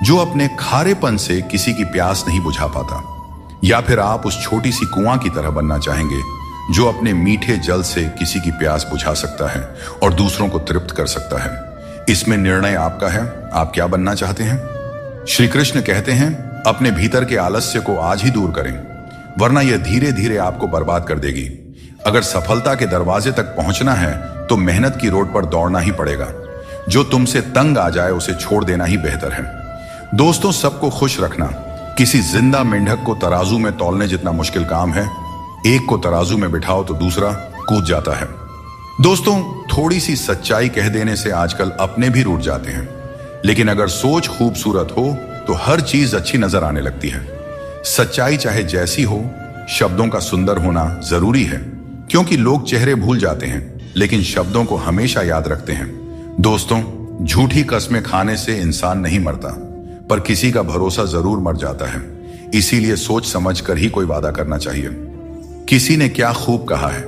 जो अपने खारेपन से किसी की प्यास नहीं बुझा पाता? या फिर आप उस छोटी सी कुआं की तरह बनना चाहेंगे, जो अपने मीठे जल से किसी की प्यास बुझा सकता है और दूसरों को तृप्त कर सकता है? इसमें निर्णय आपका है। आप क्या बनना चाहते हैं? श्री कृष्ण कहते हैं, अपने भीतर के आलस्य को आज ही दूर करें, वरना यह धीरे धीरे आपको बर्बाद कर देगी। अगर सफलता के दरवाजे तक पहुंचना है तो मेहनत की रोड पर दौड़ना ही पड़ेगा। जो तुमसे तंग आ जाए उसे छोड़ देना ही बेहतर है। दोस्तों, सबको खुश रखना किसी जिंदा मेंढक को तराजू में तौलने जितना मुश्किल काम है। एक को तराजू में बिठाओ तो दूसरा कूद जाता है। दोस्तों, थोड़ी सी सच्चाई कह देने से आजकल अपने भी रूठ जाते हैं, लेकिन अगर सोच खूबसूरत हो तो हर चीज अच्छी नजर आने लगती है। सच्चाई चाहे जैसी हो, शब्दों का सुंदर होना जरूरी है, क्योंकि लोग चेहरे भूल जाते हैं लेकिन शब्दों को हमेशा याद रखते हैं। दोस्तों, झूठी कस्में खाने से इंसान नहीं मरता, पर किसी का भरोसा जरूर मर जाता है। इसीलिए सोच समझ कर ही कोई वादा करना चाहिए। किसी ने क्या खूब कहा है,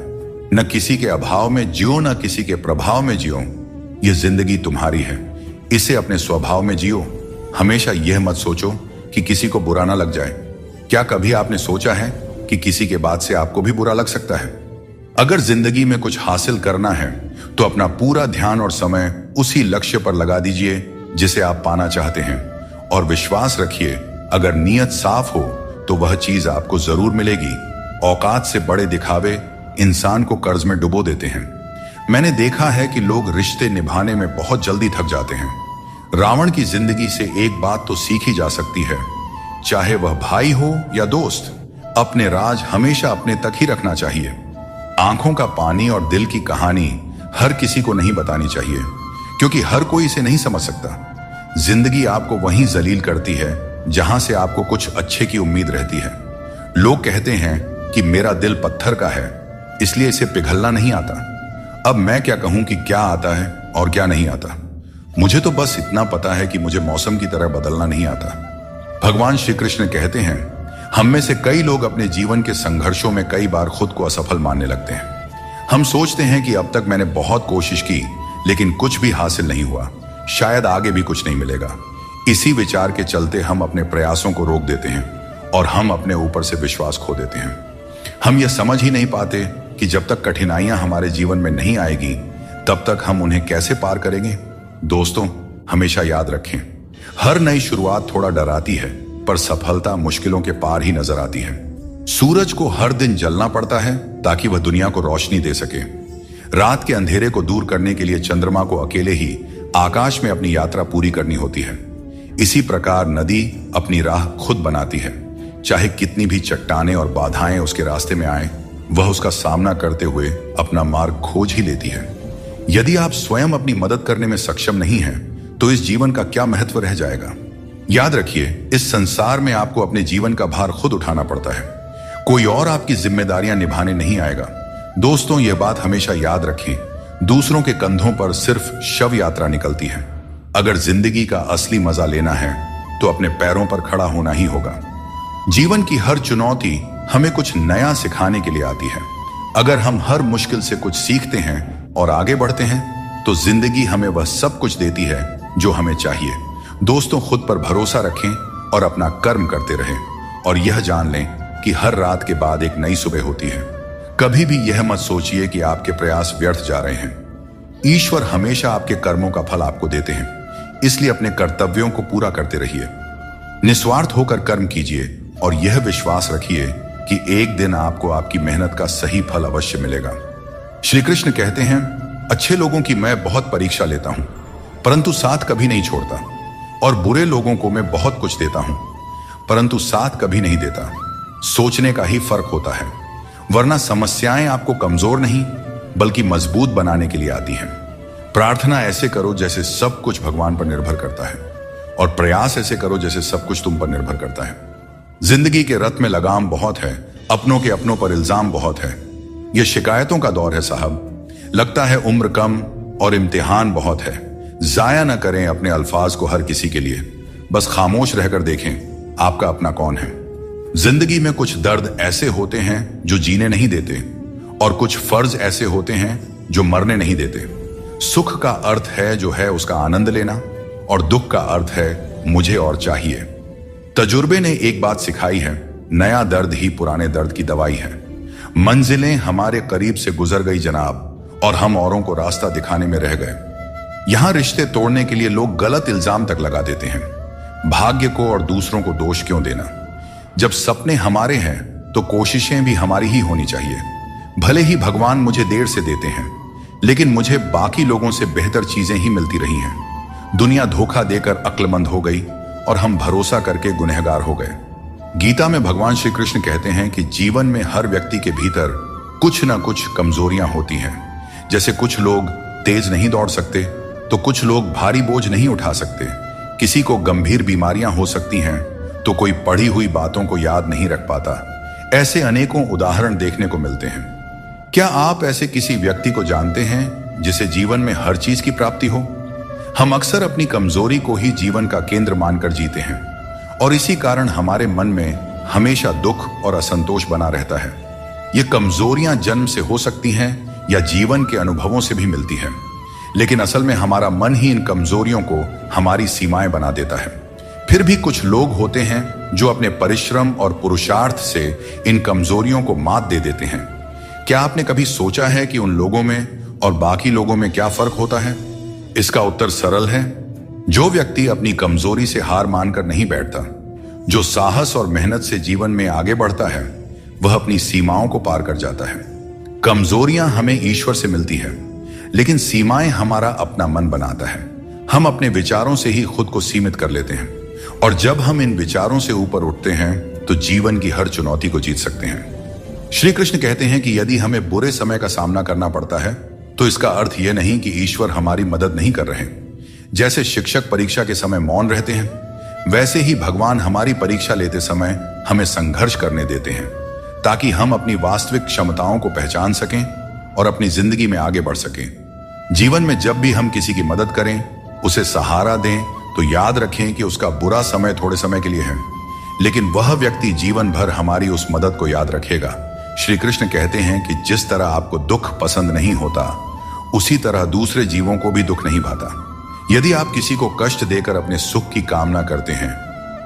न किसी के अभाव में जियो न किसी के प्रभाव में जियो। ये जिंदगी तुम्हारी है, इसे अपने स्वभाव में जियो। हमेशा यह मत सोचो कि किसी को बुरा ना लग जाए। क्या कभी आपने सोचा है कि किसी के बात से आपको भी बुरा लग सकता है? अगर जिंदगी में कुछ हासिल करना है तो अपना पूरा ध्यान और समय उसी लक्ष्य पर लगा दीजिए जिसे आप पाना चाहते हैं, और विश्वास रखिए अगर नीयत साफ हो तो वह चीज आपको जरूर मिलेगी। औकात से बड़े दिखावे इंसान को कर्ज में डुबो देते हैं। मैंने देखा है कि लोग रिश्ते निभाने में बहुत जल्दी थक जाते हैं। रावण की जिंदगी से एक बात तो सीखी जा सकती है, चाहे वह भाई हो या दोस्त, अपने राज हमेशा अपने तक ही रखना चाहिए। आंखों का पानी और दिल की कहानी हर किसी को नहीं बतानी चाहिए, क्योंकि हर कोई इसे नहीं समझ सकता। जिंदगी आपको वहीं जलील करती है जहां से आपको कुछ अच्छे की उम्मीद रहती है। लोग कहते हैं कि मेरा दिल पत्थर का है, इसलिए इसे पिघलना नहीं आता। अब मैं क्या कहूं कि क्या आता है और क्या नहीं आता। मुझे तो बस इतना पता है कि मुझे मौसम की तरह बदलना नहीं आता। भगवान श्री कृष्ण कहते हैं, हम में से कई लोग अपने जीवन के संघर्षों में कई बार खुद को असफल मानने लगते हैं। हम सोचते हैं कि अब तक मैंने बहुत कोशिश की लेकिन कुछ भी हासिल नहीं हुआ, शायद आगे भी कुछ नहीं मिलेगा। इसी विचार के चलते हम अपने प्रयासों को रोक देते हैं और हम अपने ऊपर से विश्वास खो देते हैं। हम यह समझ ही नहीं पाते कि जब तक कठिनाइयां हमारे जीवन में नहीं आएगी तब तक हम उन्हें कैसे पार करेंगे। दोस्तों, हमेशा याद रखें, हर नई शुरुआत थोड़ा डराती है, पर सफलता मुश्किलों के पार ही नजर आती है। सूरज को हर दिन जलना पड़ता है ताकि वह दुनिया को रोशनी दे सके। रात के अंधेरे को दूर करने के लिए चंद्रमा को अकेले ही आकाश में अपनी यात्रा पूरी करनी होती है। इसी प्रकार नदी अपनी राह खुद बनाती है। चाहे कितनी भी चट्टानें और बाधाएं उसके रास्ते में आए, वह उसका सामना करते हुए अपना मार्ग खोज ही लेती है। यदि आप स्वयं अपनी मदद करने में सक्षम नहीं हैं, तो इस जीवन का क्या महत्व रह जाएगा। याद रखिए, इस संसार में आपको अपने जीवन का भार खुद उठाना पड़ता है, कोई और आपकी जिम्मेदारियां निभाने नहीं आएगा। दोस्तों, यह बात हमेशा याद रखें, दूसरों के कंधों पर सिर्फ शव यात्रा निकलती है। अगर जिंदगी का असली मजा लेना है तो अपने पैरों पर खड़ा होना ही होगा। जीवन की हर चुनौती हमें कुछ नया सिखाने के लिए आती है। अगर हम हर मुश्किल से कुछ सीखते हैं और आगे बढ़ते हैं तो जिंदगी हमें वह सब कुछ देती है जो हमें चाहिए। दोस्तों, खुद पर भरोसा रखें और अपना कर्म करते रहें, और यह जान लें कि हर रात के बाद एक नई सुबह होती है। कभी भी यह मत सोचिए कि आपके प्रयास व्यर्थ जा रहे हैं। ईश्वर हमेशा आपके कर्मों का फल आपको देते हैं, इसलिए अपने कर्तव्यों को पूरा करते रहिए। निस्वार्थ होकर कर्म कीजिए और यह विश्वास रखिए कि एक दिन आपको आपकी मेहनत का सही फल अवश्य मिलेगा। श्री कृष्ण कहते हैं, अच्छे लोगों की मैं बहुत परीक्षा लेता हूं, परंतु साथ कभी नहीं छोड़ता, और बुरे लोगों को मैं बहुत कुछ देता हूं, परंतु साथ कभी नहीं देता। सोचने का ही फर्क होता है, वरना समस्याएं आपको कमजोर नहीं बल्कि मजबूत बनाने के लिए आती हैं। प्रार्थना ऐसे करो जैसे सब कुछ भगवान पर निर्भर करता है, और प्रयास ऐसे करो जैसे सब कुछ तुम पर निर्भर करता है। जिंदगी के रथ में लगाम बहुत है, अपनों के अपनों पर इल्जाम बहुत है। यह शिकायतों का दौर है साहब। लगता है उम्र कम और इम्तिहान बहुत है। जाया न करें अपने अल्फाज को हर किसी के लिए, बस खामोश रहकर देखें आपका अपना कौन है। जिंदगी में कुछ दर्द ऐसे होते हैं जो जीने नहीं देते, और कुछ फर्ज ऐसे होते हैं जो मरने नहीं देते। सुख का अर्थ है जो है उसका आनंद लेना, और दुख का अर्थ है मुझे और चाहिए। तजुर्बे ने एक बात सिखाई है, नया दर्द ही पुराने दर्द की दवाई है। मंजिलें हमारे करीब से गुजर गई जनाब, और हम औरों को रास्ता दिखाने में रह गए। यहां रिश्ते तोड़ने के लिए लोग गलत इल्जाम तक लगा देते हैं। भाग्य को और दूसरों को दोष क्यों देना। जब सपने हमारे हैं तो कोशिशें भी हमारी ही होनी चाहिए। भले ही भगवान मुझे देर से देते हैं, लेकिन मुझे बाकी लोगों से बेहतर चीजें ही मिलती रही हैं। दुनिया धोखा देकर अक्लमंद हो गई और हम भरोसा करके गुनहगार हो गए। गीता में भगवान श्री कृष्ण कहते हैं कि जीवन में हर व्यक्ति के भीतर कुछ ना कुछ कमजोरियां होती हैं। जैसे कुछ लोग तेज नहीं दौड़ सकते, तो कुछ लोग भारी बोझ नहीं उठा सकते, किसी को गंभीर बीमारियां हो सकती हैं, तो कोई पढ़ी हुई बातों को याद नहीं रख पाता। ऐसे अनेकों उदाहरण देखने को मिलते हैं। क्या आप ऐसे किसी व्यक्ति को जानते हैं जिसे जीवन में हर चीज की प्राप्ति हो? हम अक्सर अपनी कमजोरी को ही जीवन का केंद्र मानकर जीते हैं और इसी कारण हमारे मन में हमेशा दुख और असंतोष बना रहता है। ये कमजोरियां जन्म से हो सकती हैं या जीवन के अनुभवों से भी मिलती हैं, लेकिन असल में हमारा मन ही इन कमजोरियों को हमारी सीमाएं बना देता है। फिर भी कुछ लोग होते हैं जो अपने परिश्रम और पुरुषार्थ से इन कमजोरियों को मात दे देते हैं। क्या आपने कभी सोचा है कि उन लोगों में और बाकी लोगों में क्या फर्क होता है? इसका उत्तर सरल है। जो व्यक्ति अपनी कमजोरी से हार मानकर नहीं बैठता, जो साहस और मेहनत से जीवन में आगे बढ़ता है, वह अपनी सीमाओं को पार कर जाता है। कमजोरियां हमें ईश्वर से मिलती है, लेकिन सीमाएं हमारा अपना मन बनाता है। हम अपने विचारों से ही खुद को सीमित कर लेते हैं और जब हम इन विचारों से ऊपर उठते हैं तो जीवन की हर चुनौती को जीत सकते हैं। श्री कृष्ण कहते हैं कि यदि हमें बुरे समय का सामना करना पड़ता है तो इसका अर्थ यह नहीं कि ईश्वर हमारी मदद नहीं कर रहे। जैसे शिक्षक परीक्षा के समय मौन रहते हैं, वैसे ही भगवान हमारी परीक्षा लेते समय हमें संघर्ष करने देते हैं ताकि हम अपनी वास्तविक क्षमताओं को पहचान सकें और अपनी जिंदगी में आगे बढ़ सकें। जीवन में जब भी हम किसी की मदद करें, उसे सहारा दें, तो याद रखें कि उसका बुरा समय थोड़े समय के लिए है, लेकिन वह व्यक्ति जीवन भर हमारी उस मदद को याद रखेगा। श्री कृष्ण कहते हैं कि जिस तरह आपको दुख पसंद नहीं होता, उसी तरह दूसरे जीवों को भी दुख नहीं भाता। यदि आप किसी को कष्ट देकर अपने सुख की कामना करते हैं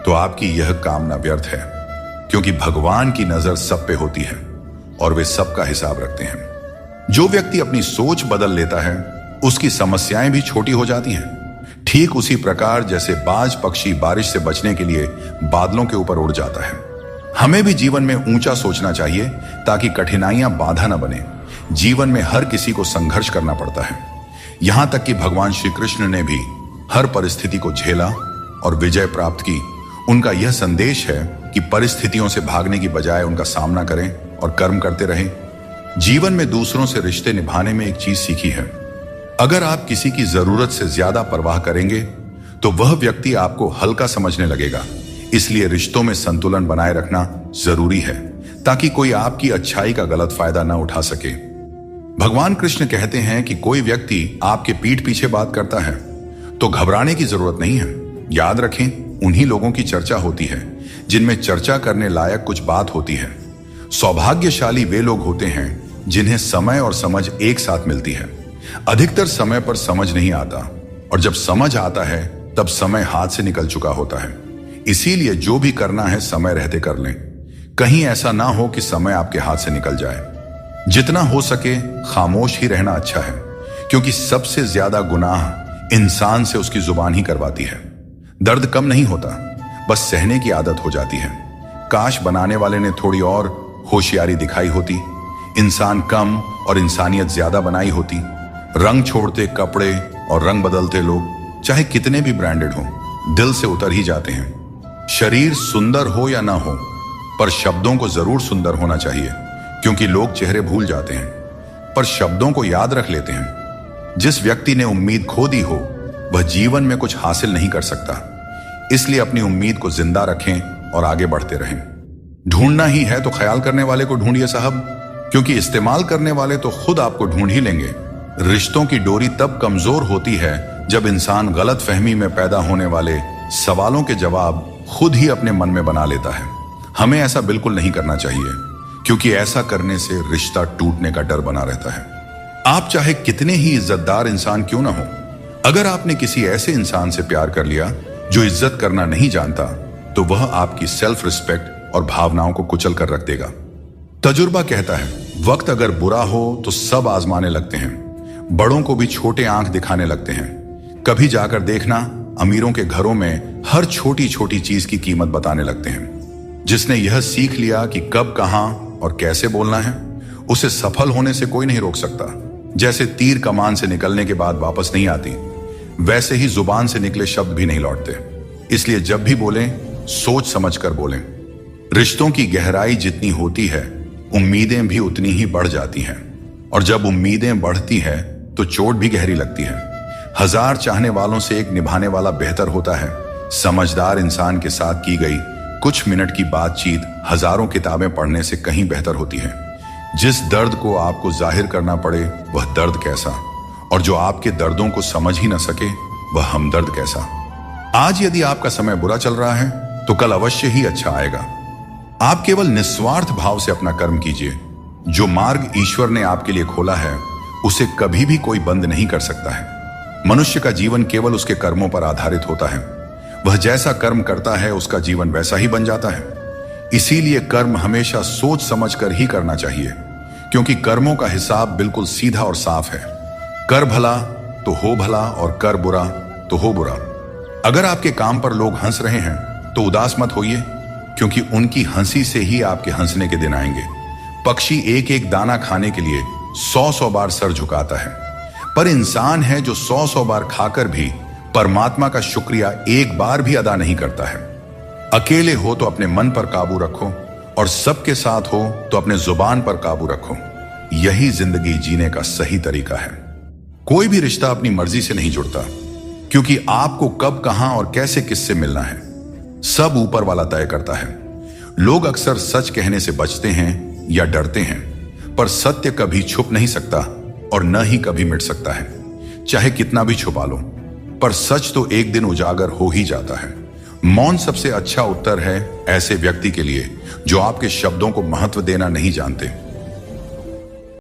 तो आपकी यह कामना व्यर्थ है, क्योंकि भगवान की नजर सब पे होती है और वे सबका हिसाब रखते हैं। जो व्यक्ति अपनी सोच बदल लेता है, उसकी समस्याएं भी छोटी हो जाती हैं। ठीक उसी प्रकार जैसे बाज पक्षी बारिश से बचने के लिए बादलों के ऊपर उड़ जाता है। हमें भी जीवन में ऊंचा सोचना चाहिए ताकि कठिनाइयां बाधा न बने। जीवन में हर किसी को संघर्ष करना पड़ता है, यहां तक कि भगवान श्री कृष्ण ने भी हर परिस्थिति को झेला और विजय प्राप्त की। उनका यह संदेश है कि परिस्थितियों से भागने की बजाय उनका सामना करें और कर्म करते रहें। जीवन में दूसरों से रिश्ते निभाने में एक चीज सीखी है, अगर आप किसी की जरूरत से ज्यादा परवाह करेंगे तो वह व्यक्ति आपको हल्का समझने लगेगा। इसलिए रिश्तों में संतुलन बनाए रखना जरूरी है ताकि कोई आपकी अच्छाई का गलत फायदा न उठा सके। भगवान कृष्ण कहते हैं कि कोई व्यक्ति आपके पीठ पीछे बात करता है तो घबराने की जरूरत नहीं है। याद रखें, उन्हीं लोगों की चर्चा होती है जिनमें चर्चा करने लायक कुछ बात होती है। सौभाग्यशाली वे लोग होते हैं जिन्हें समय और समझ एक साथ मिलती है। अधिकतर समय पर समझ नहीं आता और जब समझ आता है तब समय हाथ से निकल चुका होता है। इसीलिए जो भी करना है समय रहते कर लें। कहीं ऐसा ना हो कि समय आपके हाथ से निकल जाए। जितना हो सके खामोश ही रहना अच्छा है, क्योंकि सबसे ज्यादा गुनाह इंसान से उसकी जुबान ही करवाती है। दर्द कम नहीं होता, बस सहने की आदत हो जाती है। काश बनाने वाले ने थोड़ी और होशियारी दिखाई होती, इंसान कम और इंसानियत ज्यादा बनाई होती। रंग छोड़ते कपड़े और रंग बदलते लोग चाहे कितने भी ब्रांडेड हों, दिल से उतर ही जाते हैं। शरीर सुंदर हो या ना हो, पर शब्दों को जरूर सुंदर होना चाहिए, क्योंकि लोग चेहरे भूल जाते हैं पर शब्दों को याद रख लेते हैं। जिस व्यक्ति ने उम्मीद खो दी हो, वह जीवन में कुछ हासिल नहीं कर सकता। इसलिए अपनी उम्मीद को जिंदा रखें और आगे बढ़ते रहें। ढूंढना ही है तो ख्याल करने वाले को ढूंढिए साहब, क्योंकि इस्तेमाल करने वाले तो खुद आपको ढूंढ ही लेंगे। रिश्तों की डोरी तब कमजोर होती है जब इंसान गलत फहमी में पैदा होने वाले सवालों के जवाब खुद ही अपने मन में बना लेता है। हमें ऐसा बिल्कुल नहीं करना चाहिए, क्योंकि ऐसा करने से रिश्ता टूटने का डर बना रहता है। आप चाहे कितने ही इज्जतदार इंसान क्यों ना हो, अगर आपने किसी ऐसे इंसान से प्यार कर लिया जो इज्जत करना नहीं जानता, तो वह आपकी सेल्फ रिस्पेक्ट और भावनाओं को कुचल कर रख देगा। तजुर्बा कहता है, वक्त अगर बुरा हो तो सब आजमाने लगते हैं, बड़ों को भी छोटे आंख दिखाने लगते हैं। कभी जाकर देखना, अमीरों के घरों में हर छोटी छोटी चीज की कीमत बताने लगते हैं। जिसने यह सीख लिया कि कब, कहां और कैसे बोलना है, उसे सफल होने से कोई नहीं रोक सकता। जैसे तीर कमान से निकलने के बाद वापस नहीं आती, वैसे ही जुबान से निकले शब्द भी नहीं लौटते। इसलिए जब भी बोलें, सोच समझ कर बोलें। रिश्तों की गहराई जितनी होती है, उम्मीदें भी उतनी ही बढ़ जाती हैं, और जब उम्मीदें बढ़ती हैं तो चोट भी गहरी लगती है। 1000 चाहने वालों से एक निभाने वाला बेहतर होता है। समझदार इंसान के साथ की गई कुछ मिनट की बातचीत हजारों किताबें पढ़ने से कहीं बेहतर होती है। जिस दर्द को आपको जाहिर करना पड़े वह दर्द कैसा, और जो आपके दर्दों को समझ ही न सके वह हमदर्द कैसा। आज यदि आपका समय बुरा चल रहा है तो कल अवश्य ही अच्छा आएगा। आप केवल निस्वार्थ भाव से अपना कर्म कीजिए। जो मार्ग ईश्वर ने आपके लिए खोला है उसे कभी भी कोई बंद नहीं कर सकता है। मनुष्य का जीवन केवल उसके कर्मों पर आधारित होता है। वह जैसा कर्म करता है उसका जीवन वैसा ही बन जाता है। इसीलिए कर्म हमेशा सोच समझ कर ही करना चाहिए, क्योंकि कर्मों का हिसाब बिल्कुल सीधा और साफ है। कर भला तो हो भला, और कर बुरा तो हो बुरा। अगर आपके काम पर लोग हंस रहे हैं तो उदास मत होइए, क्योंकि उनकी हंसी से ही आपके हंसने के दिन आएंगे। पक्षी एक एक दाना खाने के लिए 100-100 बार सर झुकाता है, पर इंसान है जो 100-100 बार खाकर भी परमात्मा का शुक्रिया एक बार भी अदा नहीं करता है। अकेले हो तो अपने मन पर काबू रखो, और सबके साथ हो तो अपने जुबान पर काबू रखो। यही जिंदगी जीने का सही तरीका है। कोई भी रिश्ता अपनी मर्जी से नहीं जुड़ता, क्योंकि आपको कब, कहां और कैसे किससे मिलना है सब ऊपर वाला तय करता है। लोग अक्सर सच कहने से बचते हैं या डरते हैं, पर सत्य कभी छुप नहीं सकता और न ही कभी मिट सकता है। चाहे कितना भी छुपा लो, पर सच तो एक दिन उजागर हो ही जाता है। मौन सबसे अच्छा उत्तर है ऐसे व्यक्ति के लिए जो आपके शब्दों को महत्व देना नहीं जानते।